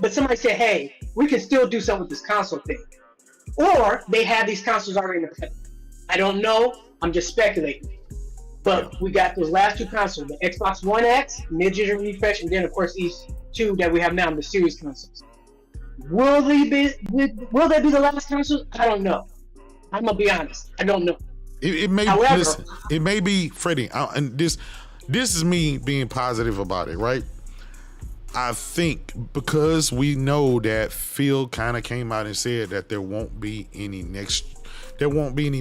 but somebody said, hey, we can still do something with this console thing. Or they had these consoles already in the pipeline. I don't know. I'm just speculating. But we got those last two consoles, the Xbox One X, mid-gen refresh, and then, of course, each two that we have now, the series consoles. Will they be the last consoles? I don't know. I'm gonna be honest. I don't know. It may However, listen, it may be Freddie, and this is me being positive about it, right? I think because we know that Phil kind of came out and said that there won't be any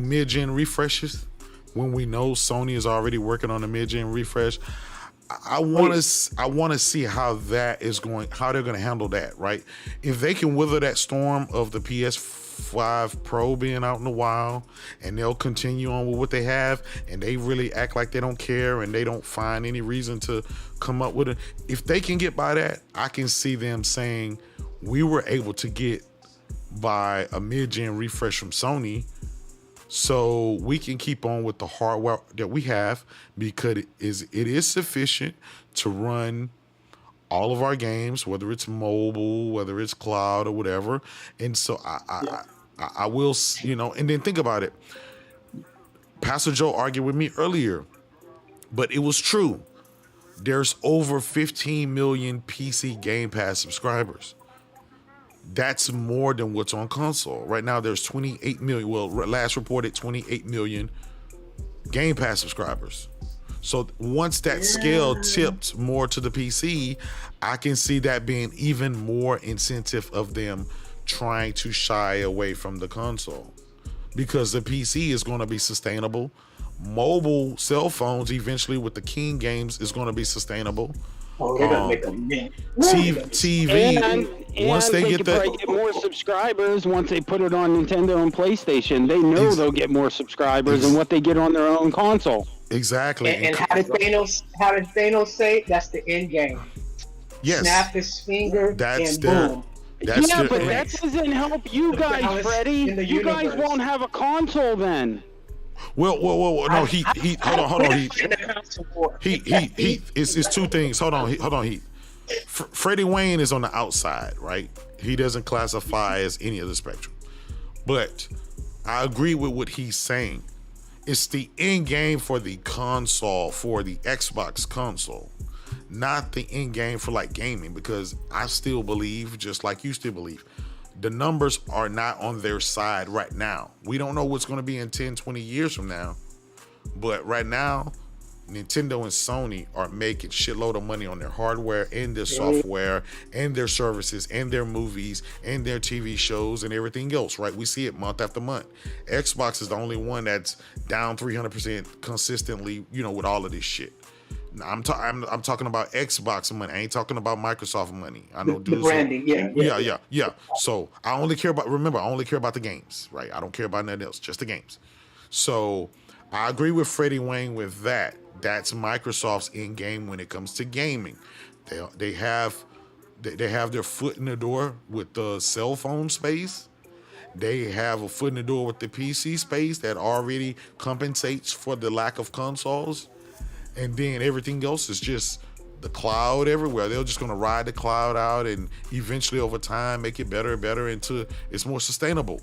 mid-gen refreshes when we know Sony is already working on a mid-gen refresh. I want to see how they're going to handle that, right? If they can weather that storm of the PS5 Pro being out in a while, and they'll continue on with what they have, and they really act like they don't care, and they don't find any reason to come up with it. If they can get by that, I can see them saying, we were able to get by a mid-gen refresh from Sony, so we can keep on with the hardware that we have, because it is sufficient to run all of our games, whether it's mobile, whether it's cloud or whatever. And so I will, and then think about it. Pastor Joe argued with me earlier, but it was true. There's over 15 million PC Game Pass subscribers. That's more than what's on console. Right now, there's 28 million. Well, last reported 28 million Game Pass subscribers. So once that scale tipped more to the PC, I can see that being even more incentive of them trying to shy away from the console, because the PC is going to be sustainable. Mobile cell phones eventually with the King games is going to be sustainable. Oh, they're gonna make a mint. TV. And once they get that, get more subscribers once they put it on Nintendo and PlayStation. They know they'll get more subscribers than what they get on their own console. Exactly. And how did Thanos say? That's the end game. Yes. Snap his finger and boom. But that doesn't help you guys, Freddie. You guys won't have a console then. Well, no, he hold on, he it's two things. Hold on, he. Freddie Wayne is on the outside, right? He doesn't classify as any of the spectrum. But I agree with what he's saying. It's the end game for the console, for the Xbox console, not the end game for like gaming, because I still believe, just like you still believe, the numbers are not on their side right now. We don't know what's going to be in 10, 20 years from now. But right now, Nintendo and Sony are making shitload of money on their hardware and their software and their services and their movies and their TV shows and everything else, right? We see it month after month. Xbox is the only one that's down 300% consistently, with all of this shit. I'm talking about Xbox money. I ain't talking about Microsoft money. I know the branding, yeah. So I only care about the games, right? I don't care about nothing else, just the games. So I agree with Freddie Wayne with that. That's Microsoft's end game when it comes to gaming. They have their foot in the door with the cell phone space. They have a foot in the door with the PC space that already compensates for the lack of consoles. And then everything else is just the cloud everywhere. They're just going to ride the cloud out and eventually over time make it better and better until it's more sustainable.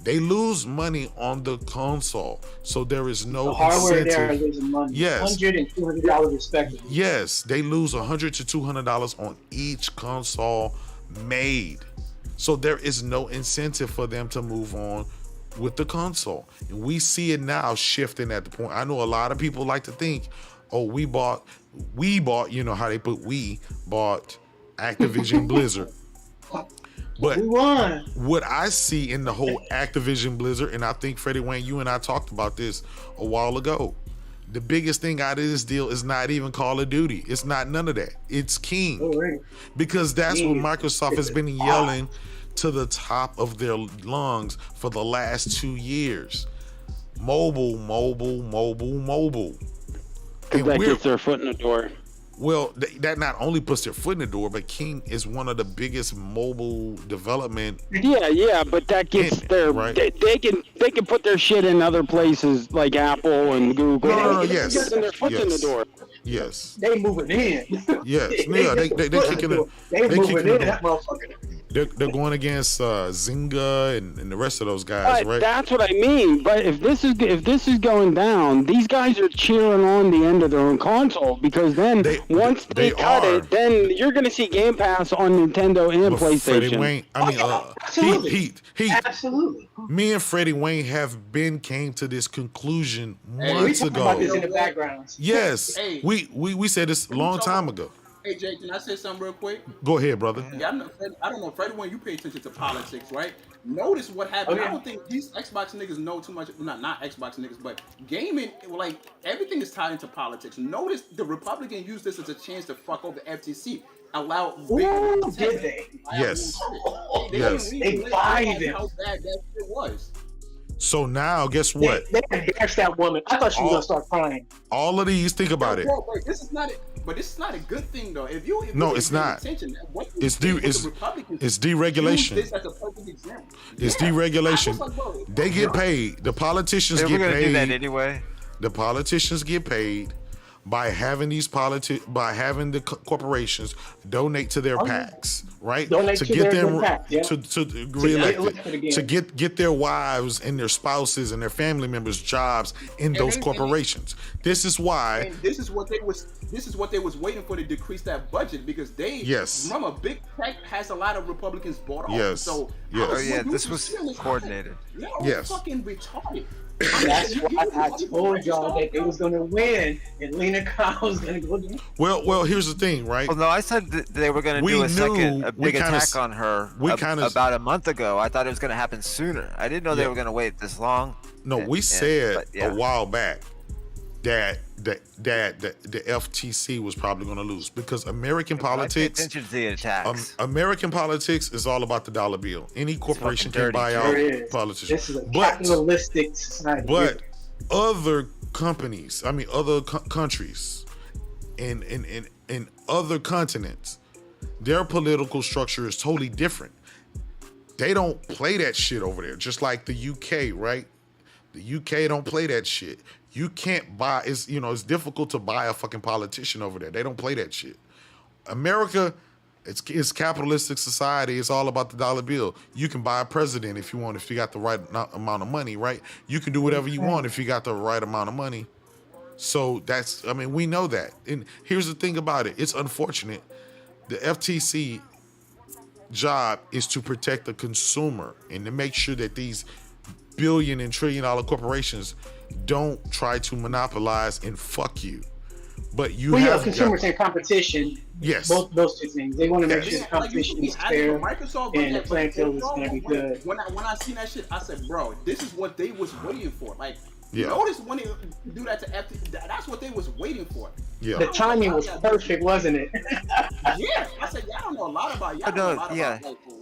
They lose money on the console, so there is no the hardware incentive. There losing money. Yes. $100 and $200 respectively. Yes, they lose $100 to $200 on each console made. So there is no incentive for them to move on with the console. And we see it now shifting at the point. I know a lot of people like to think, oh, we bought, how they put bought Activision Blizzard. But what I see in the whole Activision Blizzard, and I think Freddie Wayne, you and I talked about this a while ago, the biggest thing out of this deal is not even Call of Duty. It's not none of that. It's King. Because that's what Microsoft has been yelling to the top of their lungs for the last 2 years. Mobile. Because that gets their foot in the door. Well, that not only puts their foot in the door, but King is one of the biggest mobile development. Yeah, but that gets their right? They can put their shit in other places like Apple and Google. No, yes, getting their foot in the door. Yes, they moving in. Yes, yeah, they kicking it. They moving in that motherfucker. they're going against Zynga and the rest of those guys, But right? that's what I mean. But if this is going down, these guys are cheering on the end of their own console because then once they cut are. it, then you're gonna see Game Pass on Nintendo and But Freddie PlayStation. Wayne, I mean, absolutely. Heat. Absolutely. Me and Freddie Wayne have came to this conclusion We months talked about this ago. in the background. Yes, Hey. we said this a long time ago. Hey Jay, can I say something real quick? Go ahead, brother. Yeah, I don't know, Freddie, when you pay attention to politics, right? Notice what happened. Okay. I don't think these Xbox niggas know too much. Not Xbox niggas, but gaming. Like everything is tied into politics. Notice the Republicans use this as a chance to fuck over FTC. Allow Ooh, did they? Yes. They Yes. didn't really They buy them. how bad that shit was. So now, guess what? They embarrassed that woman. I thought she was gonna start crying. All of these, think about it. Bro, this is not it. But this is not a good thing, though. If you No, pay it's not. attention, It's deregulation. Use this as a perfect example. It's Yeah. deregulation. I was like, bro, They get paid. The politicians They were get gonna do that paid. anyway. The politicians get paid by having these the corporations donate to their PACs, right? Donate to get their them PACs, yeah. to reelected, elected again. to get their wives and their spouses and their family members jobs in those corporations. This is why. And this is what they was waiting for to decrease that budget because they remember big tech has a lot of Republicans bought off. Yes. So Yes. Oh yeah, this was coordinated. Yeah, fucking retarded. That's why I told y'all that they was gonna win, and Lena Kyle was gonna go down. Well, here's the thing, right? Well, no, I said they were going to do a big attack on her about a month ago. I thought it was going to happen sooner. I didn't know they were going to wait this long. No, we said a while back that the FTC was probably going to lose because American politics. Attention to the attacks. American politics is all about the dollar bill. Any corporation can buy out politicians. This is a capitalistic society. But other companies, I mean, other countries, in other continents, their political structure is totally different. They don't play that shit over there. Just like the UK, right? The UK don't play that shit. You can't buy. It's difficult to buy a fucking politician over there. They don't play that shit. America, it's capitalistic society. It's all about the dollar bill. You can buy a president if you want, if you got the right amount of money, right? You can do whatever you want if you got the right amount of money. So we know that. And here's the thing about it. It's unfortunate. The FTC job is to protect the consumer and to make sure that these billion and trillion dollar corporations don't try to monopolize and fuck you. But you have consumers and competition. Yes. Both those two things. They want to make sure the competition is fair Microsoft and the playing field is going to be good. When I seen that shit, I said, bro, this is what they was waiting for. Like, Yeah. notice when they do that to FTC, that's what they was waiting for. Yeah. The timing was perfect, wasn't it? Yeah. I said, y'all don't know a lot about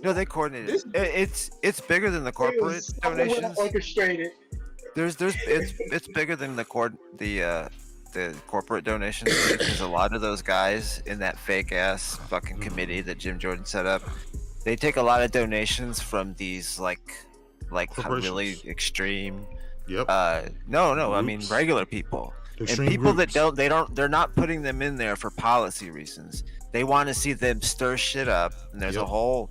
No, they coordinated. It's bigger than the corporate donations. Orchestrated. It's bigger than the corporate donations because a lot of those guys in that fake ass fucking committee that Jim Jordan set up, they take a lot of donations from these like really extreme. Yep. No. I mean regular people. Extreme and people groups. they're not putting them in there for policy reasons. They want to see them stir shit up, and there's a whole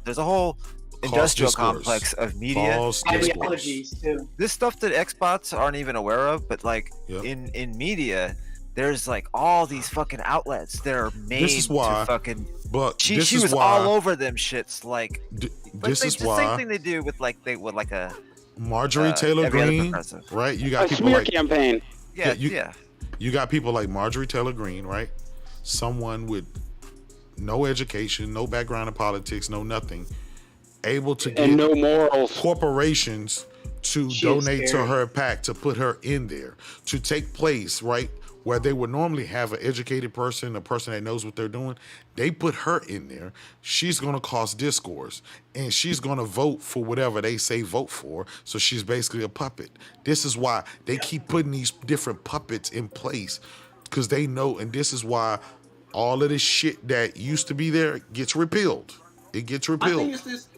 industrial complex of media ideologies too. This stuff that Xbots aren't even aware of, but like in media, there's like all these fucking outlets that are made to fucking. But she was all over them shits. Like this is the why same thing they do with like a Marjorie Taylor Greene, right? You got people smear like campaign. You got people like Marjorie Taylor Greene, right? Someone with no education, no background in politics, no nothing, able to get no morals. Corporations to donate to her PAC, to put her in there, to take place, right? Where they would normally have an educated person, a person that knows what they're doing, they put her in there. She's going to cause discourse, and she's going to vote for whatever they say vote for. So she's basically a puppet. This is why they keep putting these different puppets in place, because they know, and this is why all of this shit that used to be there gets repealed. It gets repealed. I think it's this.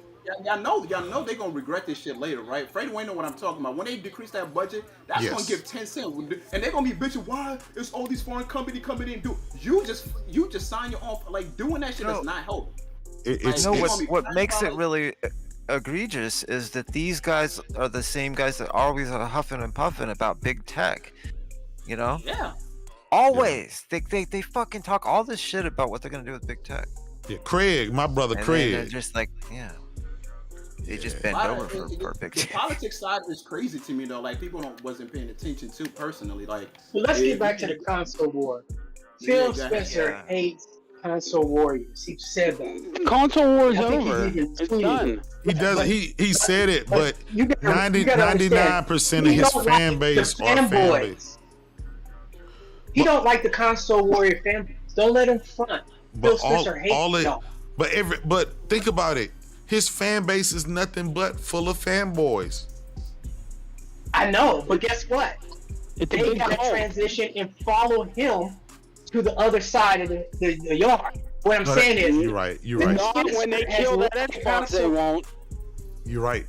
Y'all know they're gonna regret this shit later, right? Freddie Wayne know what I'm talking about. When they decrease that budget, that's gonna give 10 cents, and they're gonna be bitching. Why is all these foreign companies coming in? You just sign your own. Like doing that shit does not help. It's what makes it really egregious is that these guys are the same guys that always are huffing and puffing about big tech. You know? Yeah. Always. They fucking talk all this shit about what they're gonna do with big tech. Yeah, Craig, my brother And Craig. they're just like, they just bend over for big The tech. politics side is crazy to me though. Like people wasn't paying attention to personally. Like, well, let's get back to the console war. Phil Spencer hates console warriors. He said that. Console war is I think over. he's even It's tweeted. done. He does. He said it, but you gotta understand, 99% of he his don't fan like base the are fan fanboys. base. He don't like the console warrior fanboys. Don't let him front. Phil Spencer hates y'all. But think about it. His fan base is nothing but full of fanboys. I know, but guess what? It's a They big gotta call. transition and follow him to the other side of the yard. What I'm saying is, You're right. You're right. Not when they kill that Xbox, they won't. You're right.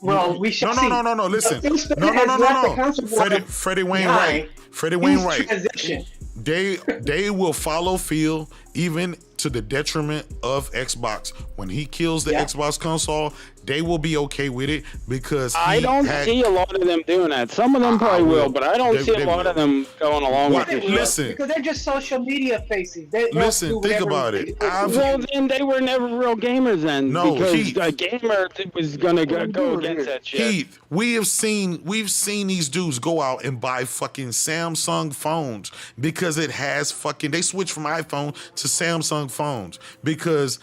well, we shall see. No. Listen. Phil Spencer No. has left the console war Freddie Wayne behind. Wright. Freddie He's Wayne Wright. transition. They will follow Phil even to the detriment of Xbox. When he kills the Xbox console, they will be okay with it because I don't see a lot of them doing that. Some of them probably will, but I don't see a lot of them going along with it. Listen, Because they're just social media faces. They listen, do think whatever about it. Well, then they were never real gamers then. No, because Heath. a gamer was gonna go against that shit. Heath, we've seen these dudes go out and buy fucking Samsung phones because it has fucking. They switched from iPhone to Samsung phones because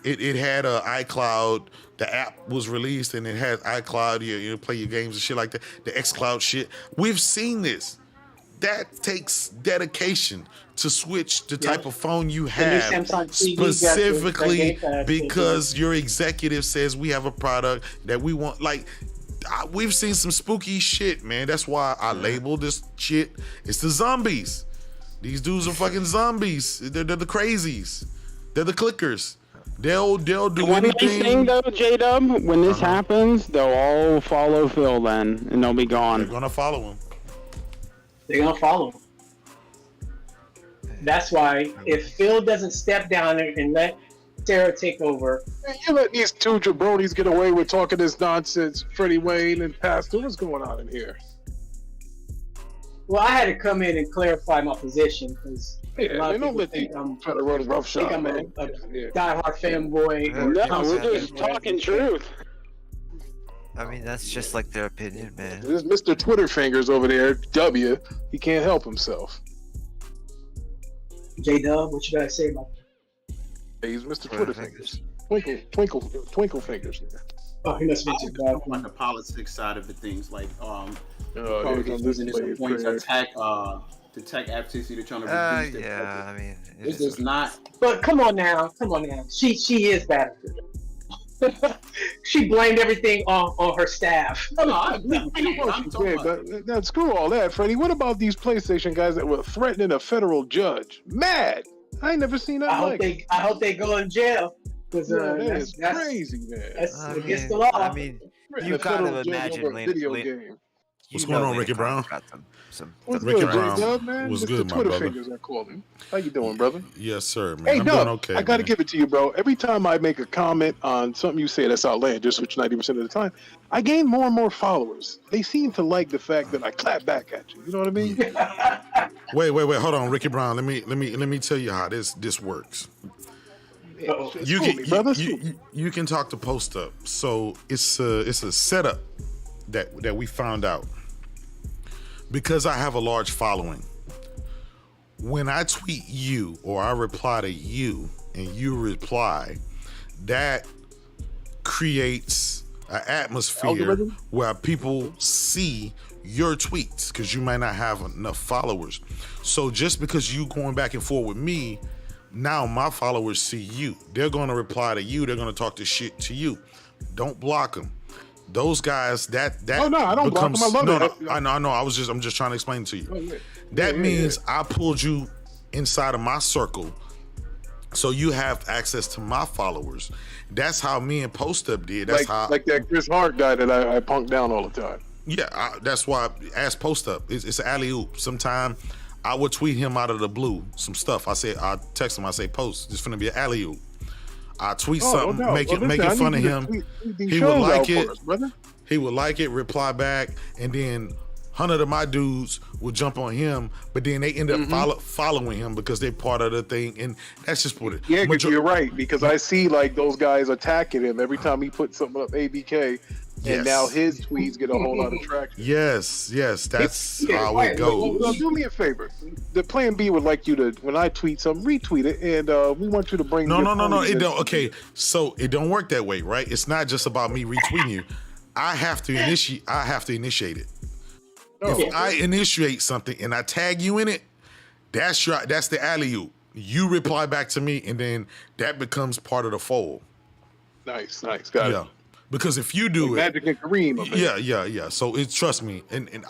it had a iCloud. The app was released and it has iCloud. You play your games and shit like that. The xCloud shit. We've seen this. That takes dedication to switch the type of phone you have Samsung TV specifically got the because your executive says we have a product that we want. Like, we've seen some spooky shit, man. That's why I label this shit. It's the zombies. These dudes are fucking zombies. They're the crazies. They're the clickers. They'll do One nice anything. thing though, J-Dub, when this happens, they'll all follow Phil then, and they'll be They're gone. gonna follow him. They're gonna follow him. That's why if Phil doesn't step down and let Sarah take over, Man, you let these two jabronis get away with talking this nonsense, Freddie Wayne and Pastor. What's going on in here? well, I had to come in and clarify my position because a Yeah, lot they of don't people let think these I'm try to run roughshod. I'm a Yeah. diehard fanboy. Or No, console we're just fanboy. talking truth. I mean, that's just like their opinion, man. There's Mr. Twitter Fingers over there, W. He can't help himself. J-Dub, what you gotta say about that? He's Mr. Twitter Twitter Fingers. Twinkle Fingers. Oh, he must be too bad. On the politics side of the things, like Oh, Republicans using this play point to prayer. attack FTC. They're trying to reduce their Yeah, I mean, This is not. But come on now. She is bad. She blamed everything on her staff. No, I know what I'm Yeah, talking about. but now screw all that, Freddie. What about these PlayStation guys that were threatening a federal judge? Mad! I ain't never seen that I hope they go in jail because that is crazy, man. That's I against mean, the law. I mean, Threatening you a federal gotta judge imagine over a video game. What's going on, Ricky Brown? What's Ricky good, Brown J-Dub, man? was Mr. good, my Twitter brother. Fingers, I call him. How you doing, brother? Yes, sir, man. Hey, I'm Dub, doing okay. I got to man. give it to you, bro. Every time I make a comment on something you say that's outlandish, which 90% of the time, I gain more and more followers. They seem to like the fact that I clap back at you. You know what I mean? Wait. Hold on, Ricky Brown. Let me tell you how this works. You can talk to Post Up. So it's a setup that we found out because I have a large following. When I tweet you or I reply to you and you reply, that creates an atmosphere Algorithm? where people see your tweets because you might not have enough followers. So just because you going back and forth with me, now my followers see you. They're going to reply to you. They're going to talk to shit to you. Don't block them. Those guys, that Oh, no, I don't block becomes, them. I love it. I know. I'm just trying to explain to you. Oh, yeah. That Yeah, means I pulled you inside of my circle, so you have access to my followers. That's how me and Post Up did. That's like that Chris Hart guy that I punk down all the time. Yeah, that's why I asked Post Up. It's an alley oop. Sometime I would tweet him out of the blue some stuff. I text him. I say, Post, it's finna be an alley oop. I tweet Oh, something, no. making Listen, I fun of need you to him. tweet these He would shows like out it. for us, brother. He would like it, reply back, and then 100 of my dudes would jump on him, but then they end up following him because they're part of the thing, and that's just what it. Yeah, because you're right. Because I see like those guys attacking him every time he puts something up ABK, and now his tweets get a whole lot of traction. Yes, that's how it goes. Well, do me a favor. The Plan B would like you to, when I tweet something, retweet it, and we want you to bring. No. It don't. Okay, so it don't work that way, right? It's not just about me retweeting you. I have to initiate it. If I initiate something and I tag you in it, that's the alley-oop. You reply back to me, and then that becomes part of the fold. Nice, got it. Because if you do like Magic and Kareem. Yeah. So trust me, and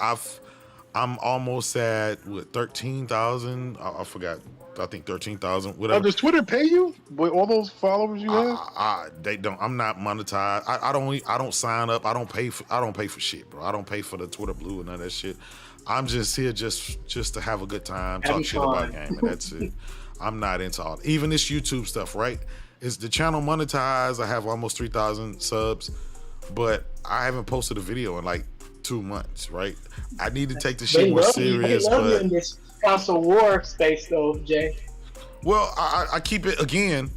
I'm almost at what 13,000. I forgot. I think 13,000. Whatever. Does Twitter pay you with all those followers you have? They don't. I'm not monetized. I don't sign up. I don't pay for shit, bro. I don't pay for the Twitter Blue and none of that shit. I'm just here just to have a good time, talk shit about game, and that's it. I'm not into all. Even this YouTube stuff, right? Is the channel monetized? I have almost 3,000 subs, but I haven't posted a video in like 2 months, right? I need to take the shit more serious. They love you in this console war space, though, Jay. Well, I keep it again.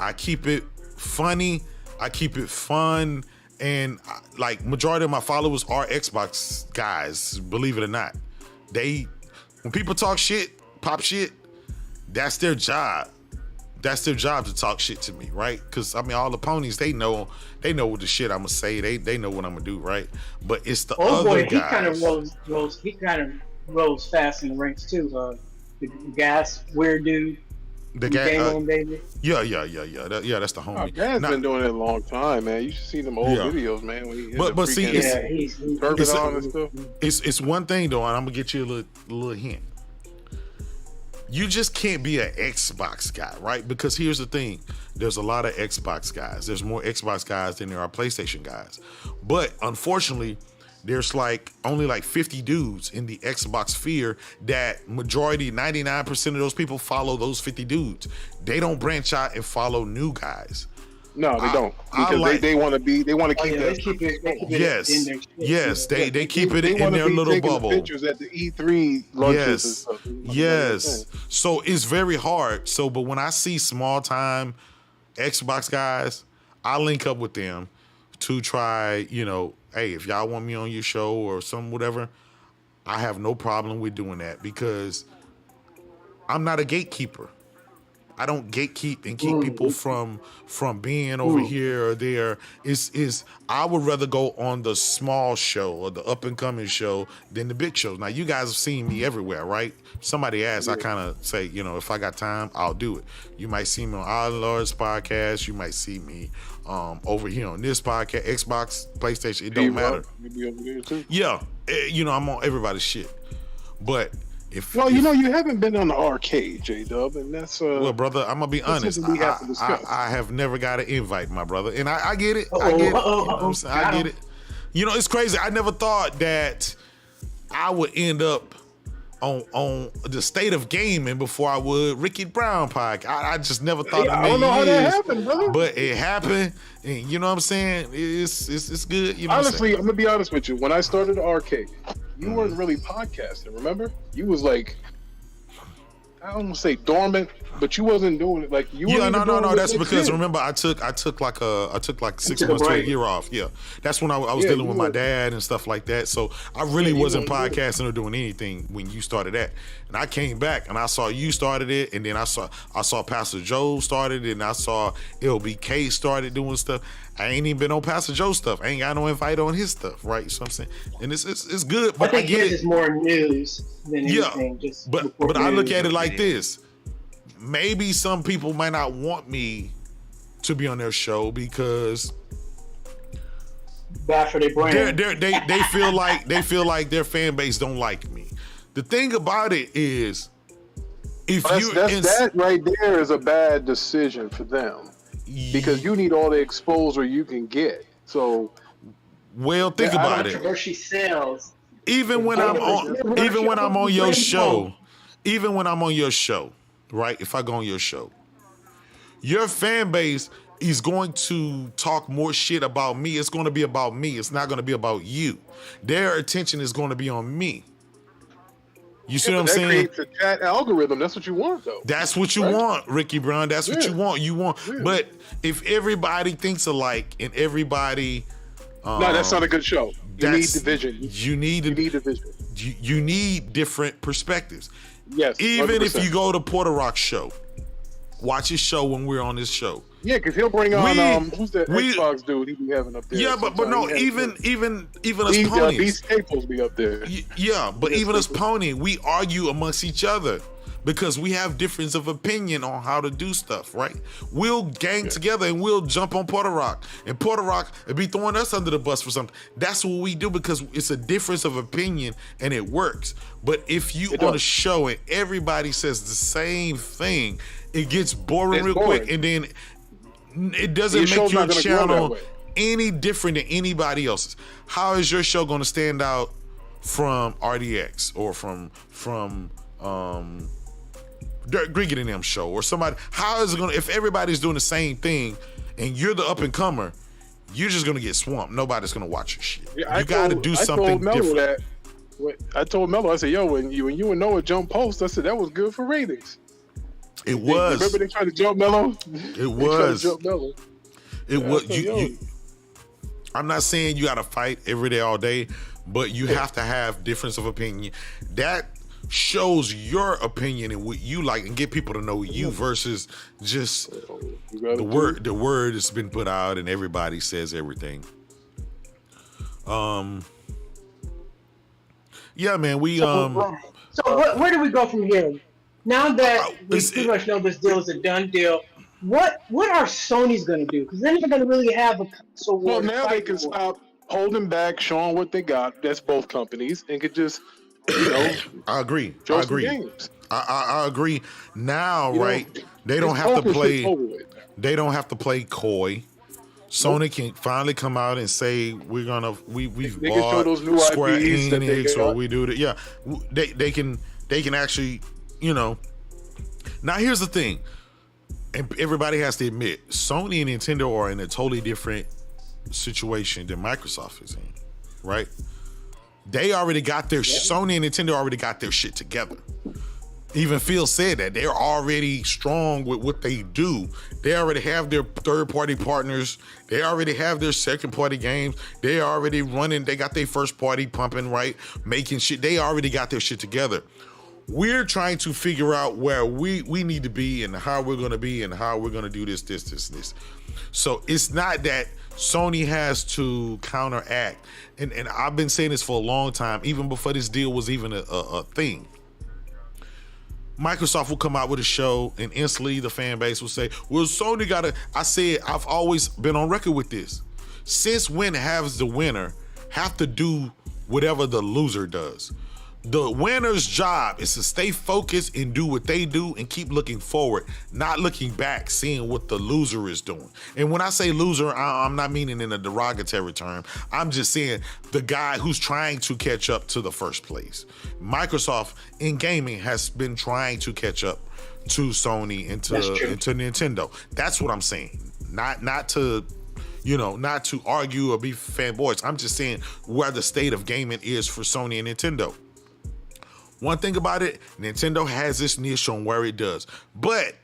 I keep it funny. I keep it fun, and like majority of my followers are Xbox guys. Believe it or not, when people talk shit, pop shit, that's their job. That's their job to talk shit to me, right? Because I mean, all the ponies, they know what the shit I'm gonna say. They know what I'm gonna do, right? But it's the other guys. He kind of rose fast in the ranks too. The gas weird dude. The gas. Baby. Yeah. That's the homie. Gas been doing it a long time, man. You should see them old videos, man. When he but see, it's it's one thing though, and I'm gonna get you a little hint. You just can't be an Xbox guy, right? Because here's the thing. There's a lot of Xbox guys. There's more Xbox guys than there are PlayStation guys. But unfortunately, there's only 50 dudes in the Xbox sphere that majority, 99% of those people follow those 50 dudes. They don't branch out and follow new guys. No, they don't. Because they want to keep that. They keep it in their little bubble. Pictures at the E3 lunches and stuff. Yes. So it's very hard. But when I see small time Xbox guys, I link up with them to try, hey, if y'all want me on your show or some whatever, I have no problem with doing that because I'm not a gatekeeper. I don't gatekeep and keep people from being over here or there. I would rather go on the small show or the up and coming show than the big shows. Now you guys have seen me everywhere, right? Somebody asks, I kind of say, if I got time, I'll do it. You might see me on Our Lord's podcast. You might see me over here on this podcast, Xbox, PlayStation. It don't matter. Maybe over there too. Yeah, I'm on everybody's shit, but. You haven't been on the arcade, J-Dub, and that's well, brother, I'm gonna be honest. I have never got an invite, my brother, and I get it. I get it. I get it. It's crazy. I never thought that I would end up on the State of Gaming before I would Ricky Brown podcast. I just never thought. I don't know how that happened, brother. But it happened, and you know what I'm saying. It's good. Honestly, I'm gonna be honest with you. When I started the arcade, you weren't really podcasting. Remember, you was like, I don't want to say dormant, but you wasn't doing it like you. Yeah, no. That's because remember I took like 6 months to a year off. Yeah, that's when I was dealing with my dad and stuff like that. So I really wasn't podcasting or doing anything when you started that. And I came back and I saw you started it, and then I saw Pastor Joe started it, and I saw LBK started doing stuff. I ain't even been on Pastor Joe stuff. I ain't got no invite on his stuff, right? So I'm saying, and it's good. But I think his is more news than anything. But I look at it like this. Maybe some people might not want me to be on their show because bad for their brand. They feel like their fan base don't like me. The thing about it is, that right there is a bad decision for them. Because you need all the exposure you can get. So, well, think about it. Or she sells. Even when I'm on your show, right? If I go on your show, your fan base is going to talk more shit about me, it's going to be about me. It's not going to be about you. Their attention is going to be on me. You see what I'm saying? That creates a chat algorithm. That's what you want, though. That's what you want, Ricky Brown. That's what you want. You want. But if everybody thinks alike and everybody, no, that's not a good show. You need division. You need division. You need different perspectives. Yes. 100%. Even if you go to Porter Rock's show, watch his show when we're on this show. Yeah, because he'll bring on who's that Xbox dude he be having up there? Yeah, but no, even us these ponies. Staples be up there. Yeah, but even us pony, we argue amongst each other because we have difference of opinion on how to do stuff, right? We'll gang together and we'll jump on Porter Rock, and Porter Rock will be throwing us under the bus for something. That's what we do because it's a difference of opinion and it works. But if you on a show and everybody says the same thing, it gets boring real quick, and then it doesn't make your channel any different than anybody else's. How is your show going to stand out from RDX or from Dirk Griggin and them show or somebody? How is it going to, if everybody's doing the same thing and you're the up and comer, you're just going to get swamped. Nobody's going to watch your shit. Yeah, you got to do something different. I told Mello, I said, yo, when you and Noah jump post, I said that was good for ratings. It was. Remember they tried to jump Mello? It was. It was. You, I'm not saying you got to fight every day, all day, but you have to have difference of opinion. That shows your opinion and what you like, and get people to know you versus just the word. The word has been put out, and everybody says everything. Yeah, man. So where do we go from here? Now that we pretty much know this deal is a done deal, what are Sony's going to do? Because they're not going to really have a console war. Well, now they can stop holding back, showing what they got. That's both companies, and could just, I agree. Show I some agree. games. I agree. Now, they don't have to play. They don't have to play coy. Sony can finally come out and say we've bought those new Square IPs Enix, or we do that. Yeah, they can actually. Now here's the thing, and everybody has to admit, Sony and Nintendo are in a totally different situation than Microsoft is in, right? They already got their Sony and Nintendo already got their shit together. Even Phil said that they're already strong with what they do. They already have their third-party partners. They already have their second-party games. They already running. They got their first-party pumping, right? Making shit. They already got their shit together. We're trying to figure out where we need to be and how we're going to be and how we're going to do this. So it's not that Sony has to counteract. And I've been saying this for a long time, even before this deal was even a thing. Microsoft will come out with a show and instantly the fan base will say, well, Sony got to, I've always been on record with this. Since when has the winner have to do whatever the loser does? The winner's job is to stay focused and do what they do and keep looking forward, not looking back, seeing what the loser is doing. And when I say loser, I'm not meaning in a derogatory term. I'm just saying the guy who's trying to catch up to the first place. Microsoft in gaming has been trying to catch up to Sony and to Nintendo. That's what I'm saying. Not to argue or be fanboys. I'm just saying where the state of gaming is for Sony and Nintendo. One thing about it, Nintendo has this niche on where it does, but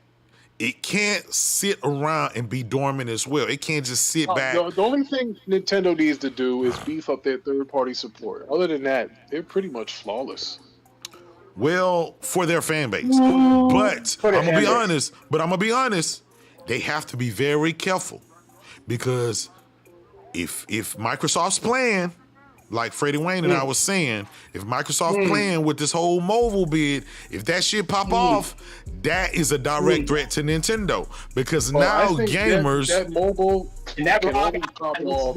it can't sit around and be dormant as well. It can't just sit back. The only thing Nintendo needs to do is beef up their third-party support. Other than that, they're pretty much flawless. Well, for their fan base. But I'm gonna be honest, they have to be very careful, because if Microsoft's playing, like Freddie Wayne and I was saying, if Microsoft playing with this whole mobile bid, if that shit pop off, that is a direct threat to Nintendo, because now gamers that mobile and that pop off,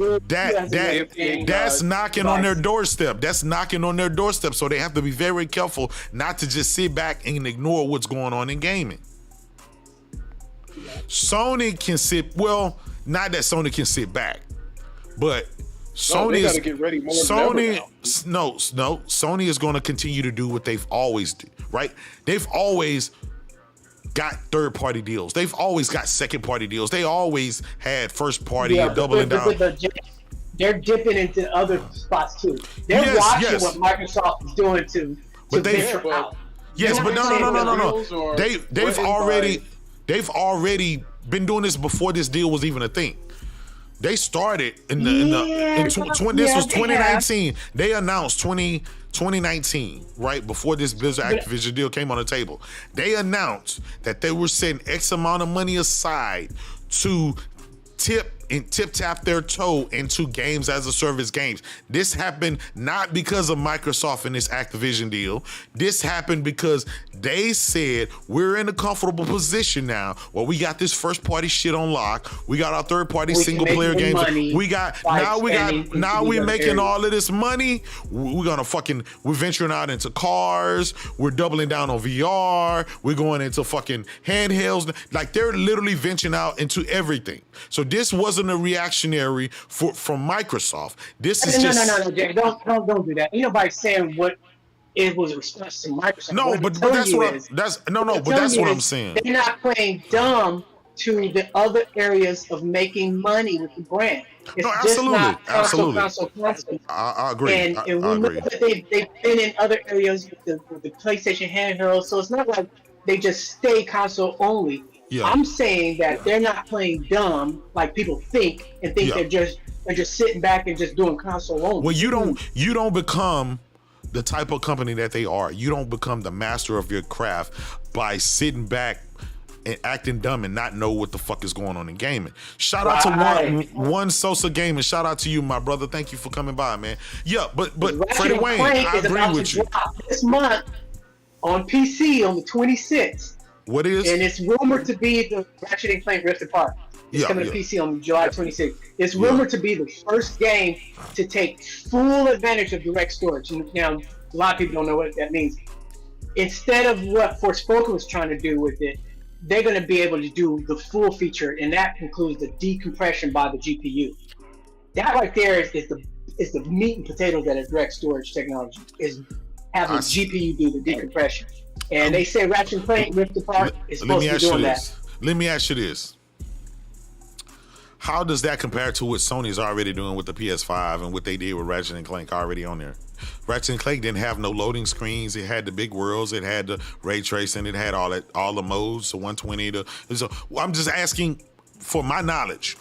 that's knocking on their doorstep. That's knocking on their doorstep. So they have to be very careful not to just sit back and ignore what's going on in gaming. Sony can not that Sony can sit back, but Sony is get ready more Sony is going to continue to do what they've always done, right? They've always got third-party deals. They've always got second-party deals. They always had first-party doubling down. They're dipping into other spots too. They're watching what Microsoft is doing to venture out. Yes, but no. They've already been doing this before this deal was even a thing. They started this was 2019. They announced 2019, right before this Blizzard Activision deal came on the table. They announced that they were setting X amount of money aside to tap their toe into games as a service games. This happened not because of Microsoft and this Activision deal. This happened because they said we're in a comfortable position now where we got this first party shit on lock. We got our third party single player games. Now we're making all of this money. We're venturing out into cars. We're doubling down on VR. We're going into fucking handhelds. Like they're literally venturing out into everything. So this wasn't a reactionary from Microsoft. This is no, Jay, don't do that. Ain't nobody saying what it was a response to Microsoft. No, but that's what I'm saying. They're not playing dumb to the other areas of making money with the brand. It's absolutely. I agree. And we know that they've been in other areas with the PlayStation handheld, so it's not like they just stay console only. Yeah. I'm saying that they're not playing dumb like people think they're just sitting back and just doing console only. Well, you don't become the type of company that they are. You don't become the master of your craft by sitting back and acting dumb and not know what the fuck is going on in gaming. Shout out to one Sosa Gaming. Shout out to you, my brother. Thank you for coming by, man. Yeah, but Freddie Wayne, I agree with you. This month on PC on the 26th. What is? And it's rumored to be the Ratchet & Clank Rift Apart. It's coming to PC on July 26th. It's rumored to be the first game to take full advantage of direct storage. And now, a lot of people don't know what that means. Instead of what Forspoken was trying to do with it, they're going to be able to do the full feature, and that includes the decompression by the GPU. That right there is the meat and potatoes that a direct storage technology is having the GPU do the decompression. And they say Ratchet & Clank Rift Apart is supposed to be doing that. Let me ask you this. How does that compare to what Sony's already doing with the PS5 and what they did with Ratchet & Clank already on there? Ratchet & Clank didn't have no loading screens. It had the big worlds. It had the ray tracing. It had all the modes, the 120. I'm just asking for my knowledge.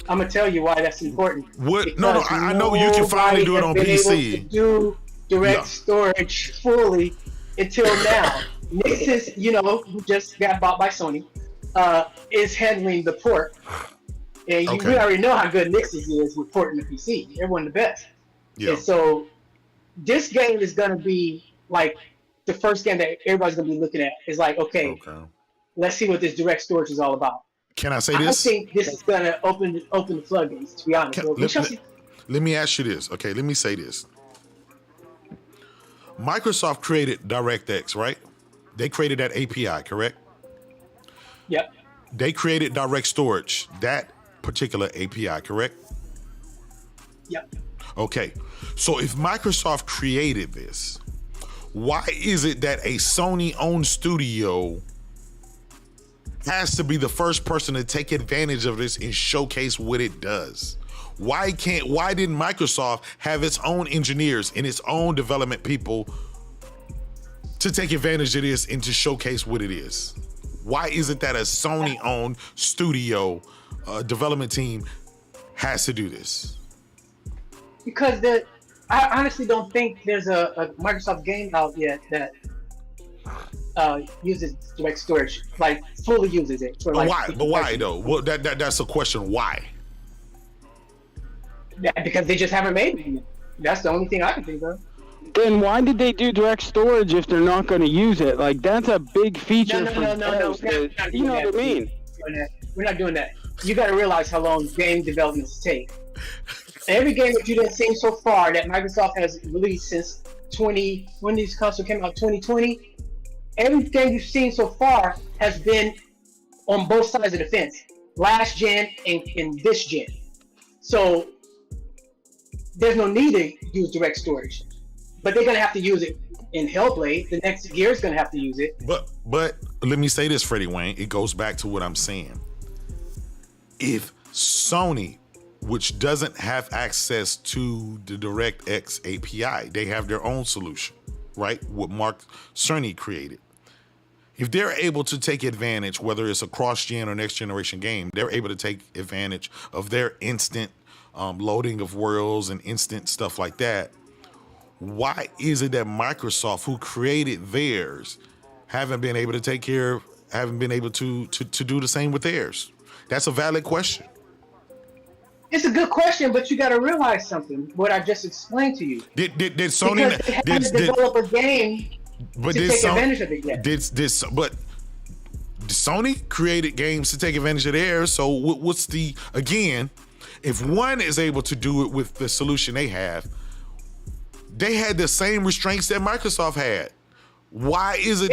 I'm gonna tell you why that's important. I know you can finally do it on PC. Able to do direct storage fully until now. Nix's, who just got bought by Sony, is handling the port. And we already know how good Nix's is with porting the PC. They're one of the best. Yeah. And so this game is going to be like the first game that everybody's going to be looking at. Is like, okay, let's see what this direct storage is all about. Can I say this? I think this is going to open the floodgates, to be honest. Let me ask you this. Okay, let me say this. Microsoft created DirectX, right? They created that API, correct? Yep. They created direct storage, that particular API, correct? Yep. Okay. So if Microsoft created this, why is it that a Sony-owned studio has to be the first person to take advantage of this and showcase what it does? Why didn't Microsoft have its own engineers and its own development people to take advantage of this and to showcase what it is? Why is it that a Sony-owned studio development team has to do this? Because I honestly don't think there's a Microsoft game out yet that uses direct storage, like fully uses it. For, like, why? But why though? Well, that's a question. Why? Yeah, because they just haven't made it. That's the only thing I can think of. Then why did they do direct storage if they're not going to use it? Like, that's a big feature. No. You know what I mean? We're not doing that. You got to realize how long game developments take. Every game that you've seen so far that Microsoft has released since when these consoles came out, 2020, every game you've seen so far has been on both sides of the fence, last gen and this gen. So there's no need to use direct storage. but they're gonna have to use it in Hellblade. The next Gear's gonna have to use it. But let me say this, Freddie Wayne. It goes back to what I'm saying. If Sony, which doesn't have access to the DirectX API, they have their own solution, right? What Mark Cerny created. If they're able to take advantage, whether it's a cross-gen or next-generation game, they're able to take advantage of their instant loading of worlds and instant stuff like that. Why is it that Microsoft, who created theirs, haven't been able to do the same with theirs? That's a valid question. It's a good question, but you got to realize something. What I just explained to you. Did Sony because they haven't developed a game to take advantage of it yet? But Sony created games to take advantage of theirs. So what's the, again, if one is able to do it with the solution they have, they had the same restraints that Microsoft had. Why is it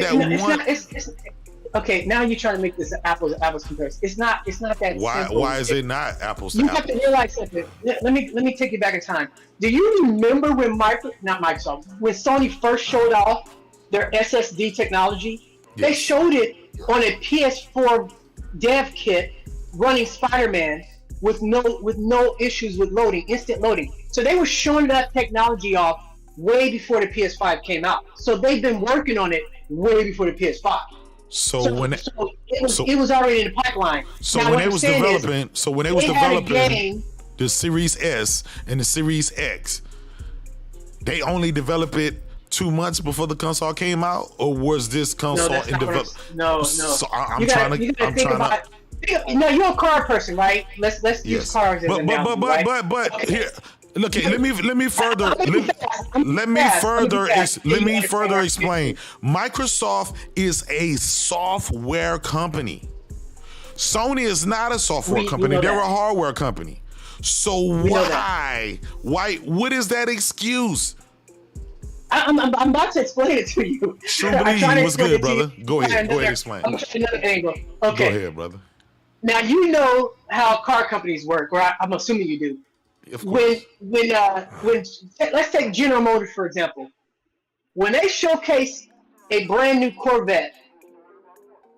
okay, now you're trying to make this an apples to apples comparison. It's not that simple. Why is it not apples to apples? You have to realize something. Let me take you back in time. Do you remember when when Sony first showed off their SSD technology? Yes. They showed it on a PS4 dev kit running Spider-Man with no issues with loading, instant loading. So they were showing that technology off way before the PS5 came out. So they've been working on it way before the PS5. It was already in the pipeline. So now, when they was developing the Series S and the Series X, they only developed it 2 months before the console came out, or was this console in development? No. So I'm trying to. No, you're a car person, right? Let's use cars as an analogy, right? But okay. Here. Look, let me further explain. Microsoft is a software company. Sony is not a software company. They're a hardware company. So why? What is that excuse? I'm about to explain it to you. What's good, brother? Go ahead. Explain. I'm trying another angle. Okay. Go ahead, brother. Now you know how car companies work, or I'm assuming you do. When let's take General Motors for example. When they showcase a brand new Corvette,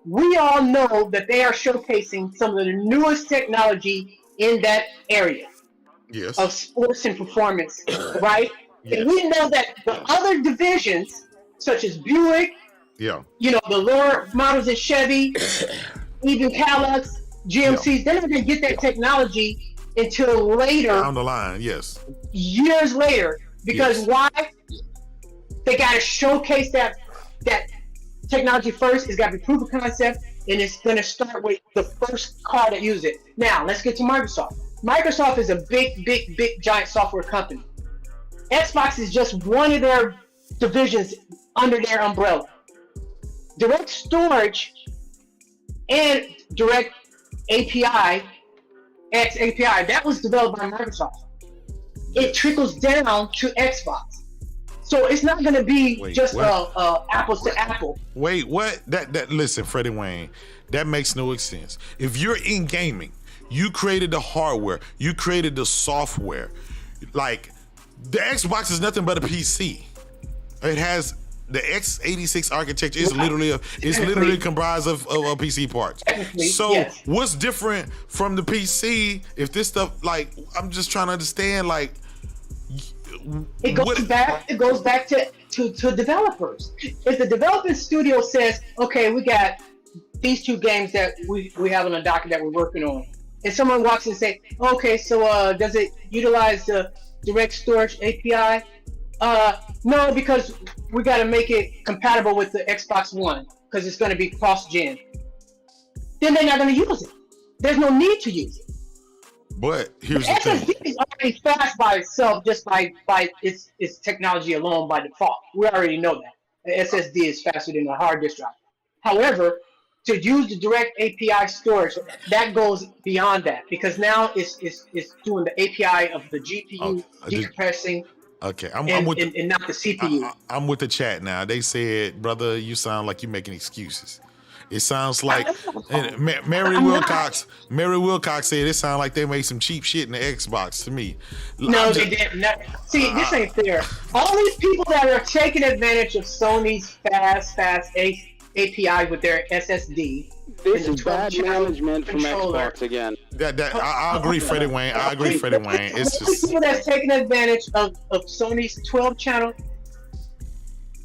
we all know that they are showcasing some of the newest technology in that area of sports and performance, right? Yes. And we know that the other divisions, such as Buick, the lower models in Chevy, even Cadillacs, GMCs, they're not going to get that technology until later. Down the line, years later. Because why? They got to showcase that technology first. It's got to be proof of concept, and it's going to start with the first car that uses it. Now, let's get to Microsoft. Microsoft is a big, giant software company. Xbox is just one of their divisions under their umbrella. Direct Storage and Direct API, XAPI, that was developed by Microsoft. It trickles down to Xbox. So it's not going to be apples to apple. Wait, what? Listen, Freddie Wayne, that makes no sense. If you're in gaming, you created the hardware, you created the software. Like, the Xbox is nothing but a PC. It has the x86 architecture is literally comprised of PC parts. So what's different from the PC if this stuff, like, I'm just trying to understand, like, it goes back to developers. If the development studio says, okay, we got these two games that we have on the docket that we're working on, and someone walks in and say, okay, so does it utilize the Direct Storage API? No, because we got to make it compatible with the Xbox One because it's going to be cross-gen. Then they're not going to use it. There's no need to use it. But here's the SSD thing. is already fast by itself, just by its technology alone by default. We already know that. The SSD is faster than a hard disk drive. However, to use the Direct API storage, that goes beyond that because now it's doing the API of the GPU decompressing. Okay, and not the CPU. I'm with the chat now. They said, brother, you sound like you're making excuses. It sounds like Mary Wilcox said it sounded like they made some cheap shit in the Xbox to me. No, they didn't. See, this ain't fair. All these people that are taking advantage of Sony's fast API with their SSD. This is bad management from Xbox again. I agree, Freddie Wayne. I agree, Freddie Wayne. It's just people that's taking advantage of Sony's 12-channel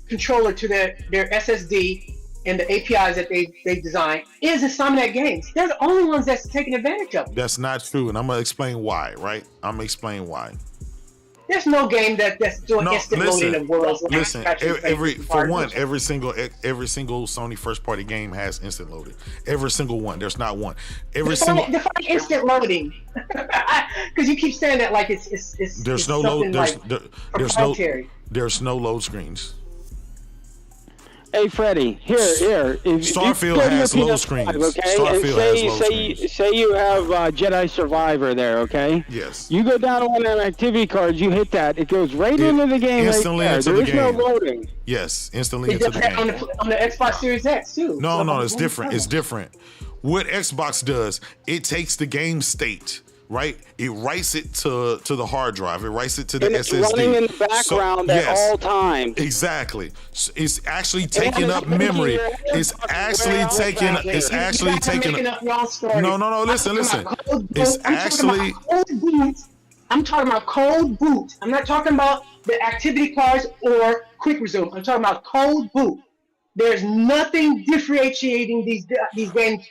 controller to their SSD and the APIs that they designed is Insomniac Games. They're the only ones that's taking advantage of it. That's not true, and I'm gonna explain why. Right? I'm gonna explain why. There's no game that's doing instant loading of worlds. Listen, every single Sony first party game has instant loading. Every single one. There's not one. Define instant loading, because you keep saying that like it's there's no load. There's no load screens. Hey Freddie, here. Starfield has load screens. Okay? Starfield has load screens. Say you have Jedi Survivor there, okay? Yes. You go down to one of them activity cards, you hit that, it goes right into the game. Instantly right into there. the game. There is no loading. Yes, instantly into the game. On the Xbox Series X too. No, it's different. It's different. What Xbox does, it takes the game state. Right, it writes it to the hard drive. It writes it to the SSD. It's running in the background at all times. Exactly. It's actually taking up memory. It's actually taking. No. Listen. It's actually. I'm talking about cold boot. I'm not talking about the activity cards or quick resume. I'm talking about cold boot. There's nothing differentiating these games.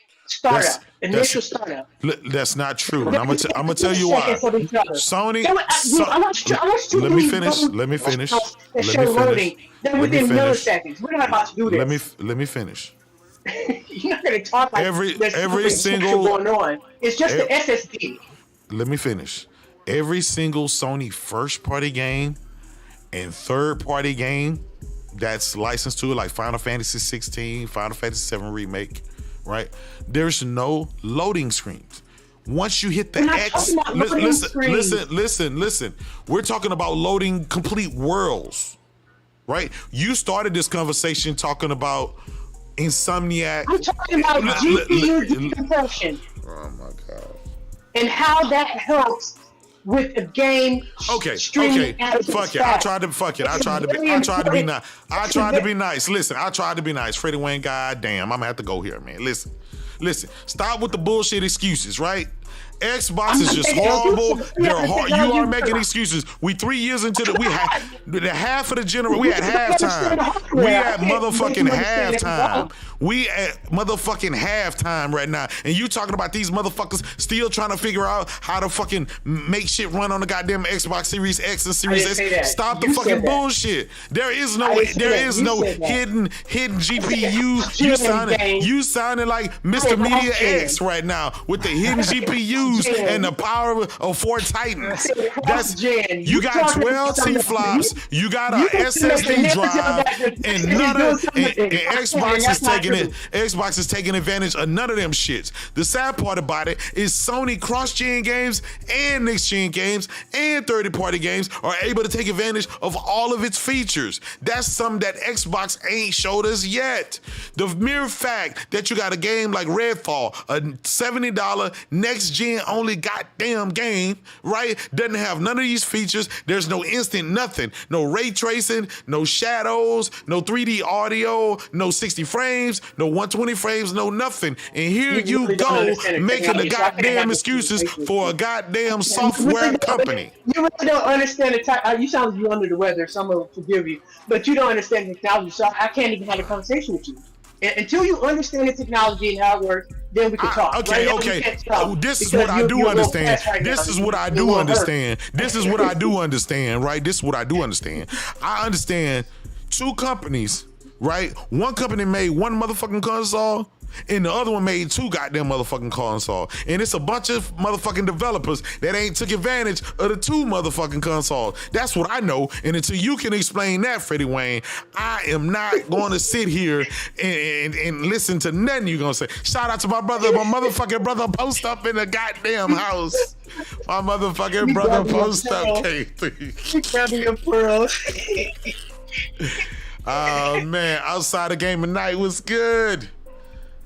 Initial startup. That's not true. And I'm gonna tell you why. Sony. Let me finish. Then within milliseconds. We're not about to do this. Let me finish. You're not gonna talk like every single going on. It's just the SSD. Let me finish. Every single Sony first party game and third party game that's licensed to it, like Final Fantasy 16, Final Fantasy 7 Remake. Right? There's no loading screens. Once you hit the X, listen. We're talking about loading complete worlds, right? You started this conversation talking about Insomniac. I'm talking about GPU decompression. Oh my God. And how that helps with a game. Okay. Fuck it. I tried to be nice. I tried to be nice. Listen, I tried to be nice. Freddie Wayne, goddamn, I'm gonna have to go here, man. Listen. Stop with the bullshit excuses, right? Xbox is just horrible. They're hard. You are making excuses. We 3 years into we had half of the generation. We had halftime. We at motherfucking halftime right now. And you talking about these motherfuckers still trying to figure out how to fucking make shit run on the goddamn Xbox Series X and Series S. Stop the fucking bullshit. There is no hidden GPU. You sounding like Mr. Media X right now with the hidden GPUs and the power of 4 Titans. You got 12 T-flops, you got a SSD drive, and Xbox is taking advantage of none of them shits. The sad part about it is Sony cross-gen games and next-gen games and third-party games are able to take advantage of all of its features. That's something that Xbox ain't showed us yet. The mere fact that you got a game like Redfall, a $70 next-gen only goddamn game, right? Doesn't have none of these features. There's no instant nothing. No ray tracing, no shadows, no 3D audio, no 60 frames, no 120 frames, no nothing. And here you go making the goddamn excuses for a goddamn software company. You really don't understand the you sound like you're under the weather, so I'm going to forgive you. But you don't understand the technology, so I can't even have a conversation with you. Until you understand the technology and how it works, then we can talk. Okay. This is what I do understand. This is what I do understand. This is what I do understand, right? This is what I do understand. I understand 2 companies, right? One company made one motherfucking console, and the other one made 2 goddamn motherfucking console. And it's a bunch of motherfucking developers that ain't took advantage of the 2 motherfucking consoles. That's what I know. And until you can explain that, Freddie Wayne, I am not going to sit here and listen to nothing you're going to say. Shout out to my motherfucking brother Post Up in the goddamn house. My motherfucking brother Post Up, K3. Oh man, outside the game tonight was good.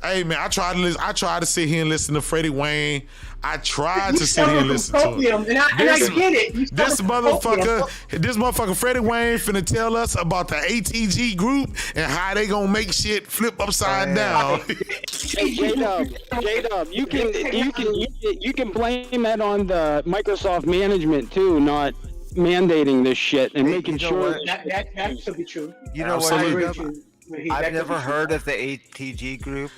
Hey man, I tried to sit here and listen to Freddie Wayne. I tried to sit here and listen to him. And I get it. This motherfucker Freddie Wayne finna tell us about the ATG group and how they gonna make shit flip upside down. Hey, J-Dub, you can blame that on the Microsoft management too, not mandating this shit and making sure that should be true. You know what? I've never heard of the ATG group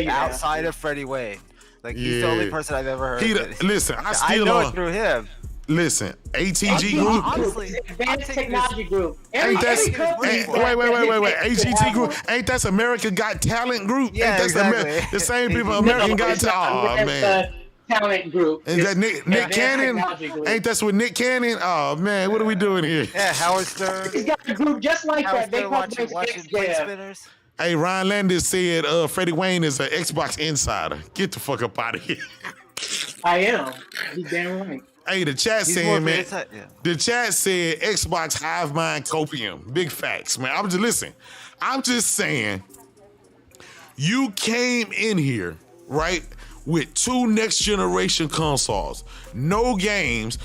outside of Freddie Wayne. Like he's the only person I've ever heard. I know it through him. Listen, ATG group. Honestly, Advanced Technology Group. Wait. ATG group. Ain't that America Got Talent group? Yeah, ain't exactly. The same people American Got Talent. Oh man. Talent group. Is that Nick Cannon? Ain't that with Nick Cannon? Oh man, what are we doing here? Yeah, Howard Stern. He's got a group just like Howard that. They Stern watching plate spinners. Hey, Ryan Landis said Freddie Wayne is an Xbox insider. Get the fuck up out of here. I am. He's damn right. Hey, the chat saying, man. The chat said Xbox hive mind copium. Big facts, man. I'm just saying, you came in here, right, with 2 next generation consoles, no games,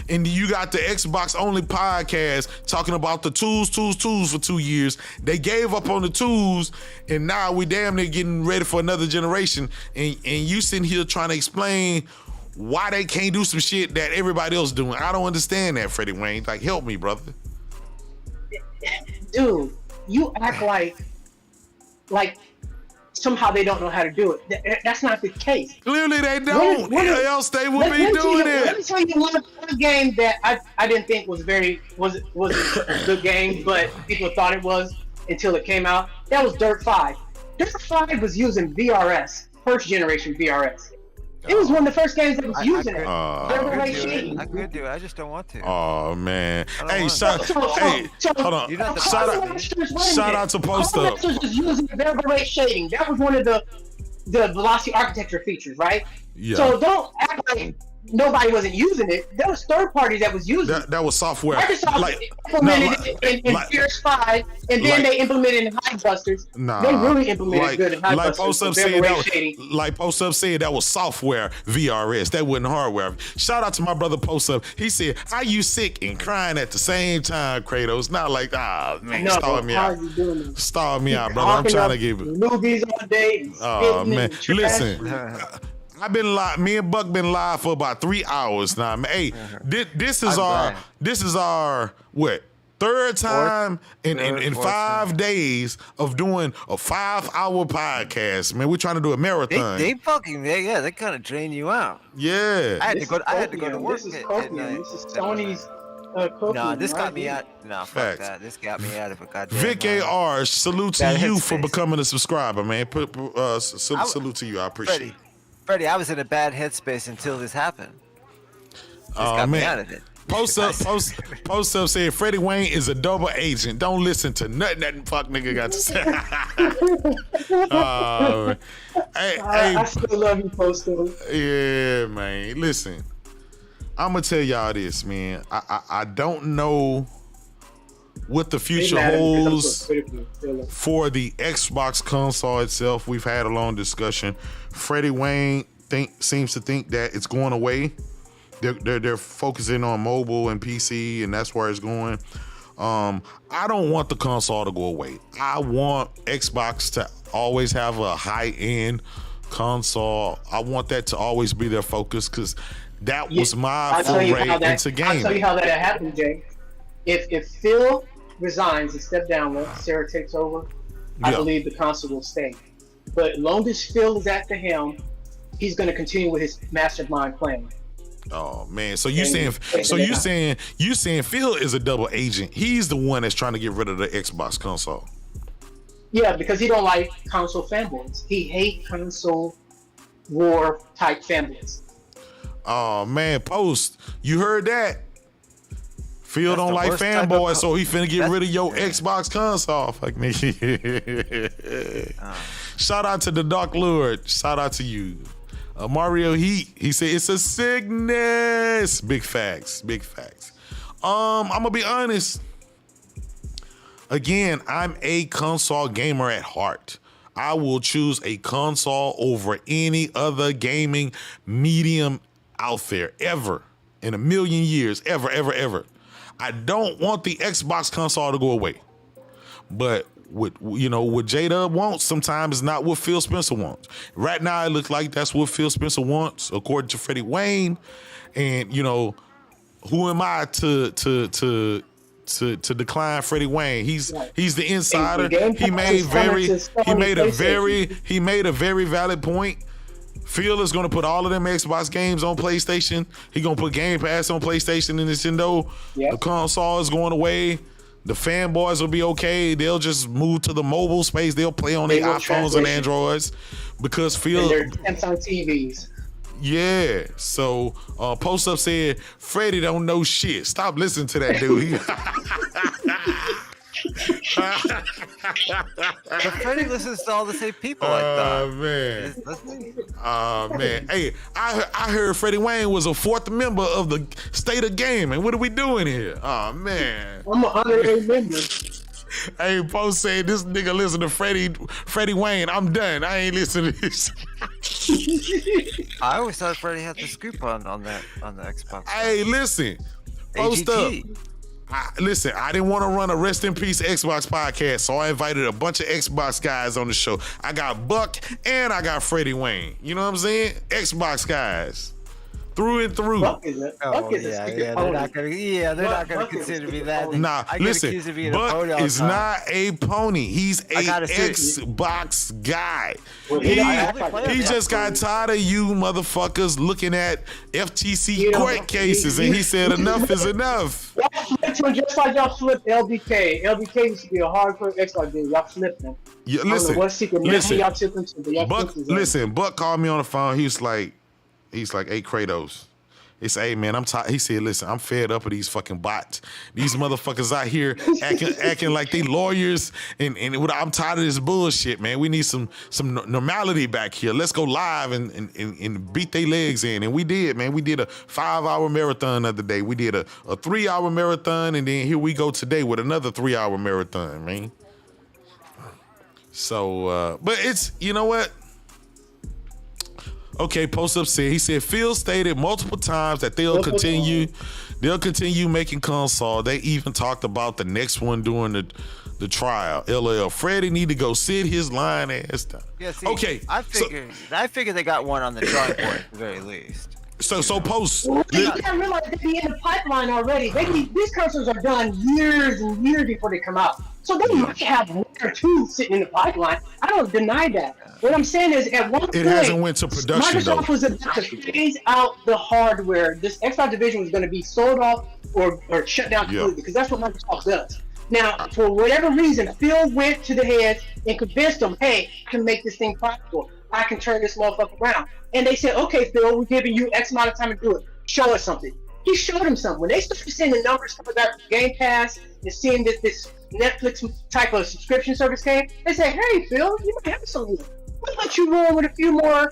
and you got the Xbox only podcast talking about the tools for 2 years. They gave up on the tools, and now we damn near getting ready for another generation. And you sitting here trying to explain why they can't do some shit that everybody else doing. I don't understand that, Freddie Wayne. Like, help me, brother. Dude, you act like somehow they don't know how to do it. That's not the case. Clearly they don't. Else they would be doing it. Let me tell you one game that I didn't think was a good game, but people thought it was until it came out. That was Dirt 5. Dirt 5 was using VRS, first generation VRS. It was one of the first games that was using it. I could do it. I just don't want to. Oh man! Hey, hold on. Shout out to Post Up. Was using variable rate shading. That was one of the velocity architecture features, right? Yeah. So don't act like nobody wasn't using it. There was third parties that was using it. That was software. Microsoft implemented it in Gears 5, and then they implemented it in High Busters. They really implemented good in High Busters. Like Post Up said, that was software VRS. That wasn't hardware. Shout out to my brother Post Up. He said, "How you sick and crying at the same time, Kratos?" Not like, man, starve me out. Starve me out, brother. I'm trying to give it. Movies all day. Oh man, listen. I've been live. Me and Buck been live for about 3 hours now. Man, hey, this is our what? Third time in 5 days of doing a 5-hour podcast. Man, we're trying to do a marathon. They kind of drain you out. Yeah. I had to go to work. This is Sony's. Nah, this got me out. Nah, fuck that. This got me out of it. Goddamn. Vic AR, salute to you for becoming a subscriber, man. Salute to you. I appreciate it. Freddie, I was in a bad headspace until this happened. This got me out of it. Post up said Freddie Wayne is a double agent. Don't listen to nothing fuck nigga got to say. I still love you, Post up. Yeah, man. Listen, I'm gonna tell y'all this, man. I don't know what the future holds for the Xbox console itself. We've had a long discussion. Freddie Wayne seems to think that it's going away. They're focusing on mobile and PC, and that's where it's going. I don't want the console to go away. I want Xbox to always have a high-end console. I want that to always be their focus, because that was my foray into gaming. I'll tell you how that happened, Jay. If Phil resigns and steps down when Sarah takes over, I believe the console will stay. But long as Phil is at the helm, he's going to continue with his mastermind plan. Oh man, so you saying Phil is a double agent? He's the one that's trying to get rid of the Xbox console. Yeah, because he don't like console fanboys. He hates console war type fanboys. Oh man, Post, you heard that? Phil don't like fanboys, so he finna get rid of your Xbox console. Fuck me. Shout out to the Dark Lord. Shout out to you. Mario Heat, he said it's a sickness. Big facts. I'm gonna be honest. Again, I'm a console gamer at heart. I will choose a console over any other gaming medium out there ever in a million years, ever. I don't want the Xbox console to go away. But what J-Dub wants sometimes is not what Phil Spencer wants. Right now, it looks like that's what Phil Spencer wants, according to Freddie Wayne. And who am I to decline Freddie Wayne? He's the insider. He made a very valid point. Phil is going to put all of them Xbox games on PlayStation. He's going to put Game Pass on PlayStation and Nintendo. Yep. The console is going away. The fanboys will be okay. They'll just move to the mobile space. They'll play on their iPhones and Androids because Phil. And their Samsung TVs. Yeah. So Post Up said, Freddie don't know shit. Stop listening to that dude. But Freddie listens to all the same people like that. Oh man. Hey, I heard Freddie Wayne was a fourth member of the State of Gaming. What are we doing here? Oh man. I'm an honorary member. Hey, Post said this nigga listen to Freddie Wayne. I'm done. I ain't listening to this. I always thought Freddie had the scoop on the Xbox. Hey, listen. Post up. Listen, I didn't want to run a Rest in Peace Xbox podcast, so I invited a bunch of Xbox guys on the show. I got Buck and I got Freddie Wayne. You know what I'm saying? Xbox guys. Through and through. Buck is a they're not gonna consider me that. Nah, listen, Buck is not a pony. He's a Xbox guy. He just got tired of you motherfuckers looking at FTC court cases, and he said enough is enough. Just like y'all flipped LBK. LBK used to be a hardcore Xbox game. Y'all flipped him. Yeah, listen, Buck called me on the phone. He's like, hey, Kratos. He said, hey, man, I'm tired. He said, listen, I'm fed up of these fucking bots. These motherfuckers out here acting like they lawyers, and I'm tired of this bullshit, man. We need some normality back here. Let's go live and beat their legs in. And we did, man. We did a 5-hour marathon the other day. We did a 3-hour marathon, and then here we go today with another 3-hour marathon, man. So, but it's, you know what? Okay, Post Up said, he said, Phil stated multiple times that they'll continue making console. They even talked about the next one during the trial. LL, Freddie need to go sit his lying ass down. Yeah, see, okay. I figured they got one on the drawing board at the very least. So Post. You can't realize they be in the pipeline already. These consoles are done years and years before they come out. So they might have one or two sitting in the pipeline. I don't deny that. What I'm saying is, at one point, it hasn't went to production. Microsoft was about to phase out the hardware. This Xbox division was going to be sold off or shut down completely because that's what Microsoft does. Now, for whatever reason, Phil went to the heads and convinced them, hey, I can make this thing profitable. I can turn this motherfucker around. And they said, okay, Phil, we're giving you X amount of time to do it. Show us something. He showed them something. When they started seeing the numbers coming back from Game Pass and seeing that this Netflix type of subscription service came, they said, hey, Phil, you might have something. We'll let you roll with a few more,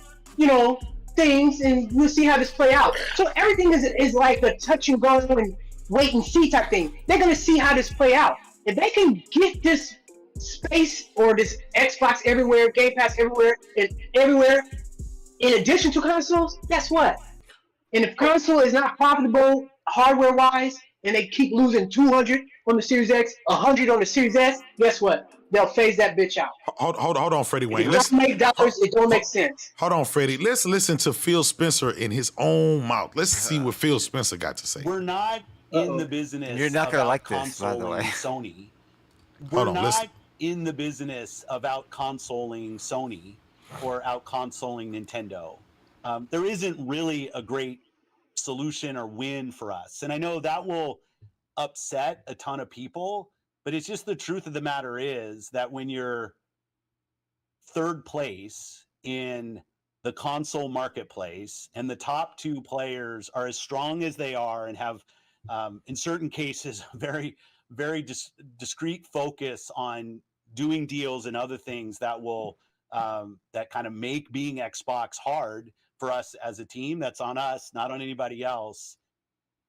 things, and we'll see how this play out. So everything is like a touch and go and wait and see type thing. They're going to see how this play out. If they can get this space or this Xbox everywhere, Game Pass everywhere, in addition to consoles, guess what? And if console is not profitable hardware-wise, and they keep losing 200 on the Series X, 100 on the Series S, guess what? They'll phase that bitch out. Hold on, Freddie Wayne. It doesn't make dollars. It don't make sense. Hold on, Freddie. Let's listen to Phil Spencer in his own mouth. Let's see what Phil Spencer got to say. We're not in the business. You're not gonna like this, by the way. Sony. We're not in the business of out consoling Sony or out consoling Nintendo. There isn't really a great solution or win for us, and I know that will upset a ton of people. But it's just the truth of the matter is that when you're third place in the console marketplace and the top two players are as strong as they are and have, in certain cases, very, very discrete focus on doing deals and other things that will that kind of make being Xbox hard for us as a team. That's on us, not on anybody else.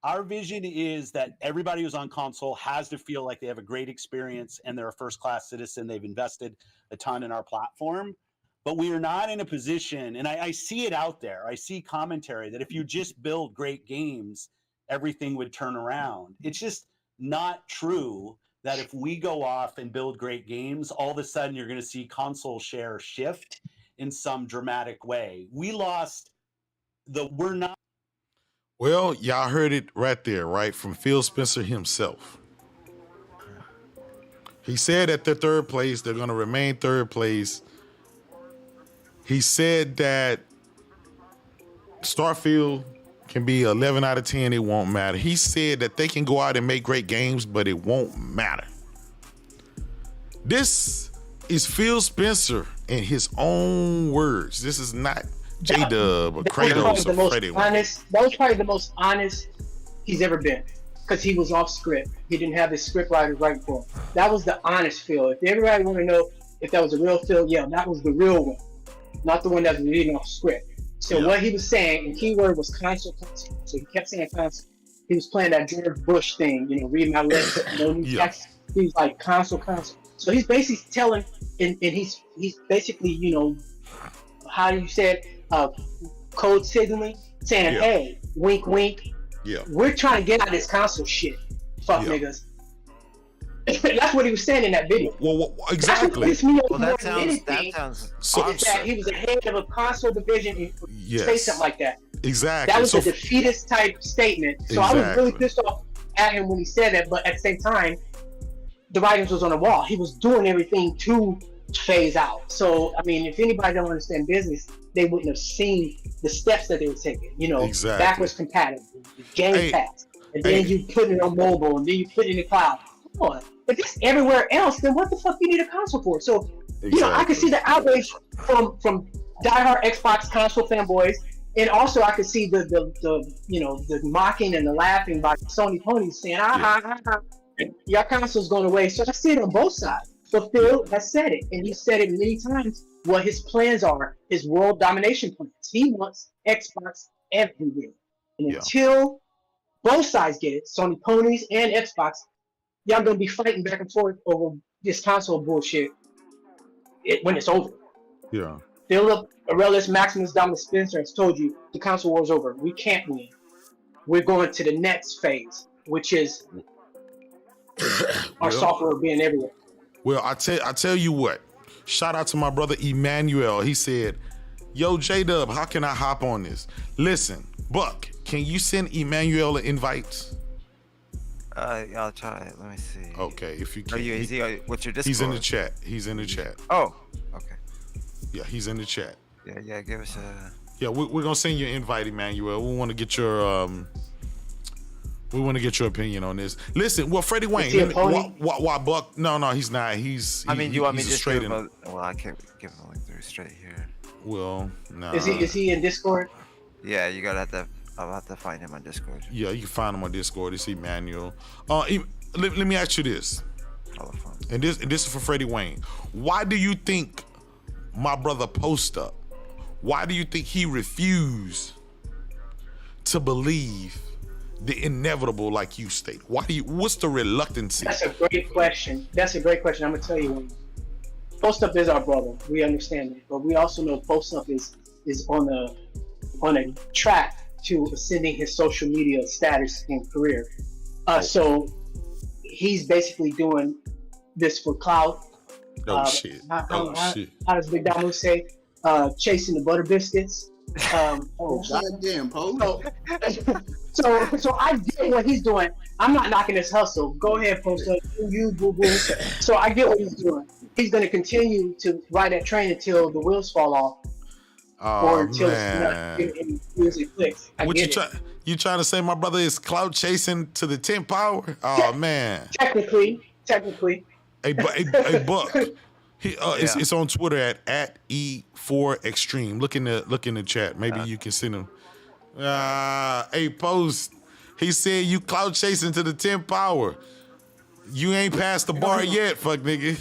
Our vision is that everybody who's on console has to feel like they have a great experience and they're a first-class citizen. They've invested a ton in our platform, but we are not in a position, and I see it out there. I see commentary that if you just build great games, everything would turn around. It's just not true that if we go off and build great games, all of a sudden you're going to see console share shift in some dramatic way. We're not. Well, y'all heard it right there, right? From Phil Spencer himself. He said at their third place, they're going to remain third place. He said that Starfield can be 11 out of 10, it won't matter. He said that they can go out and make great games, but it won't matter. This is Phil Spencer in his own words. This is not J-Dub or Kratos or Freddie. That was probably the most honest he's ever been, because he was off script. He didn't have his script writer writing for him. That was the honest Phil. If everybody want to know if that was a real Phil, yeah, that was the real one, not the one that was reading off script. So what he was saying, and keyword was console. So he kept saying console. He was playing that George Bush thing, read my lips, no new text. He was like console. So he's basically telling, and he's basically, how you said, code signaling, saying, hey, wink, wink. Yeah. We're trying to get out of this console shit. Fuck niggas. That's what he was saying in that video. Well, exactly. That sounds so that he was the head of a console division and say something like that. Exactly. That was a defeatist type statement. So I was really pissed off at him when he said that, but at the same time, the writings was on the wall. He was doing everything to phase out. So, I mean, if anybody don't understand business, they wouldn't have seen the steps that they were taking. Backwards compatible, Game Pass, and then you put it on mobile, and then you put it in the cloud. Come on. If it's everywhere else, then what the fuck you need a console for? So, I can see the outrage from diehard Xbox console fanboys, and also I could see the mocking and the laughing by Sony ponies saying, your console's going away. So I see it on both sides. But Phil has said it, and he said it many times, what his plans are, his world domination plans. He wants Xbox everywhere. And until both sides get it, Sony ponies and Xbox, y'all gonna be fighting back and forth over this console bullshit when it's over. Yeah. Philip Aurelius Maximus Dominus Spencer has told you the console war's over. We can't win. We're going to the next phase, which is our software being everywhere. Well, I tell you what. Shout out to my brother Emmanuel. He said, "Yo, J-Dub, how can I hop on this? Listen, Buck, can you send Emmanuel an invite?" I'll try it. Let me see. Okay, if you can. What's your Discord? He's in the chat. Oh, okay. Yeah, he's in the chat. Yeah, give us a... Yeah, we're gonna send you an invite, Emmanuel. We want to get your opinion on this. Listen, well, Freddie Wayne, why Buck? No, he's not. You want me to just straight in? Well, I can't give him a link through straight here. Well, no. Is he in Discord? Yeah, I'll have to find him on Discord. Yeah, you can find him on Discord. It's Emmanuel. Let me ask you this. And this is for Freddie Wayne. Why do you think my brother Post Up? Why do you think he refused to believe the inevitable, like you state? What's the reluctancy? That's a great question. I'm gonna tell you one. Post Up is our brother. We understand that, but we also know Post Up is on a track to ascending his social media status and career. So he's basically doing this for clout. Shit. How does Big Damu say? Chasing the butter biscuits. Goddamn, Post. So I get what he's doing. I'm not knocking his hustle. Go ahead, Post Up. You boo boo. So I get what he's doing. He's going to continue to ride that train until the wheels fall off. Or until music clicks. You trying to say my brother is clout chasing to the 10th power? Oh man. Technically. Hey Buck. It's on Twitter at E4Extreme. Look in the chat. Maybe you can send him. Hey Post. He said you clout chasing to the 10th power. You ain't passed the bar yet, fuck nigga.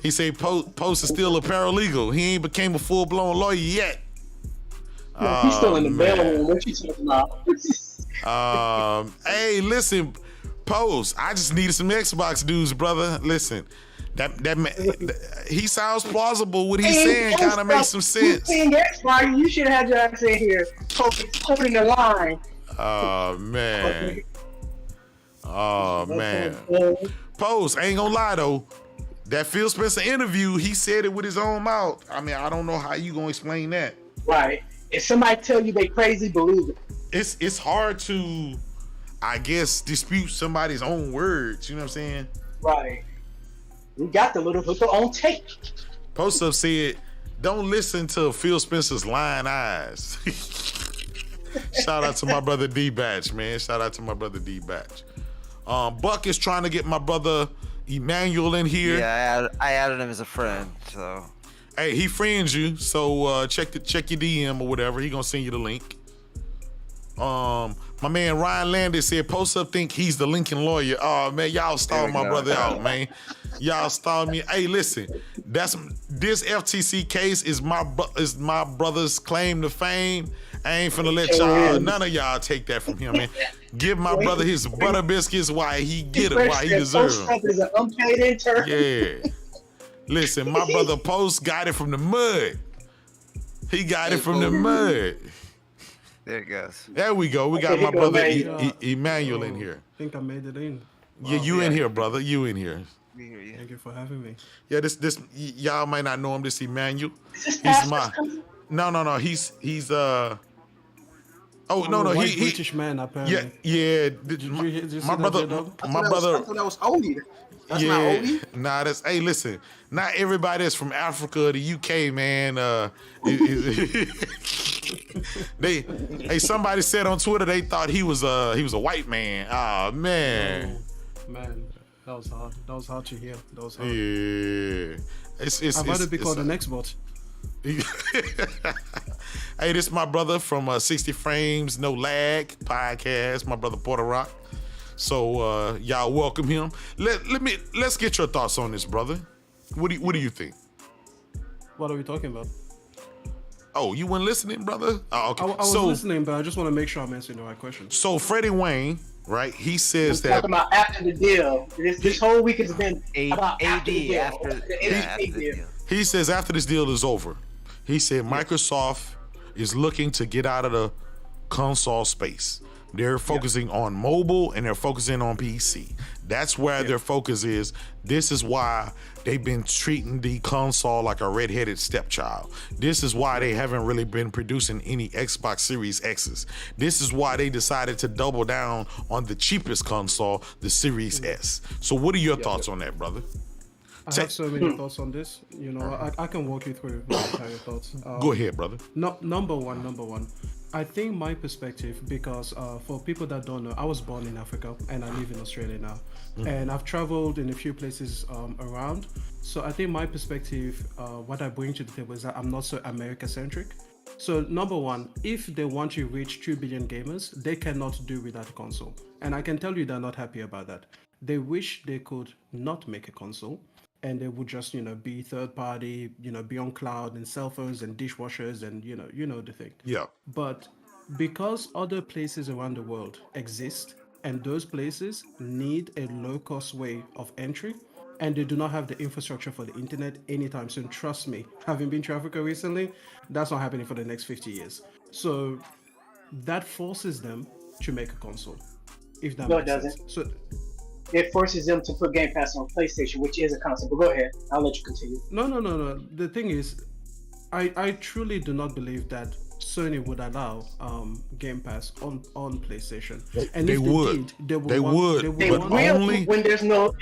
He say Post is still a paralegal. He ain't became a full-blown lawyer yet. No, he's still in the mailroom. What you talking about? Hey, listen, Post. I just needed some Xbox dudes, brother. Listen, he sounds plausible. What he's saying kind of makes some sense. Xbox, you should have had your ass in here holding the line. Oh man. Oh man. Post, I ain't gonna lie though. That Phil Spencer interview, he said it with his own mouth. I mean, I don't know how you gonna explain that. Right. If somebody tell you they crazy, believe it. It's hard to, I guess, dispute somebody's own words. You know what I'm saying? Right. We got the little hook on tape. Post Up said, "Don't listen to Phil Spencer's lying eyes." Shout out to my brother D Batch, man. Shout out to my brother D Batch. Buck is trying to get my brother Emmanuel in here. Yeah, I added him as a friend, so. Hey, he friends you, so check your DM or whatever. He gonna send you the link. My man Ryan Landis said, "Post Up think he's the Lincoln lawyer." Oh man, y'all stalled my brother out, man. Y'all stalled me. Hey, listen, this FTC case is my brother's claim to fame. I ain't finna let none of y'all take that from him, man. Give my brother his butter biscuits while he get it, while he deserves them. Post Up is an unpaid intern. Yeah. Listen, my brother Post got it from the mud. He got it from the mud. There it goes. There we go. We got my brother Emmanuel in here. I think I made it in. Yeah, you in here, brother. You in here. We hear you. Thank you for having me. Yeah, this y'all might not know him. This Emmanuel. He's my. No. He's Oh no, he British man apparently. Yeah. My brother. I thought that was Odie. That's not Odie. Nah, that's. Hey, listen. Not everybody that's from Africa or the UK, man. Somebody said on Twitter they thought he was a white man. Ah, man. Oh, man, that was hard. That was hard to hear. That was hard. Yeah. I'd rather be called an Xbots. Hey, this is my brother from 60 Frames No Lag podcast, my brother Porter Rock. So y'all welcome him. Let's get your thoughts on this, brother. What do you think? What are we talking about? Oh, you weren't listening, brother? Oh, okay. I was listening, but I just want to make sure I'm answering the right question. So Freddie Wayne, right? He says We're talking about after the deal. This whole week has been about after the deal. After the deal. He says after this deal is over, he said Microsoft is looking to get out of the console space. They're focusing on mobile and they're focusing on PC. That's where their focus is. This is why they've been treating the console like a redheaded stepchild. This is why they haven't really been producing any Xbox Series X's. This is why they decided to double down on the cheapest console, the Series S. So what are your thoughts on that, brother? I have so many thoughts on this. You know, I can walk you through my entire thoughts. Go ahead, brother. Number one. I think my perspective, because for people that don't know, I was born in Africa and I live in Australia now. And I've traveled in a few places around. So I think my perspective, what I bring to the table is that I'm not so America-centric. So number one, if they want to reach 2 billion gamers, they cannot do without a console. And I can tell you they're not happy about that. They wish they could not make a console and they would just, be third party, be on cloud and cell phones and dishwashers and, you know the thing. Yeah. But because other places around the world exist and those places need a low-cost way of entry and they do not have the infrastructure for the internet anytime soon, trust me, having been to Africa recently, that's not happening for the next 50 years. So that forces them to make a console, if that makes sense. So it forces them to put Game Pass on PlayStation, which is a console. But go ahead, I'll let you continue. No. The thing is, I truly do not believe that Sony would allow Game Pass on PlayStation. And they if would. They would. But only when there's no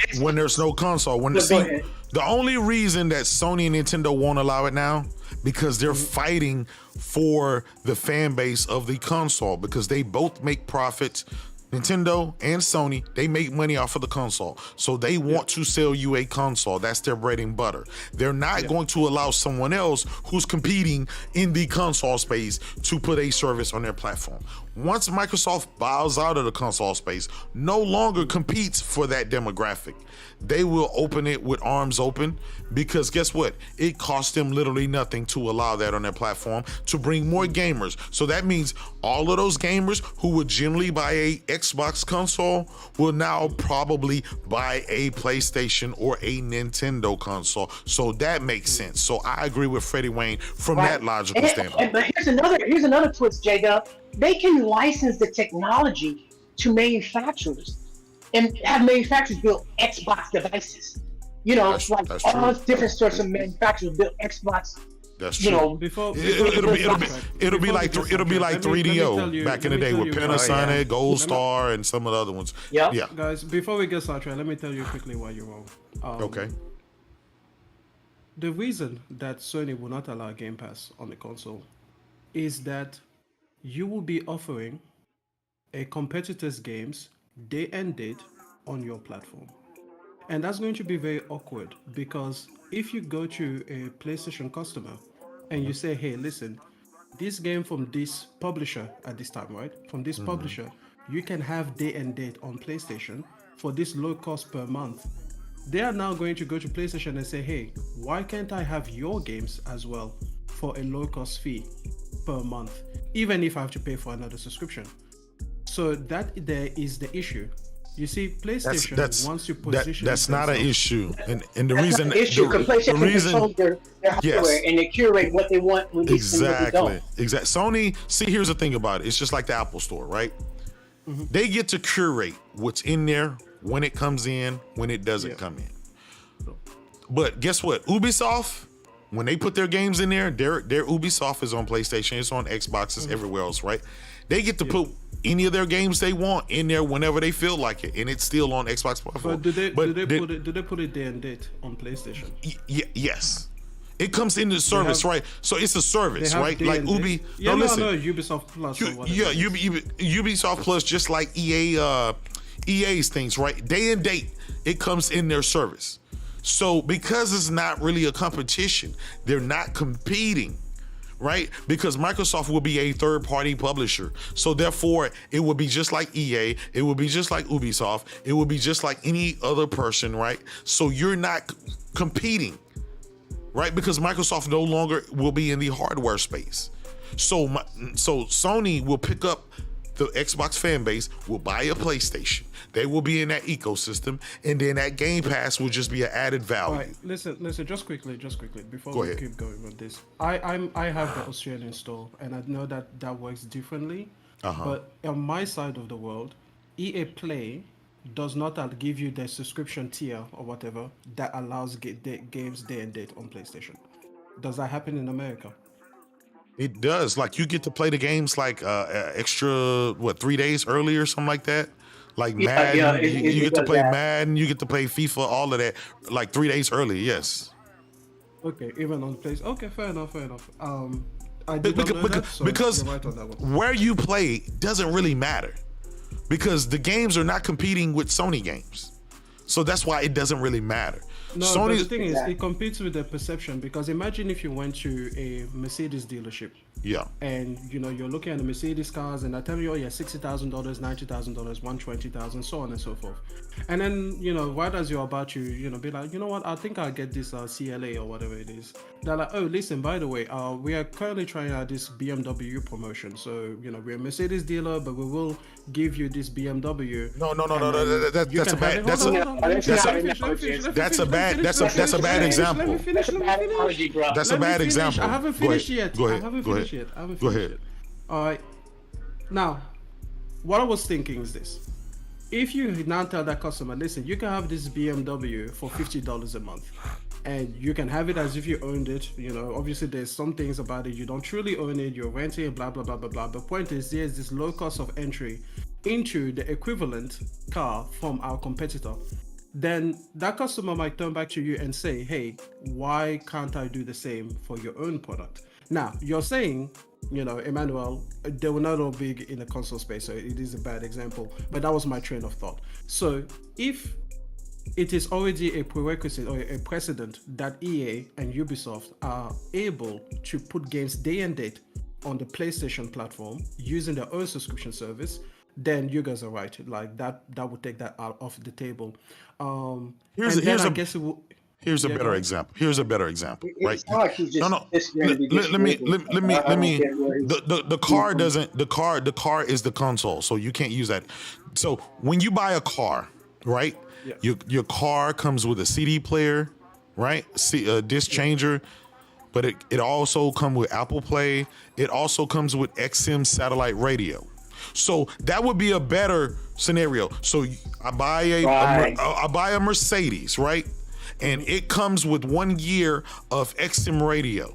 console. The only reason that Sony and Nintendo won't allow it now, because they're fighting for the fan base of the console, because they both make profits. Nintendo and Sony, they make money off of the console. So they want to sell you a console. That's their bread and butter. They're not going to allow someone else who's competing in the console space to put a service on their platform. once Microsoft bows out of the console space, no longer competes for that demographic. They will open it with arms open, because guess what? It costs them literally nothing to allow that on their platform to bring more gamers. So that means all of those gamers who would generally buy a Xbox console will now probably buy a PlayStation or a Nintendo console. So that makes sense. So I agree with Freddie Wayne from that logical standpoint. But here's another twist, J-Dub. They can license the technology to manufacturers and have manufacturers build Xbox devices. You know, That's all true. different sorts of manufacturers build Xbox. That's You true. know, It'll be like 3DO back in the day with Panasonic, Gold Star, and some of the other ones. Yeah. Yeah. Guys, before we get sidetracked, let me tell you quickly why you're wrong. Okay. The reason that Sony will not allow Game Pass on the console is that you will be offering a competitor's games day and date on your platform. And that's going to be very awkward, because if you go to a PlayStation customer and you say, hey, listen, this game from this publisher at this time, right? From this publisher, you can have day and date on PlayStation for this low cost per month. They are now going to go to PlayStation and say, hey, why can't I have your games as well for a low cost fee per month, even if I have to pay for another subscription? So that there is the issue. You see, PlayStation wants to position. That's not an issue, and the reason issue, the PlayStation reason controls their hardware and they curate what they want released and what they don't. Exactly. Sony, see, here's the thing about it. It's just like the Apple Store, right? They get to curate what's in there when it comes in, when it doesn't come in. But guess what? Ubisoft, when they put their games in there, their Ubisoft is on PlayStation, it's on Xboxes, everywhere else, right? They get to put any of their games they want in there whenever they feel like it, and it's still on Xbox platform. But do they put it day and date on PlayStation? Yes. It comes into the service, right? So it's a service, right? Like Ubi. Yeah, listen, no, Ubisoft Plus. Ubisoft Plus, just like EA's things, right? Day and date, it comes in their service. So because it's not really a competition, they're not competing, right? Because Microsoft will be a third-party publisher. So therefore, it would be just like EA, it would be just like Ubisoft, it would be just like any other person, right? So you're not competing, right? Because Microsoft no longer will be in the hardware space. So Sony will pick up the Xbox fan base, will buy a PlayStation. They will be in that ecosystem, and then that Game Pass will just be an added value. All right, listen, just quickly, before Go we ahead. keep going with this. I have the Australian store, and I know that works differently. But on my side of the world, EA Play does not give you the subscription tier or whatever that allows games day and date on PlayStation. Does that happen in America? It does. Like, you get to play the games like extra 3 days early or something like that. Like Madden, you get to play Madden, you get to play FIFA, all of that, like 3 days early. Yes. Okay, even on place. Okay, fair enough. I did not know that, so because you're right on that one. where you play doesn't really matter, because the games are not competing with Sony games, so that's why it doesn't really matter. No, but the thing is, it competes with the perception, because imagine if you went to a Mercedes dealership. Yeah. And you're looking at the Mercedes cars, and I tell you, oh yeah, $60,000, $90,000, $120,000, so on and so forth. And then right as you're about to be like, you know what, I think I'll get this CLA or whatever it is. They're like, oh, listen, by the way, we are currently trying out this BMW promotion. So we're a Mercedes dealer, but we will give you this BMW. No. That's a bad example. That's a bad example. I haven't finished yet. Go ahead. I haven't finished yet. All right. Now, what I was thinking is this. If you now tell that customer, listen, you can have this BMW for $50 a month, and you can have it as if you owned it. Obviously there's some things about it you don't truly own it, you're renting it, blah blah blah blah blah. The point is, there's this low cost of entry into the equivalent car from our competitor. Then that customer might turn back to you and say, hey, why can't I do the same for your own product? Now, you're saying, Emmanuel, they will not all be in the console space, so it is a bad example, but that was my train of thought. So if it is already a prerequisite or a precedent that EA and Ubisoft are able to put games day and date on the PlayStation platform using their own subscription service, then you guys are right. Like that would take that out off the table. Here's and then a I guess it will. Here's a Yeah, go better ahead. example. Here's a better example, right? It's not like he's just No. disagreeing to be Let me. disagreeable. I don't get where he's- The car doesn't. The car is the console, so you can't use that. So when you buy a car, right? Yeah. Your car comes with a CD player, right? A disc changer, but it also comes with Apple Play. It also comes with XM satellite radio. So that would be a better scenario. So I buy a Mercedes, right? And it comes with 1 year of XM radio.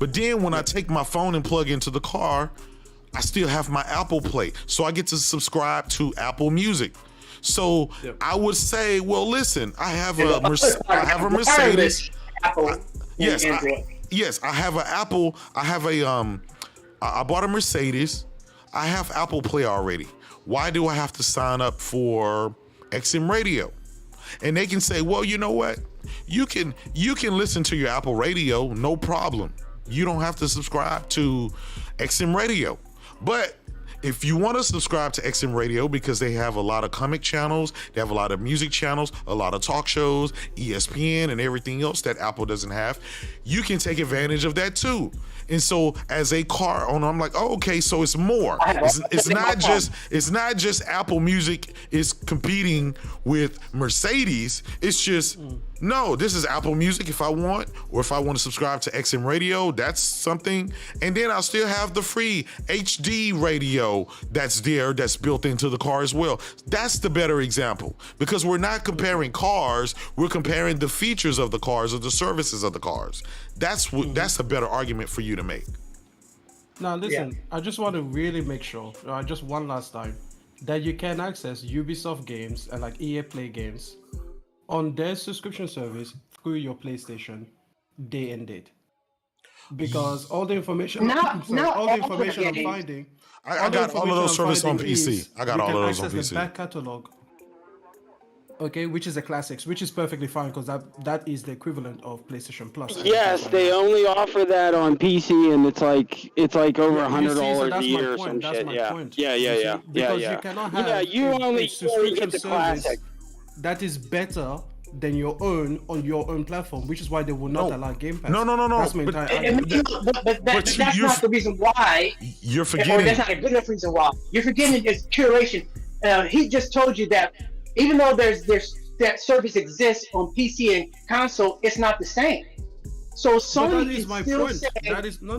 But then when I take my phone and plug into the car, I still have my Apple Play. So I get to subscribe to Apple Music. So I would say, well, listen, I have a Mercedes. Apple. Yes, Android. I have an Apple. I bought a Mercedes. I have Apple Play already. Why do I have to sign up for XM Radio? And they can say, well, you know what? You can listen to your Apple Radio, no problem. You don't have to subscribe to XM Radio. But if you want to subscribe to XM Radio because they have a lot of comic channels, they have a lot of music channels, a lot of talk shows, ESPN and everything else that Apple doesn't have, you can take advantage of that too. And so as a car owner, I'm like, oh, okay, so it's more. It's not just Apple Music is competing with Mercedes. It's just, no, this is Apple Music if I want, or if I want to subscribe to XM Radio, that's something. And then I'll still have the free HD radio that's there, that's built into the car as well. That's the better example, because we're not comparing cars, we're comparing the features of the cars or the services of the cars. That's a better argument for you to make. Now listen, I just want to really make sure, just one last time, that you can access Ubisoft games and like EA Play games on their subscription service through your PlayStation day and date. Because all the information, I'm finding, I got all of those services on PC. I got all of those on PC. The back catalog, okay, which is the classics, which is perfectly fine because that is the equivalent of PlayStation Plus. Yes, they only offer that on PC, and it's like over $100 a year or some that's shit. My Yeah. point. Yeah. Because you cannot have you only subscription get the service classic. that is better than your own on your own platform, which is why they will not allow Game Pass. No. That's my entire argument. But that's not the reason why. You're forgetting. Or that's not a good enough reason why. You're forgetting this curation. He just told you that even though there's that service exists on PC and console, it's not the same. So Sony can still say that is my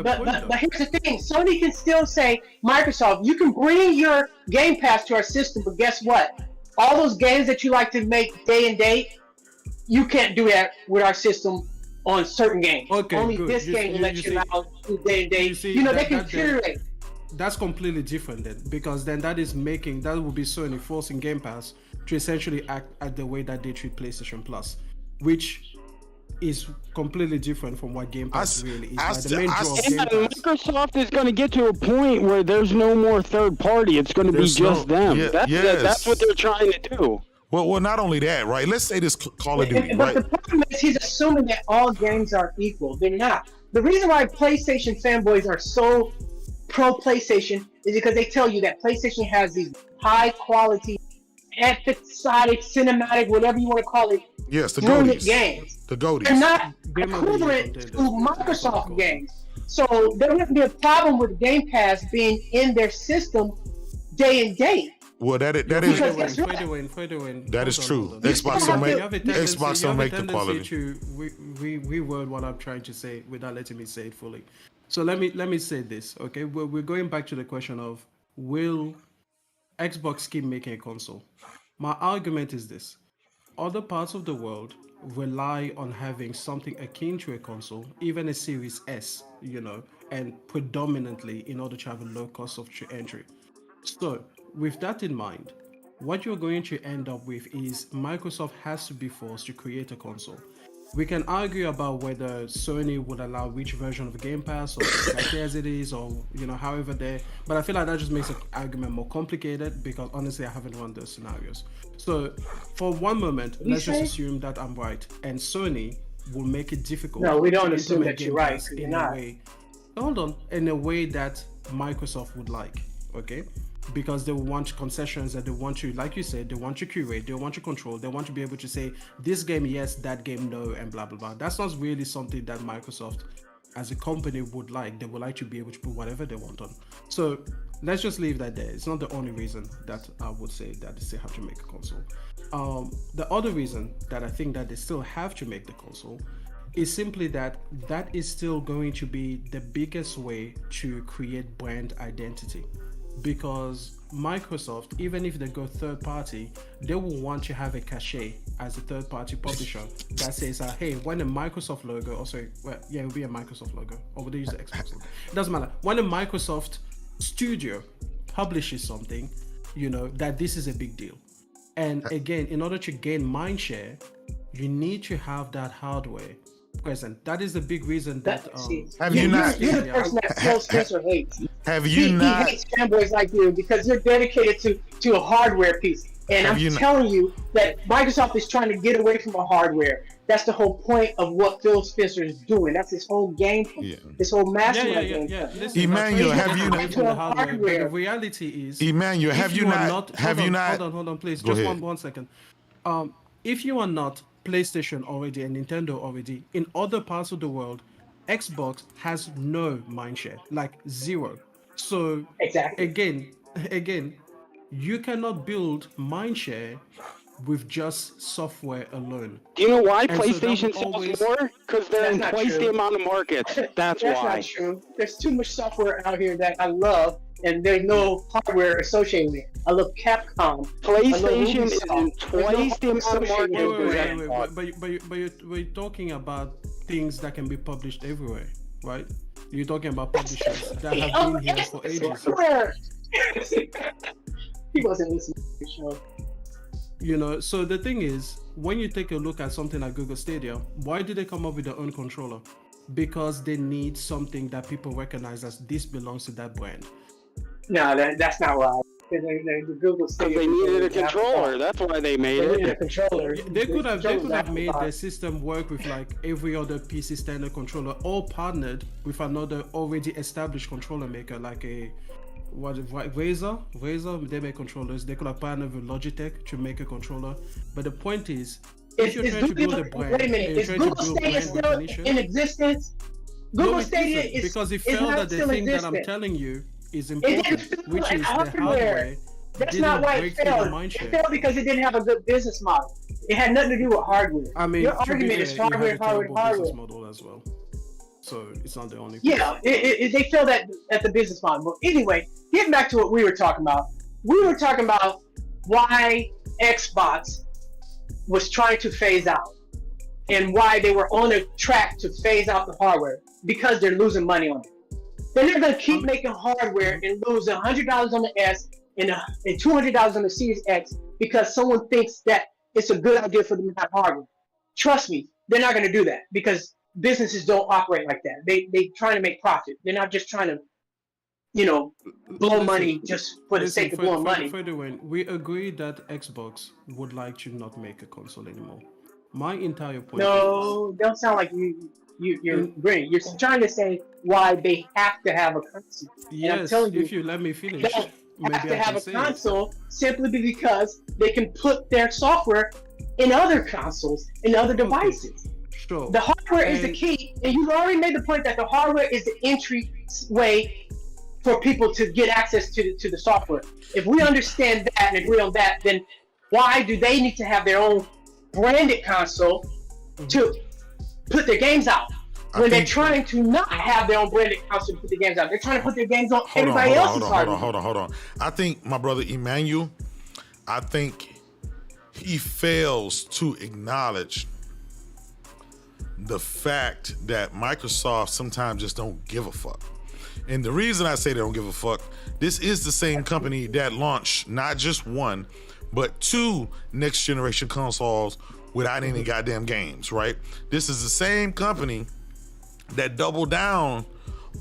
point. But here's the thing: Sony can still say, Microsoft, you can bring your Game Pass to our system, but guess what? All those games that you like to make day and date, you can't do that with our system on certain games. Okay, only good. this game will let you out do day and date. They can curate. That's completely different then, because then that will be Sony forcing Game Pass to essentially act the way that they treat PlayStation Plus, which is completely different from what Game Pass really is. The main draw of Game Pass. Microsoft is going to get to a point where there's no more third party. It's going to be just them. That's what they're trying to do. Well, not only that, right? Let's say this Call of Duty, but right? the problem is he's assuming that all games are equal. They're not. The reason why PlayStation fanboys are so pro PlayStation is because they tell you that PlayStation has these high quality, episodic, cinematic, whatever you want to call it, yes, the brilliant goaties. games. The goaties. They're not equivalent to Microsoft games. So there wouldn't be a problem with Game Pass being in their system day and date. Well, that is true. Xbox don't make the quality. Reword what I'm trying to say without letting me say it fully. So let me say this, okay? We're going back to the question of, will Xbox keep making a console? My argument is this: other parts of the world rely on having something akin to a console, even a Series S, and predominantly in order to have a low cost of entry. So with that in mind, what you're going to end up with is Microsoft has to be forced to create a console. We can argue about whether Sony would allow which version of Game Pass, or exactly as it is, or however but I feel like that just makes the argument more complicated, because honestly I haven't run those scenarios. So for one moment, let's just assume that I'm right, and Sony will make it difficult. No, we don't to assume implement that you're Game right, Pass you're in not. a way. hold on, in a way that Microsoft would like, okay? Because they want concessions that they want to, like you said, they want to curate, they want to control, they want to be able to say this game yes, that game no, and blah blah blah. That's not really something that Microsoft as a company would like. They would like to be able to put whatever they want on. So let's just leave that there. It's not the only reason that I would say that they still have to make a console. The other reason that I think that they still have to make the console is simply that is still going to be the biggest way to create brand identity. Because Microsoft, even if they go third party, they will want to have a cachet as a third party publisher that says, hey, when a Microsoft logo, or sorry, well, yeah, it will be a Microsoft logo, or would they use the Xbox logo? It doesn't matter. When a Microsoft studio publishes something, you know, that this is a big deal. And again, in order to gain mindshare, you need to have that hardware present. That is the big reason that have you not? You're the person that Phil Spencer hates. Have you not? He hates fanboys like you because you're dedicated to a hardware piece. And I'm telling you that Microsoft is trying to get away from a hardware. That's the whole point of what Phil Spencer is doing. That's his whole game plan. This whole mastermind game. Listen, Emmanuel, have you not? The reality is, Emmanuel, have you not? Hold on, please. Just one second. If you are not PlayStation already and Nintendo already, in other parts of the world, Xbox has no mindshare, like zero. So exactly. Again, you cannot build mindshare with just software alone. Do you know why PlayStation sells more? Because they're in twice the amount of markets. That's why. That's not true. There's too much software out here that I love, and there's no hardware associated with it. I love Capcom. PlayStation is in twice the amount of market. But we're talking about things that can be published everywhere, right? You're talking about publishers that have been here for ages. He wasn't listening to the show. You know, so the thing is, when you take a look at something like Google Stadia, why did they come up with their own controller? Because they need something that people recognize as this belongs to that brand. No, that's not why. The Google Stadia. They needed a controller. That's why they made it. A controller. They could have made their system work with like every other PC standard controller, all partnered with another already established controller maker, like a Razer. They make controllers. They could have partnered with Logitech to make a controller. But the point is, if you're trying to build a brand, wait a minute, is Google Stadia still in existence? Google Stadia is because it felt that the thing that I'm telling you is important, which is the hardware. That's not why it failed. It failed because it didn't have a good business model. It had nothing to do with hardware. I mean, your argument is hardware. Business model as well. So it's not the only. Yeah, they failed at the business model. But anyway, getting back to what we were talking about. We were talking about why Xbots was trying to phase out and why they were on a track to phase out the hardware because they're losing money on it. Then they're going to keep making hardware and lose $100 on the S and $200 on the Series X because someone thinks that it's a good idea for them to have hardware. Trust me, they're not going to do that because businesses don't operate like that. They trying to make profit. They're not just trying to, blow money just for the sake of blowing money. We agree that Xbox would like to not make a console anymore. My entire point. No, don't sound like you're agreeing. You're trying to say why they have to have a console. Yes, I'm telling you, if you let me finish. They have to have a console simply because they can put their software in other consoles, in other devices. Sure. The hardware is the key, and you've already made the point that the hardware is the entry way for people to get access to the software. If we understand that and agree on that, then why do they need to have their own branded console to put their games out? When they're trying to not have their own branded console to put the games out. They're trying to put their games on everybody else's hardware. Hold on. I think my brother Emmanuel, he fails to acknowledge the fact that Microsoft sometimes just don't give a fuck. And the reason I say they don't give a fuck, this is the same company that launched not just one, but two next generation consoles without any goddamn games, right? This is the same company that doubled down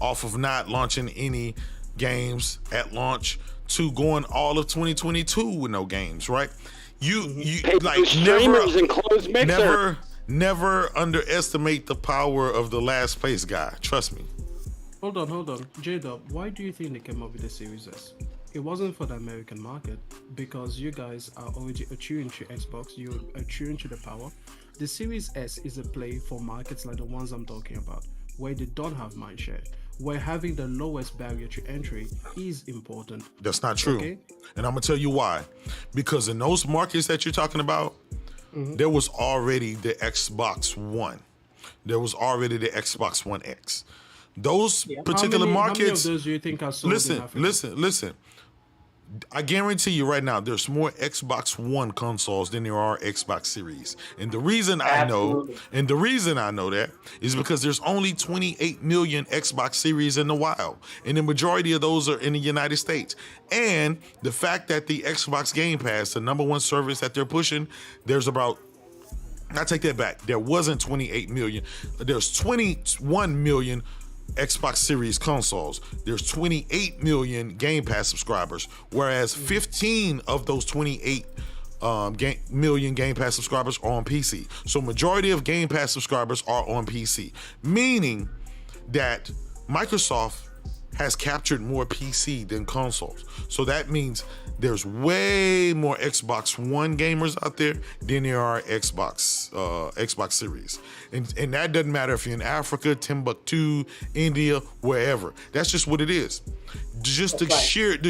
off of not launching any games at launch to going all of 2022 with no games, right? You like never underestimate the power of the last place guy. Trust me. Hold on. J-Dub, why do you think they came up with the Series S? It wasn't for the American market because you guys are already attuned to Xbox, you're attuned to the power. The Series S is a play for markets like the ones I'm talking about, where they don't have mindshare, where having the lowest barrier to entry is important. That's not true. Okay? And I'm going to tell you why. Because in those markets that you're talking about, there was already the Xbox One. There was already the Xbox One X. Those particular markets. How many of those do you think are sold in Africa? Listen. I guarantee you right now, there's more Xbox One consoles than there are Xbox Series. And the reason I know that is because there's only 28 million Xbox Series in the wild. And the majority of those are in the United States. And the fact that the Xbox Game Pass, the number one service that they're pushing, there's about, I take that back. There wasn't 28 million. There's 21 million Xbox Series consoles. There's 28 million Game Pass subscribers, whereas 15 of those 28 million Game Pass subscribers are on PC. So majority of Game Pass subscribers are on PC, meaning that Microsoft has captured more PC than consoles. So that means there's way more Xbox One gamers out there than there are Xbox Series. And that doesn't matter if you're in Africa, Timbuktu, India, wherever. That's just what it is. Just the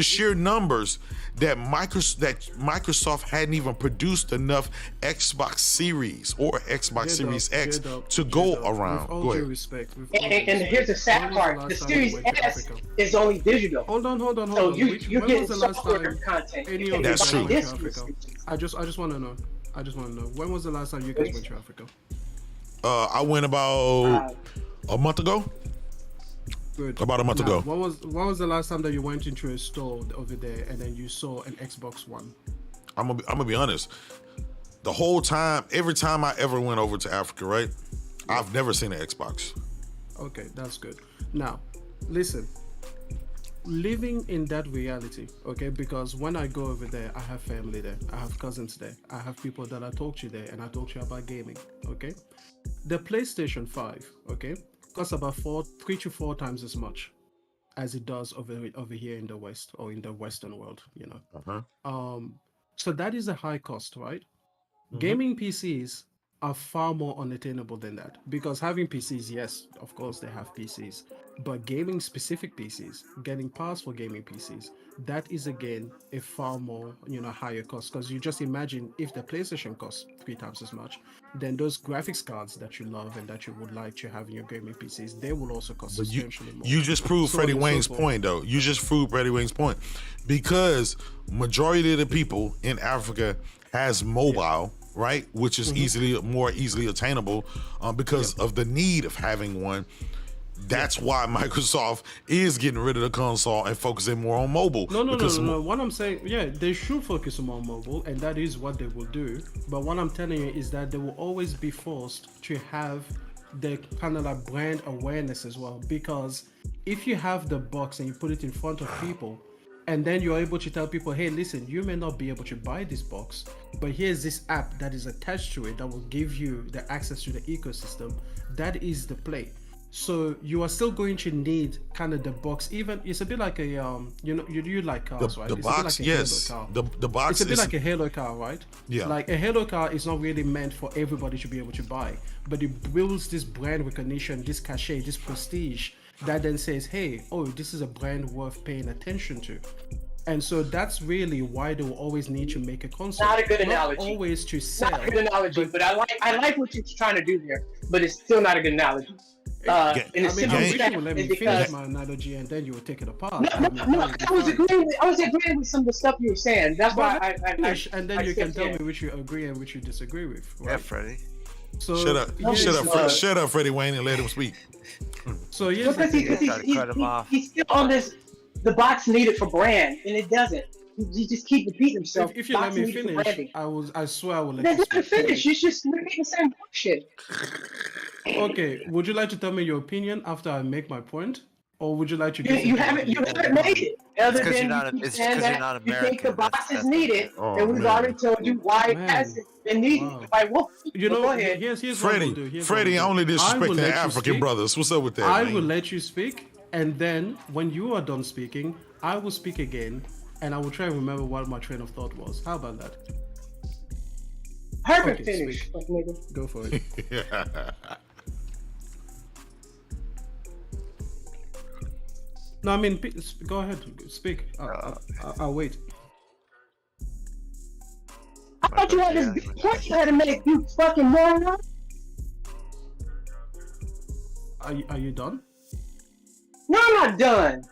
sheer numbers that Microsoft hadn't even produced enough Xbox Series or Xbox Series X to go around. With all due respect. And here's the sad part: the Series S is only digital. Hold on. So you're getting software content. That's true. I just want to know. When was the last time you guys went to Africa? I went about a month ago. Good. About a month ago. When was the last time that you went into a store over there and then you saw an Xbox One? I'm gonna be honest. The whole time, every time I ever went over to Africa, right? I've never seen an Xbox. Okay, that's good. Now, listen. Living in that reality, okay, because when I go over there, I have family there, I have cousins there, I have people that I talk to there, and I talk to about gaming, okay? The PlayStation 5, okay, costs about 3 to 4 times as much as it does over here in the West or in the Western world, you know. So that is a high cost, right? Gaming PCs are far more unattainable than that, because having PCs, yes, of course they have PCs, but gaming specific PCs, getting parts for gaming PCs, that is again a far more, you know, higher cost. Because you just imagine if the PlayStation costs 3 times as much, then those graphics cards that you love and that you would like to have in your gaming PCs, they will also cost substantially more. You just proved Freddie Wayne's point, though. You just proved Freddie Wayne's point, because majority of the people in Africa has mobile. Right, which is more easily attainable because of the need of having one. That's why Microsoft is getting rid of the console and focusing more on mobile. No. What I'm saying, they should focus more on mobile, and that is what they will do. But what I'm telling you is that they will always be forced to have the kind of like brand awareness as well. Because if you have the box and you put it in front of people, and then you're able to tell people, hey, listen, you may not be able to buy this box, but here's this app that is attached to it that will give you the access to the ecosystem. That is the play. So you are still going to need kind of the box. Even it's a bit like a you like cars, right? The it's box, a bit like a yes. Halo car. The box. It's a bit like a Halo car, right? Yeah. Like a Halo car is not really meant for everybody to be able to buy, but it builds this brand recognition, this cachet, this prestige that then says, hey, oh, this is a brand worth paying attention to. And so that's really why they will always need to make a console. Not a good analogy. Always to sell. Not a good analogy, but I like what you're trying to do here, but it's still not a good analogy. I wish you would let me finish my analogy and then you would take it apart. No, I was agreeing with some of the stuff you were saying. That's why I finish, and then you can tell me which you agree and which you disagree with. Right? Yeah, Freddie. So shut up, Freddie Wayne, and let him speak. So he's still on this. The box needed for brand, and it doesn't. You just keep repeating himself. If you let me finish, I swear I will let you speak. Finish. You just repeat the same bullshit. Okay, would you like to tell me your opinion after I make my point, or would you like to? You haven't made it. Other than it's because you're not American. You think the box is needed, and we've already told you why it hasn't been needed. Like, well, go ahead. Here's Freddie, only disrespecting the African brothers. What's up with that? I will let you speak. And then when you are done speaking, I will speak again, and I will try and remember what my train of thought was. How about that? Perfect Okay, finish. speak. Fuck nigga. Go for it. No, I mean, go ahead, speak. I'll wait. I thought you had this big point you had to make, you fucking moron. Are you done? No, I'm not done.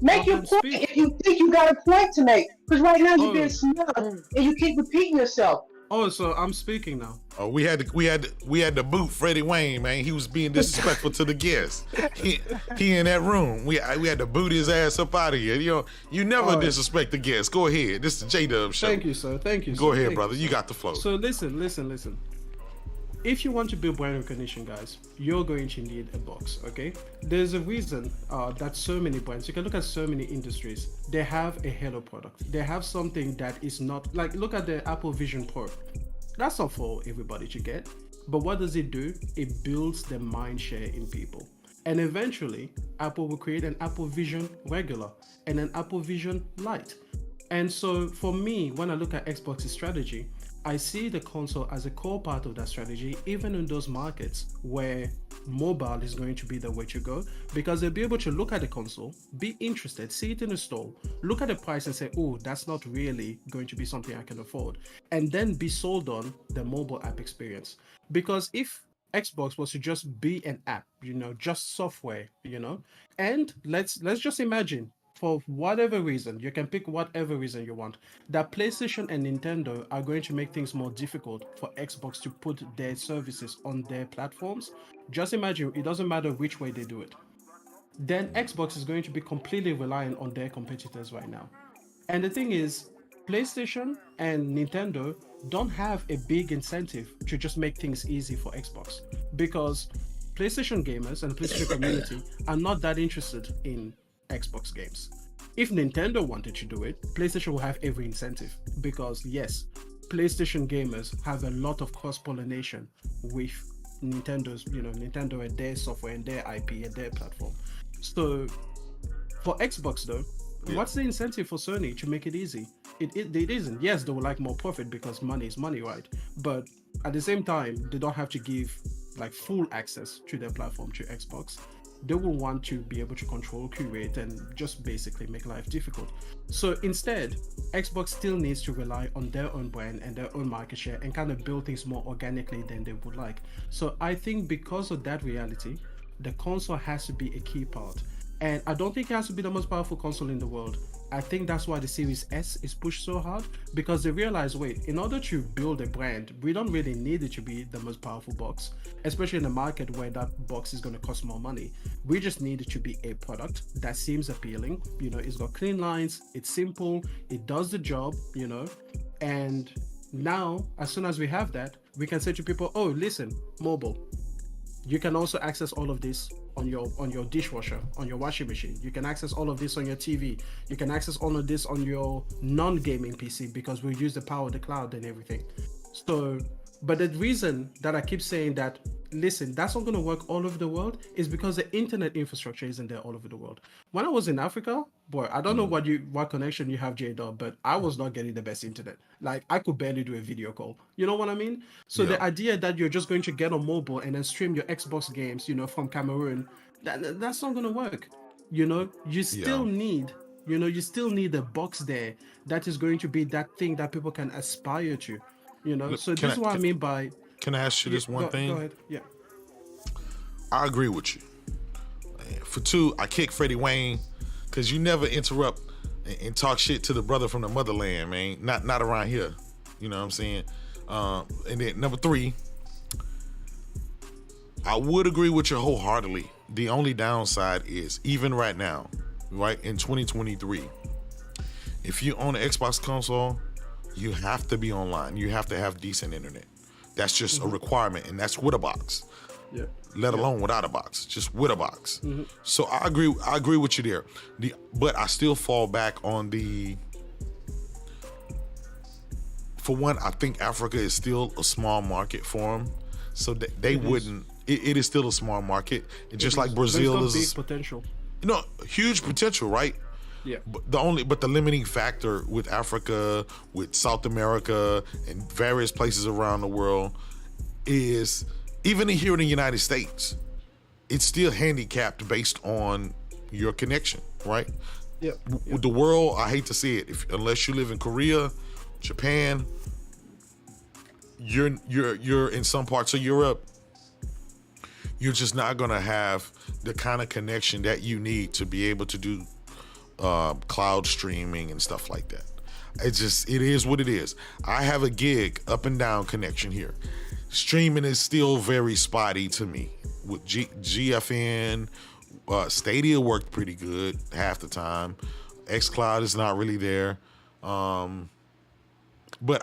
Make your point if you think you got a point to make. Because right now you're being smug and you keep repeating yourself. Oh, so I'm speaking now. Oh, we had to boot Freddie Wayne, man. He was being disrespectful to the guests. He in that room. We had to boot his ass up out of here. You never disrespect the guests. Go ahead. This is the J-Dub show. Thank you, sir. Thank you. Go ahead, brother. You got the flow. So listen. If you want to build brand recognition, guys, you're going to need a box, okay? There's a reason that so many brands, you can look at so many industries, they have a Halo product. They have something that is not, like, look at the Apple Vision Pro. That's not for everybody to get. But what does it do? It builds the mind share in people. And eventually, Apple will create an Apple Vision Regular and an Apple Vision Lite. And so for me, when I look at Xbox's strategy, I see the console as a core part of that strategy, even in those markets where mobile is going to be the way to go, because they'll be able to look at the console, be interested, see it in the store, look at the price and say, oh, that's not really going to be something I can afford, and then be sold on the mobile app experience. Because if Xbox was to just be an app, just software, and let's just imagine, for whatever reason, you can pick whatever reason you want, that PlayStation and Nintendo are going to make things more difficult for Xbox to put their services on their platforms. Just imagine, it doesn't matter which way they do it. Then Xbox is going to be completely reliant on their competitors right now. And the thing is, PlayStation and Nintendo don't have a big incentive to just make things easy for Xbox, because PlayStation gamers and the PlayStation community are not that interested in Xbox games. If Nintendo wanted to do it, PlayStation will have every incentive, because yes, PlayStation gamers have a lot of cross-pollination with Nintendo's, Nintendo and their software and their IP and their platform. So for Xbox though, what's the incentive for Sony to make it easy? It isn't. Yes, they would like more profit because money is money, right? But at the same time, they don't have to give like full access to their platform to Xbox. They will want to be able to control, curate, and just basically make life difficult. So instead, Xbox still needs to rely on their own brand and their own market share and kind of build things more organically than they would like. So I think because of that reality, the console has to be a key part. And I don't think it has to be the most powerful console in the world. I think that's why the Series S is pushed so hard, because they realize, wait, in order to build a brand, we don't really need it to be the most powerful box, especially in a market where that box is going to cost more money. We just need it to be a product that seems appealing. It's got clean lines, it's simple, it does the job, and now, as soon as we have that, we can say to people, oh, listen, mobile, you can also access all of this on your dishwasher, on your washing machine. You can access all of this on your TV. You can access all of this on your non-gaming PC, because we use the power of the cloud and everything. So, but the reason that I keep saying that, listen, that's not going to work all over the world, is because the internet infrastructure isn't there all over the world. When I was in Africa, boy, I don't know what connection you have, J-Dub, but I was not getting the best internet. Like, I could barely do a video call. You know what I mean? So the idea that you're just going to get on mobile and then stream your Xbox games, from Cameroon, that's not going to work. You still need, a box there that is going to be that thing that people can aspire to. So this is what I mean by... Can I ask you this one thing? Go ahead. Yeah. I agree with you. For two, I kick Freddie Wayne, because you never interrupt and talk shit to the brother from the motherland, man. Not around here. You know what I'm saying? And then number three, I would agree with you wholeheartedly. The only downside is, even right now, right in 2023, if you own an Xbox console, you have to be online. You have to have decent internet. That's just a requirement, and that's with a box. Yeah. Let alone without a box, just with a box. So I agree with you there. But I still fall back on for one, I think Africa is still a small market for them, so they wouldn't. It is still a small market. It's just like Brazil is big potential. huge potential, right? Yeah. But the limiting factor with Africa, with South America, and various places around the world is, even here in the United States, it's still handicapped based on your connection, right? Yeah. With the world, I hate to see it, unless you live in Korea, Japan, you're in some parts of Europe, you're just not gonna have the kind of connection that you need to be able to do cloud streaming and stuff like that. It is what it is. I have a gig up and down connection here. Streaming is still very spotty to me. With GFN, Stadia worked pretty good half the time. xCloud is not really there. But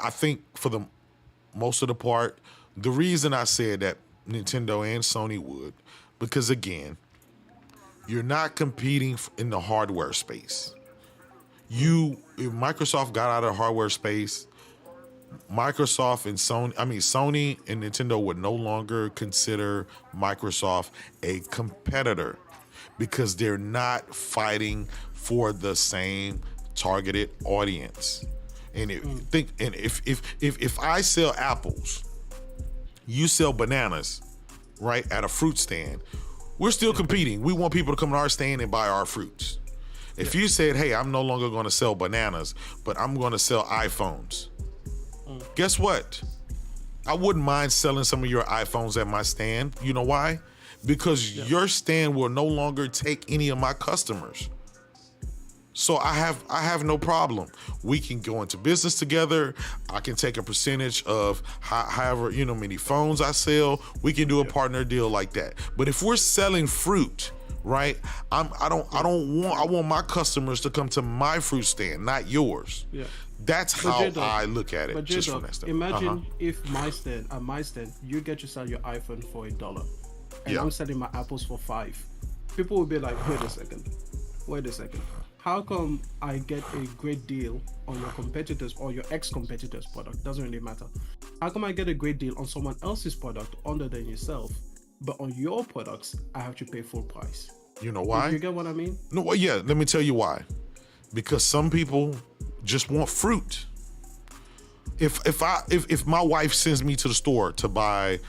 I think for the most of the part, the reason I said that Nintendo and Sony would, because again, you're not competing in the hardware space. If Microsoft got out of the hardware space, Microsoft and Sony and Nintendo would no longer consider Microsoft a competitor because they're not fighting for the same targeted audience. And if I sell apples, you sell bananas, right, at a fruit stand, we're still competing. We want people to come to our stand and buy our fruits. If you said, hey, I'm no longer going to sell bananas, but I'm going to sell iPhones, guess what? I wouldn't mind selling some of your iPhones at my stand. You know why? Because your stand will no longer take any of my customers. So I have no problem. We can go into business together. I can take a percentage of however many phones I sell. We can do a partner deal like that. But if we're selling fruit, right? I want my customers to come to my fruit stand, not yours. Yeah. That's how I look at it. But just from that standpoint. Imagine if at my stand, you get to sell your iPhone for $1, and I'm selling my apples for $5. People will be like, wait a second. How come I get a great deal on your competitors or your ex-competitors' product? Doesn't really matter. How come I get a great deal on someone else's product other than yourself, but on your products, I have to pay full price? You know why? You get what I mean? No, well, yeah, let me tell you why. Because some people just want fruit. If my wife sends me to the store to buy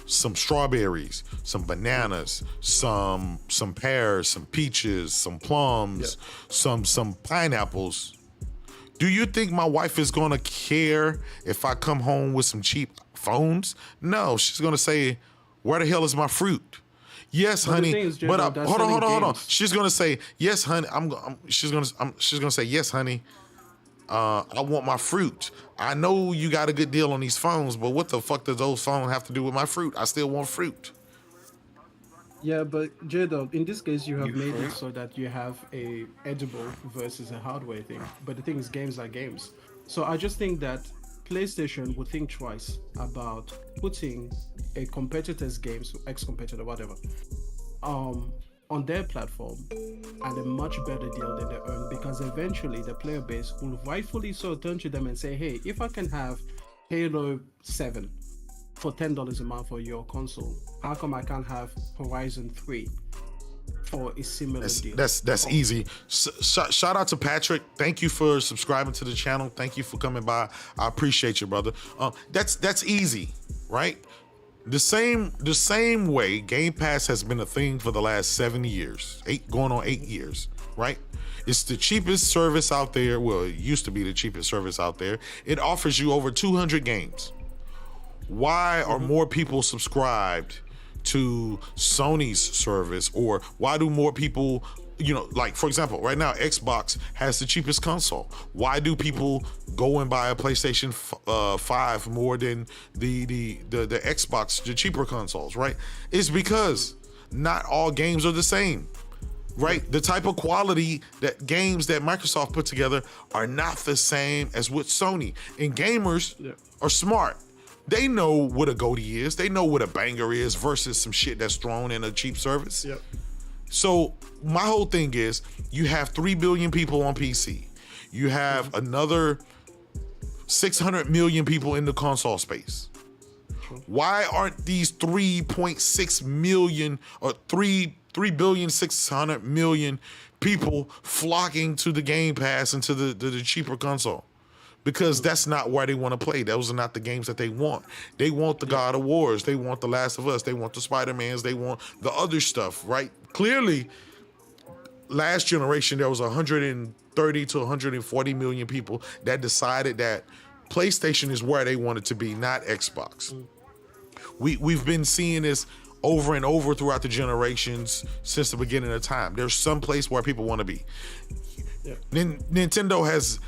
some strawberries, some bananas, some pears, some peaches, some plums, some pineapples, do you think my wife is gonna care if I come home with some cheap phones? No, she's gonna say, where the hell is my fruit? Yes, honey. But hold on. She's gonna say, yes, honey. She's gonna say, yes, honey. I want my fruit. I know you got a good deal on these phones, but what the fuck does those phones have to do with my fruit? I still want fruit. Yeah, but J-Dub, in this case, you have made it so that you have a edible versus a hardware thing. But the thing is, games are games. So I just think that PlayStation would think twice about putting a competitor's games, ex-competitor, whatever, on their platform at a much better deal than they earn, because eventually the player base will rightfully so turn to them and say, hey, if I can have Halo 7 for $10 a month for your console, how come I can't have Horizon 3 for a similar deal? That's easy. Shout out to Patrick. Thank you for subscribing to the channel. Thank you for coming by. I appreciate you, brother. That's easy, right? The same way Game Pass has been a thing for the last 7 years, going on 8 years, right? It's the cheapest service out there. Well, it used to be the cheapest service out there. It offers you over 200 games. Why are more people subscribed to Sony's service, or why do more people, like for example, right now Xbox has the cheapest console. Why do people go and buy a PlayStation 5 more than the Xbox, the cheaper consoles, right? It's because not all games are the same, right? The type of quality that games that Microsoft put together are not the same as with Sony. And gamers are smart. They know what a GOTY is. They know what a banger is versus some shit that's thrown in a cheap service. Yep. So my whole thing is, you have 3 billion people on PC. You have another 600 million people in the console space. Why aren't these 3.6 million or 3 3,600,000,000 people flocking to the Game Pass and to the cheaper console. Because that's not where they want to play. Those are not the games that they want. They want the God of Wars. They want the Last of Us. They want the Spider-Mans. They want the other stuff, right? Clearly, last generation, there was 130 to 140 million people that decided that PlayStation is where they wanted to be, not Xbox. We've been seeing this over and over throughout the generations since the beginning of time. There's some place where people want to be. Yeah. Nintendo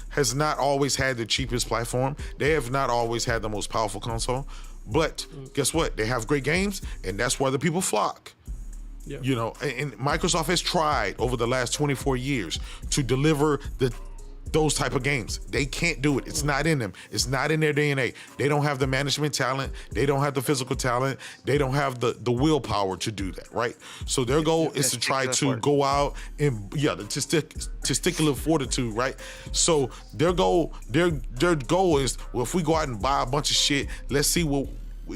has not always had the cheapest platform. They have not always had the most powerful console. But guess what? They have great games, and that's where the people flock. Yeah. You know, and Microsoft has tried over the last 24 years to deliver those type of games. They can't do it. It's not in them. It's not in their DNA. They don't have the management talent. They don't have the physical talent. They don't have the willpower to do that, right? So their goal is to try to go out and the testicular fortitude, right? So their goal is, well, if we go out and buy a bunch of shit, let's see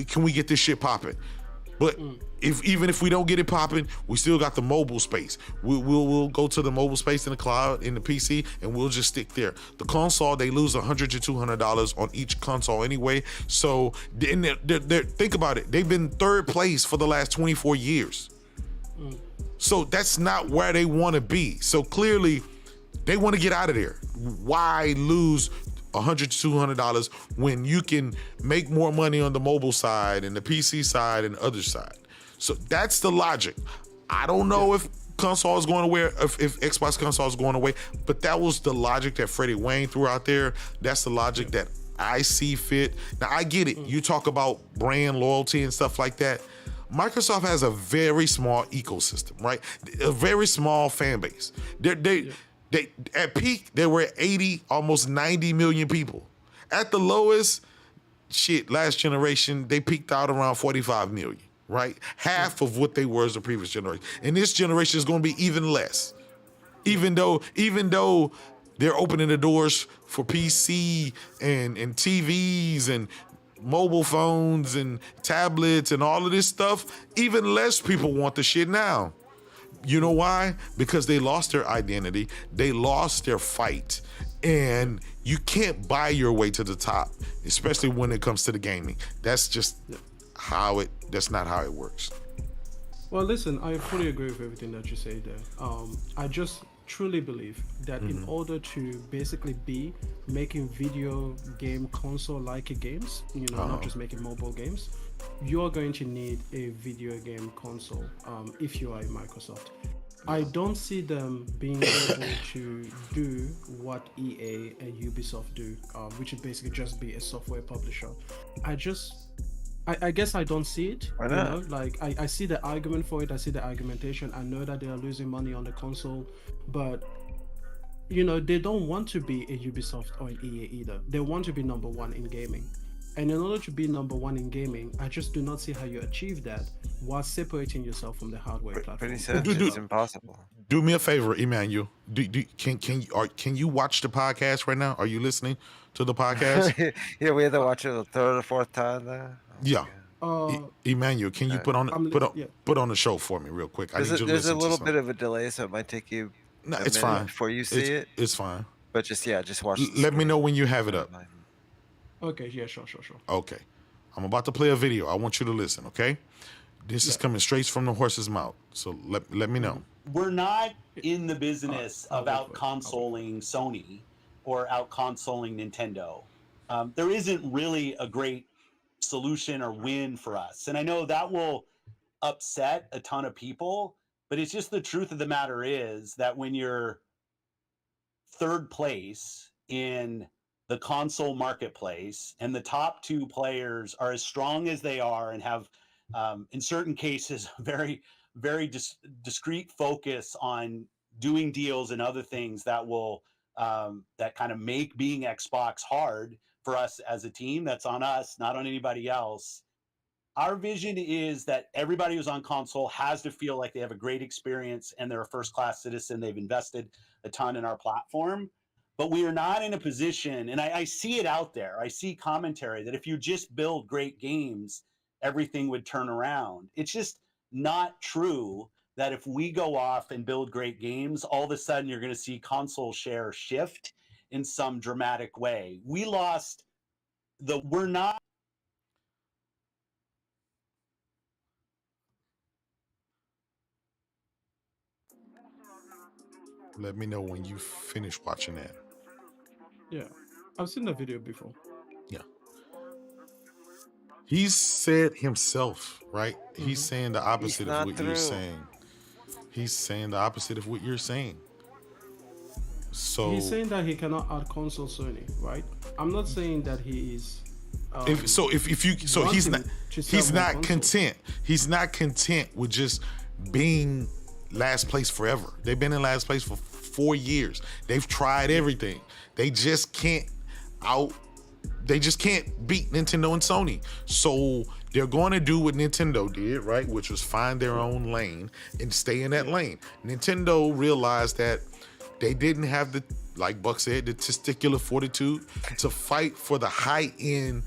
can we get this shit popping. But even if we don't get it popping, we still got the mobile space. We'll go to the mobile space in the cloud, in the PC, and we'll just stick there. The console, they lose $100 to $200 on each console anyway. So think about it. They've been third place for the last 24 years. So that's not where they want to be. So clearly, they want to get out of there. Why lose $100 to $200 when you can make more money on the mobile side and the PC side and the other side? So that's the logic. I don't know if console is going away, if Xbox console is going away, but that was the logic that Freddie Wayne threw out there. That's the logic that I see fit. Now I get it. You talk about brand loyalty and stuff like that. Microsoft has a very small ecosystem, right? A very small fan base. They at peak, there were 80, almost 90 million people. At the lowest, last generation, they peaked out around 45 million, right? Half of what they were as the previous generation. And this generation is going to be even less. Even though they're opening the doors for PC and TVs and mobile phones and tablets and all of this stuff, even less people want the shit now. You know why? Because they lost their identity. They lost their fight. And you can't buy your way to the top, especially when it comes to the gaming. That's just that's not how it works. Well, listen, I fully agree with everything that you say there. I just truly believe that in order to basically be making video game console-like games, not just making mobile games, you're going to need a video game console if you are Microsoft. I don't see them being able to do what EA and Ubisoft do, which would basically just be a software publisher. I guess I don't see it. Why not? I see the argument for it. I see the argumentation. I know that they are losing money on the console, but they don't want to be a Ubisoft or an EA either. They want to be number one in gaming. And in order to be number one in gaming, I just do not see how you achieve that while separating yourself from the hardware platform. Pretty simple. It's impossible. Do me a favor, Emmanuel. Can you watch the podcast right now? Are you listening to the podcast? Yeah, we had to watch it the third or fourth time there. Yeah. Emmanuel, can you put on the show for me real quick? There's a little bit of a delay, so it might take you it's fine before you see it. It's fine. But just watch. Let me know when you have it up. Okay, yeah, sure. Okay. I'm about to play a video. I want you to listen, okay? This is coming straight from the horse's mouth. So let me know. We're not in the business of out-consoling Sony or out-consoling Nintendo. There isn't really a great solution or win for us. And I know that will upset a ton of people, but it's just the truth of the matter is that when you're third place in the console marketplace and the top two players are as strong as they are and have, in certain cases, very, very discrete focus on doing deals and other things that will, that kind of make being Xbox hard for us as a team. That's on us, not on anybody else. Our vision is that everybody who's on console has to feel like they have a great experience and they're a first-class citizen. They've invested a ton in our platform. But we are not in a position, and I see it out there. I see commentary that if you just build great games, everything would turn around. It's just not true that if we go off and build great games, all of a sudden you're going to see console share shift in some dramatic way. We're not. Let me know when you finish watching that. Yeah, I've seen the video before. Yeah. He's said himself, right? He's saying the opposite of what you're saying. He's saying the opposite of what you're saying. So he's saying that he cannot out console Sony, right? I'm not saying that he is. He's not content. He's not content with just being last place forever. They've been in last place for 4 years. They've tried everything. They just can't beat Nintendo and Sony. So they're going to do what Nintendo did, right? Which was find their own lane and stay in that lane. Nintendo realized that they didn't have the, like Buck said, the testicular fortitude to fight for the high-end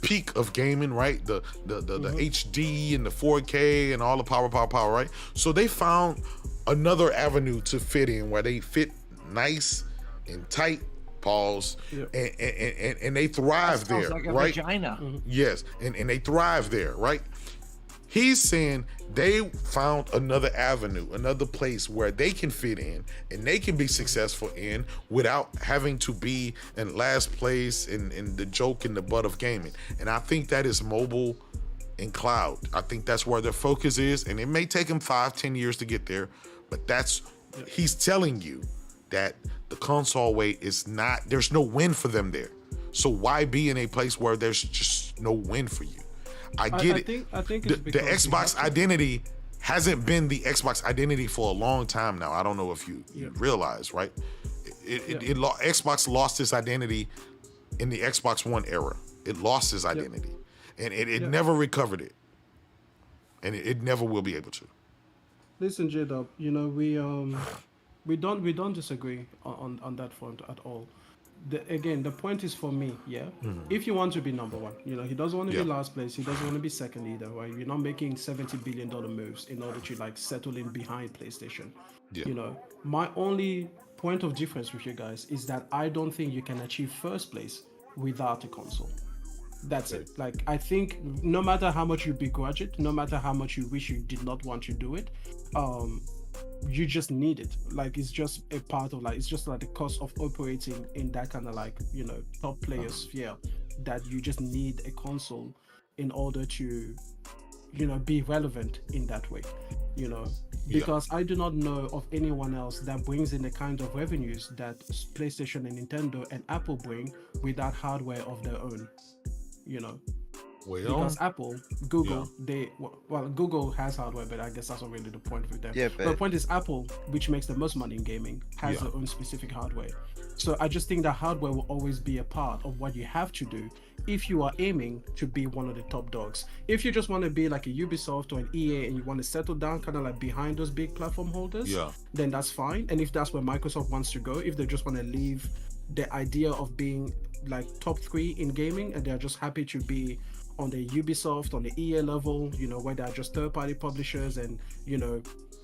peak of gaming, right? The HD and the 4K and all the power, right? So they found another avenue to fit in where they fit nice and tight, and they thrive there, like a right? Vagina. Yes, and they thrive there, right? He's saying they found another avenue, another place where they can fit in and they can be successful in without having to be in last place in the joke in the butt of gaming. And I think that is mobile and cloud. I think that's where their focus is, and it may take them 5-10 years to get there, but he's telling you that the console way is not, there's no win for them there. So why be in a place where there's just no win for you? I get it. I think the Xbox identity hasn't been the Xbox identity for a long time now. I don't know if you realize, right? Xbox lost its identity in the Xbox One era. It lost its identity, and it never recovered it, and it never will be able to. Listen, J-Dub, we don't disagree on that front at all. The point is for me, if you want to be number one, he doesn't want to be last place, he doesn't want to be second either, right? You're not making $70 billion moves in order to settle in behind PlayStation. My only point of difference with you guys is that I don't think you can achieve first place without a console. That's it. I think no matter how much you begrudge it, no matter how much you wish you did not want to do it, you just need it. It's just a part of it's just the cost of operating in that kind of top player sphere, that you just need a console in order to be relevant in that way, because I do not know of anyone else that brings in the kind of revenues that PlayStation and Nintendo and Apple bring without hardware of their own, because Apple, Google, Google has hardware, but I guess that's not really the point with them. But the point is Apple, which makes the most money in gaming, has their own specific hardware. So I just think that hardware will always be a part of what you have to do if you are aiming to be one of the top dogs. If you just want to be like a Ubisoft or an EA and you want to settle down kind of behind those big platform holders, then that's fine. And if that's where Microsoft wants to go, if they just want to leave the idea of being top 3 in gaming and they're just happy to be on the Ubisoft, on the EA level, where they're just third-party publishers, and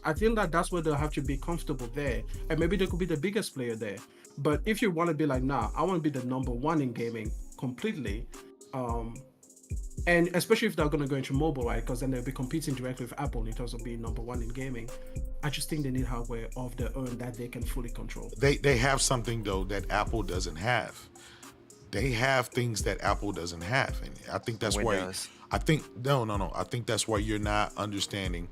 I think that that's where they'll have to be comfortable there, and maybe they could be the biggest player there. But if you want to be nah, I want to be the number one in gaming completely, and especially if they're going to go into mobile, right? Because then they'll be competing directly with Apple in terms of being number one in gaming. I just think they need hardware of their own that they can fully control. They have something though that Apple doesn't have. They have things that Apple doesn't have, and I think that's Windows. why. I think I think that's why you're not understanding.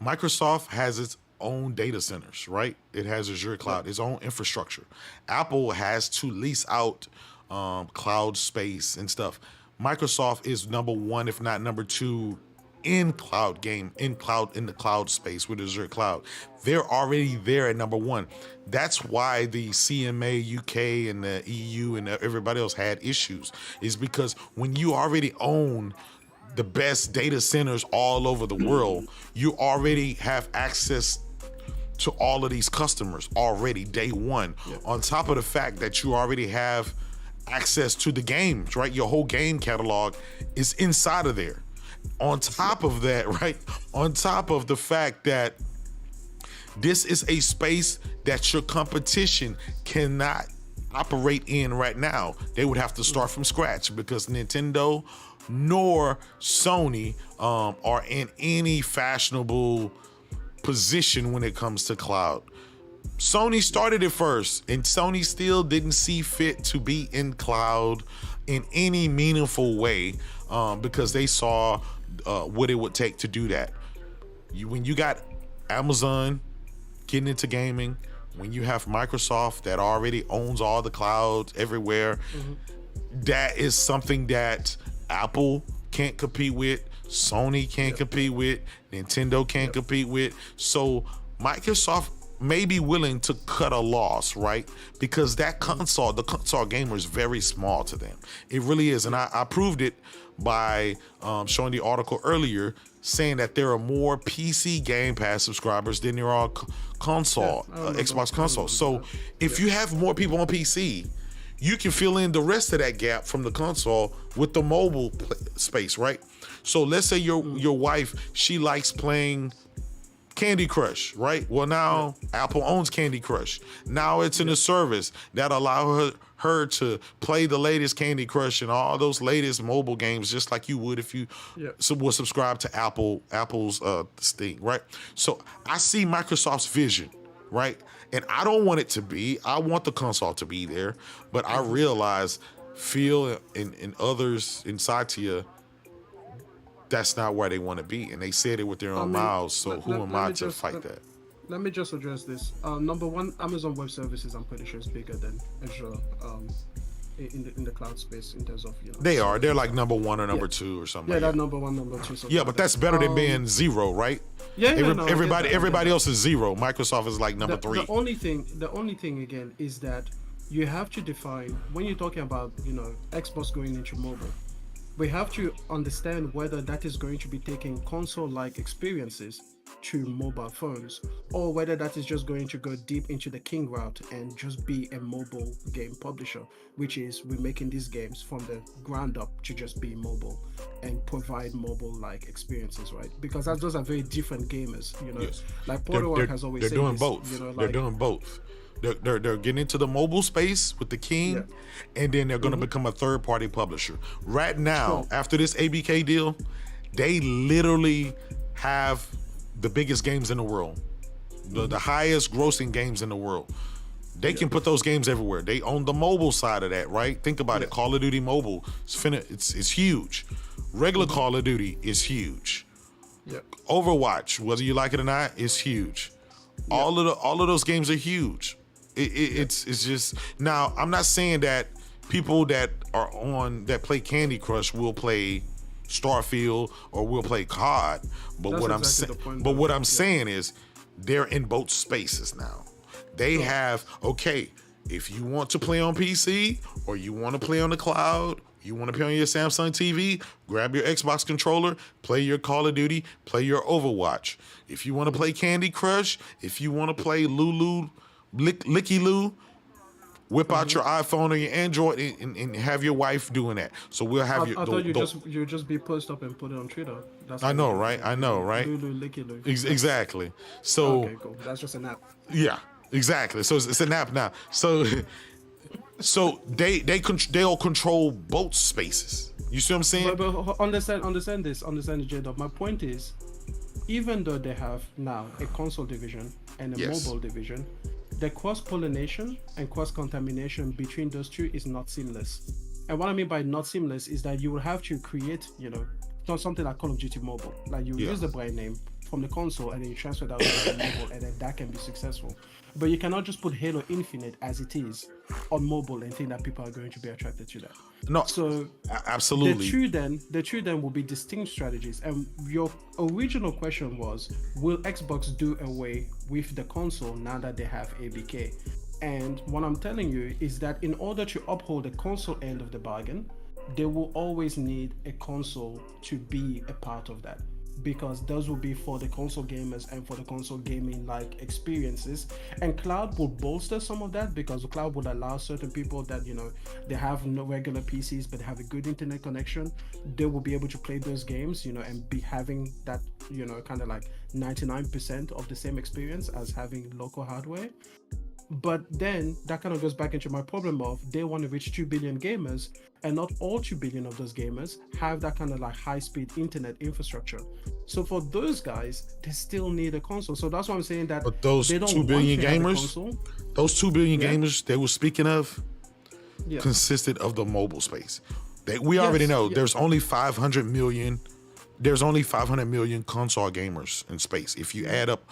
Microsoft has its own data centers, right? It has Azure Cloud, its own infrastructure. Apple has to lease out cloud space and stuff. Microsoft is number one, if not number two, in the cloud space with Azure Cloud. They're already there at number one. That's why the CMA UK and the EU and everybody else had issues, is because when you already own the best data centers all over the world, you already have access to all of these customers already day one. On top of the fact that you already have access to the games, right? Your whole game catalog is inside of there. On top of that, right? On top of the fact that This is a space that your competition cannot operate in right now. They would have to start from scratch because Nintendo nor Sony are in any fashionable position when it comes to cloud. Sony started it first, and Sony still didn't see fit to be in cloud in any meaningful way because they saw what it would take to do that. When you got Amazon getting into gaming, when you have Microsoft that already owns all the clouds everywhere, that is something that Apple can't compete with, Sony can't compete with, Nintendo can't compete with. So Microsoft may be willing to cut a loss, right? Because that console, the console gamer is very small to them. It really is. And I proved it by showing the article earlier saying that there are more PC Game Pass subscribers than there are console, Xbox console. So if you have more people on PC, you can fill in the rest of that gap from the console with the mobile space, right? So let's say your wife, she likes playing Candy Crush, right? Well, now Apple owns Candy Crush. Now it's in a service that allow her to play the latest Candy Crush and all those latest mobile games, just like you would if you would subscribe to Apple's thing, right? So I see Microsoft's vision, right? And I don't want it to be. I want the console to be there, but I realize Phil and others in Satya, that's not where they want to be, and they said it with their own mouths. So who am I to fight that? Let me just address this. Number one, Amazon Web Services, I'm pretty sure is bigger than Azure in the cloud space in terms of They are. They're like number one or number two or something. Yeah, like that number one, number two. Yeah, but that's better than being zero, right? Everybody else is zero. Microsoft is like number three. The only thing again is that you have to define when you're talking about Xbox going into mobile. We have to understand whether that is going to be taking console-like experiences to mobile phones, or whether that is just going to go deep into the king route and just be a mobile game publisher, which is we're making these games from the ground up to just be mobile and provide mobile-like experiences, right? Because those are very different gamers, Yes. Like Porterwork has always said they're doing this, both. They're doing both. They're getting into the mobile space with the King, and then they're going to become a third-party publisher. Right now, after this ABK deal, they literally have the biggest games in the world, the highest grossing games in the world. They can put those games everywhere. They own the mobile side of that, right? Think about it. Call of Duty Mobile, it's huge. Regular Call of Duty is huge. Overwatch, whether you like it or not, is huge. All of those games are huge. It's just, now I'm not saying that people that play Candy Crush will play Starfield or will play COD, but what I'm saying is they're in both spaces now. They have, if you want to play on PC or you want to play on the cloud, you want to play on your Samsung TV, grab your Xbox controller, play your Call of Duty, play your Overwatch. If you want to play Candy Crush, if you want to play Licky Loo, whip out your iPhone or your Android and have your wife doing that. So we'll have I thought you just be post up and put it on Twitter. I know, right? Lulu, Licky Loo. Exactly. So okay, cool. That's just an app. Yeah, exactly. So it's an app now. So they'll control both spaces. You see what I'm saying? But understand this, J-Dub. My point is, even though they have now a console division and a mobile division, the cross-pollination and cross-contamination between those two is not seamless. And what I mean by not seamless is that you will have to create, something like Call of Duty Mobile. Like you use the brand name from the console and then you transfer that to the mobile, and then that can be successful. But you cannot just put Halo Infinite as it is on mobile and think that people are going to be attracted to that. No, so absolutely. The two then will be distinct strategies. And your original question was, will Xbox do away with the console now that they have ABK? And what I'm telling you is that in order to uphold the console end of the bargain, they will always need a console to be a part of that. because those will be for the console gamers and for the console gaming like experiences. And cloud will bolster some of that because the cloud would allow certain people that they have no regular PCs but they have a good internet connection. They will be able to play those games, and be having that kind of like 99% of the same experience as having local hardware. But then that kind of goes back into my problem of they want to reach 2 billion gamers, and not all 2 billion of those gamers have that kind of like high-speed internet infrastructure. So for those guys, they still need a console. So that's why I'm saying that. But those they don't 2 billion gamers, those 2 billion gamers they were speaking of, consisted of the mobile space. We already know there's only 500 million. There's only 500 million console gamers in space. If you add up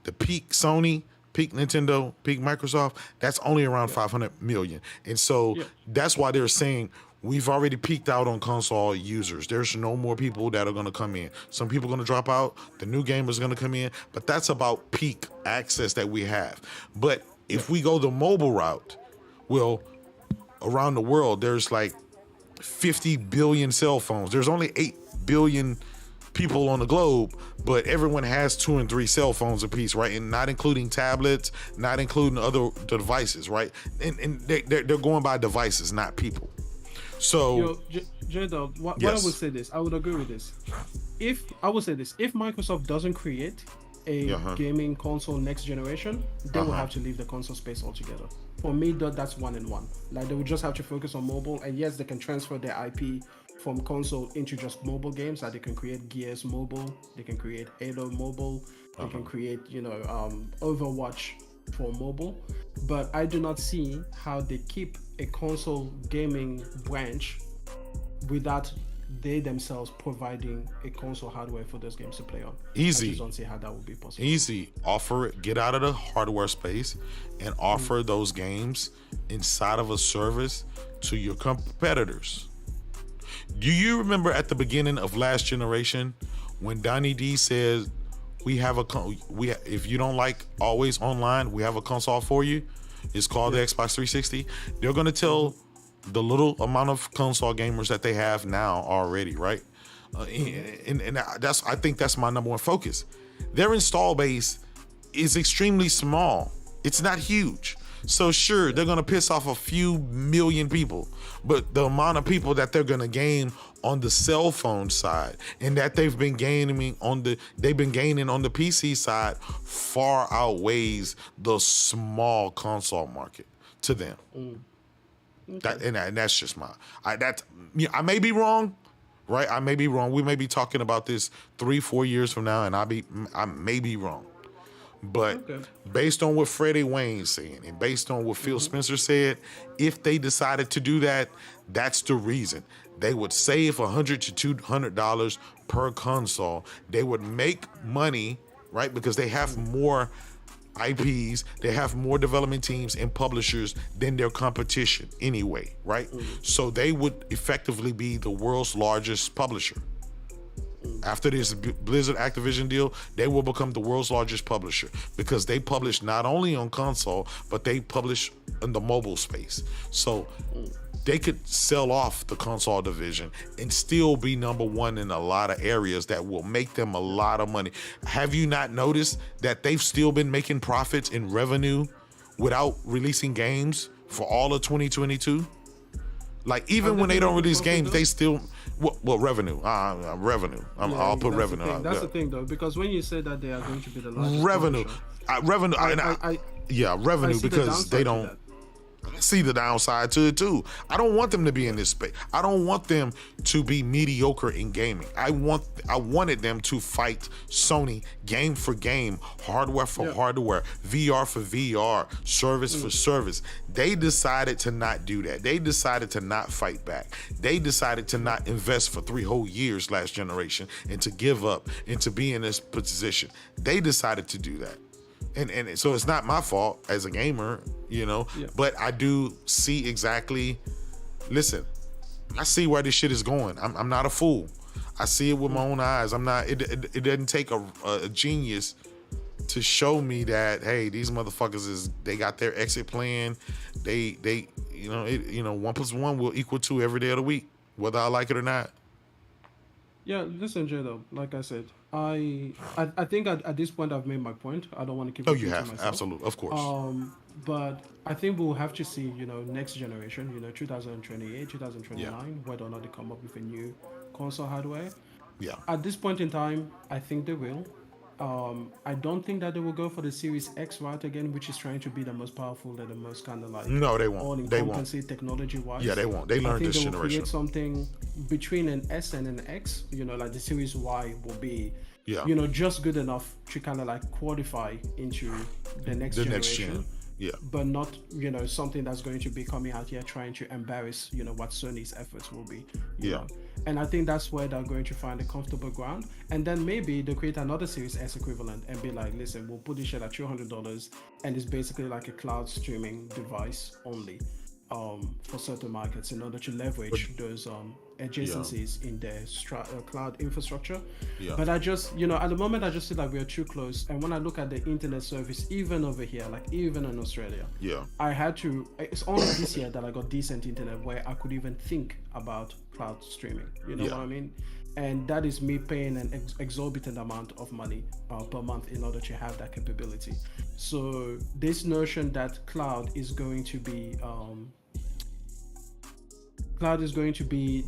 the peak Sony, peak Nintendo, peak Microsoft, that's only around 500 million. And so that's why they're saying we've already peaked out on console users. There's no more people that are going to come in. Some people are going to drop out. The new gamers are going to come in. But that's about peak access that we have. But if we go the mobile route, well, around the world, there's like 50 billion cell phones. There's only 8 billion people on the globe, but everyone has 2 and 3 cell phones apiece, right? And not including tablets, not including other devices, right? And they're going by devices, not people. So, J-Dub, what I would say this, I would agree with this. If Microsoft doesn't create a gaming console next generation, they will have to leave the console space altogether. For me, that's 1 and 1. Like they would just have to focus on mobile, and yes, they can transfer their IP from console into just mobile games. Like they can create Gears mobile, they can create Halo mobile, they can create Overwatch for mobile. But I do not see how they keep a console gaming branch without they themselves providing a console hardware for those games to play on. Easy. I just don't see how that would be possible. Easy. Offer it. Get out of the hardware space and offer those games inside of a service to your competitors. Do you remember at the beginning of last generation when Donnie D said, if you don't like always online, we have a console for you. It's called the Xbox 360. They're going to tell the little amount of console gamers that they have now already, right? And I think that's my number one focus. Their install base is extremely small. It's not huge. So sure, they're gonna piss off a few million people, but the amount of people that they're gonna gain on the cell phone side and that they've been gaining on the PC side far outweighs the small console market to them. Okay. That's just I may be wrong, right? I may be wrong. We may be talking about this 3-4 years from now, and I may be wrong. But based on what Freddie Wayne's saying and based on what Phil Spencer said, if they decided to do that, that's the reason. They would save $100 to $200 per console. They would make money, right? Because they have more IPs, they have more development teams and publishers than their competition anyway, right? So they would effectively be the world's largest publisher. After this Blizzard Activision deal, they will become the world's largest publisher because they publish not only on console, but they publish in the mobile space. So they could sell off the console division and still be number one in a lot of areas that will make them a lot of money. Have you not noticed that they've still been making profits in revenue without releasing games for all of 2022? Like even when they don't release games, they still revenue. Revenue. I'll put revenue. That's the thing, though, because when you say that they are going to be the largest revenue, revenue because they don't see the downside to it too. I don't want them to be in this space. I don't want them to be mediocre in gaming. I wanted them to fight Sony game for game, hardware for hardware, VR for VR, service for service. They decided to not do that. They decided to not fight back. They decided to not invest for 3 whole years last generation and to give up and to be in this position. They decided to do that. And so it's not my fault as a gamer, but I do see exactly, listen, I see where this shit is going. I'm not a fool. I see it with my own eyes. It doesn't take a genius to show me that, hey, these motherfuckers they got their exit plan. They 1 + 1 will equal 2 every day of the week, whether I like it or not. Yeah, listen, Jado. Like I said, I think at this point I've made my point. I don't want to keep Oh, you repeating have myself. absolutely, of course. But I think we'll have to see, next generation, 2028, Yeah, 2029, whether or not they come up with a new console hardware. yeah. At this point in time, I think they will. I don't think that they will go for the Series X route again, which is trying to be the most powerful and the most kind of like No, they won't. They won't. all-encompassing Yeah, technology-wise. they won't. They I learned think this they will create generation. something between an S and an X. Like the Series Y will be, Yeah, just good enough to kind of like qualify into the next the next gen. generation, Yeah, but not something that's going to be coming out here trying to embarrass what Sony's efforts will be. Yeah. And I think that's where they're going to find a comfortable ground, and then maybe they'll create another Series S equivalent and be like, listen, we'll put this shit at $200, and it's basically like a cloud streaming device only, for certain markets in order to leverage those adjacencies in their cloud infrastructure. Yeah. But I just, at the moment, I just feel like we are too close. And when I look at the internet service, even over here, like even in Australia, Yeah. it's only this year that I got decent internet where I could even think about cloud streaming. You know Yeah. what I mean? And that is me paying an exorbitant amount of money per month in order to have that capability. So this notion that cloud is going to be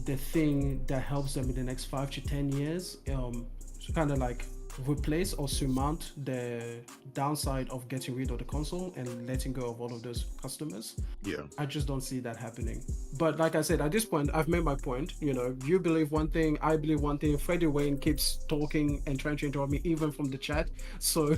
the thing that helps them in the next 5 to 10 years, to kind of like replace or surmount the downside of getting rid of the console and letting go of all of those customers. Yeah. I just don't see that happening. But like I said, at this point, I've made my point. You believe one thing, I believe one thing. Freddie Wayne keeps talking and trying to interrupt me, even from the chat. So,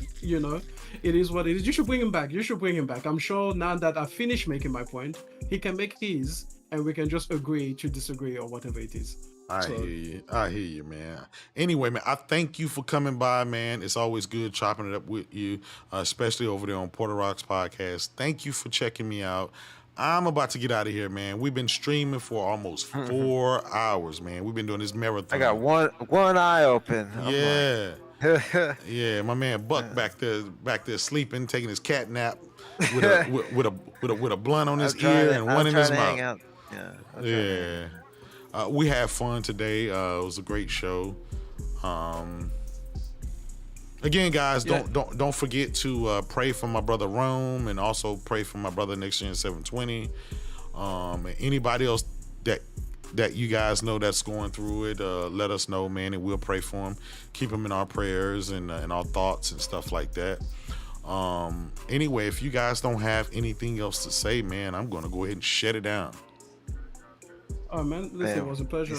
it is what it is. You should bring him back. I'm sure now that I've finished making my point, he can make his, and we can just agree to disagree or whatever it is. I hear you, man. Anyway, man, I thank you for coming by, man. It's always good chopping it up with you, especially over there on Porter Rocks Podcast. Thank you for checking me out. I'm about to get out of here, man. We've been streaming for almost 4 hours, man. We've been doing this marathon. I got one eye open. Yeah. Yeah, my man Buck back there sleeping, taking his cat nap with a blunt on his ear and one in his mouth. Yeah. We had fun today. It was a great show. Again, guys, don't forget to pray for my brother Rome, and also pray for my brother Next Gen 720. And anybody else that you guys know that's going through it, let us know, man, and we'll pray for them. Keep them in our prayers and our thoughts and stuff like that. Anyway, if you guys don't have anything else to say, man, I'm gonna go ahead and shut it down. Oh man, listen, it was a pleasure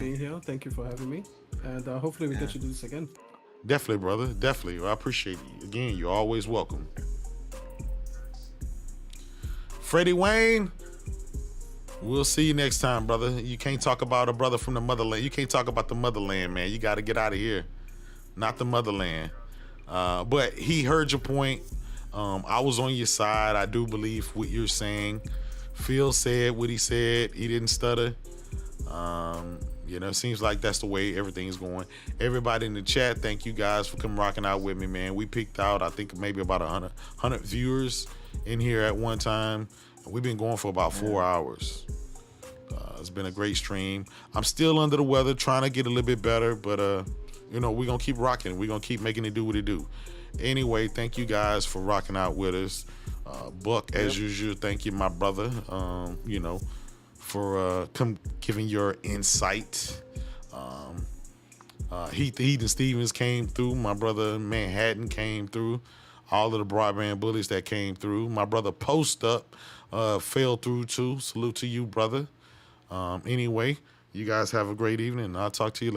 being here. Thank you for having me, and hopefully we get to do this again. Definitely, brother. Definitely. Well, I appreciate you. Again, you're always welcome. Freddie Wayne, we'll see you next time, brother. You can't talk about a brother from the motherland. You can't talk about the motherland, man. You got to get out of here. Not the motherland. But he heard your point. I was on your side. I do believe what you're saying. Phil said what he said. He didn't stutter. It seems like that's the way everything's going. Everybody in the chat, thank you guys for coming rocking out with me, man. We picked out, I think, maybe about 100 viewers in here at one time. We've been going for about 4 hours. It's been a great stream. I'm still under the weather, trying to get a little bit better, but we're gonna keep rocking. We're gonna keep making it do what it do. Anyway, thank you guys for rocking out with us. Buck, as usual, thank you, my brother, for giving your insight. Heath and Stevens came through. My brother Manhattan came through. All of the broadband bullies that came through. My brother Post Up fell through too. Salute to you, brother. Anyway, you guys have a great evening. I'll talk to you later.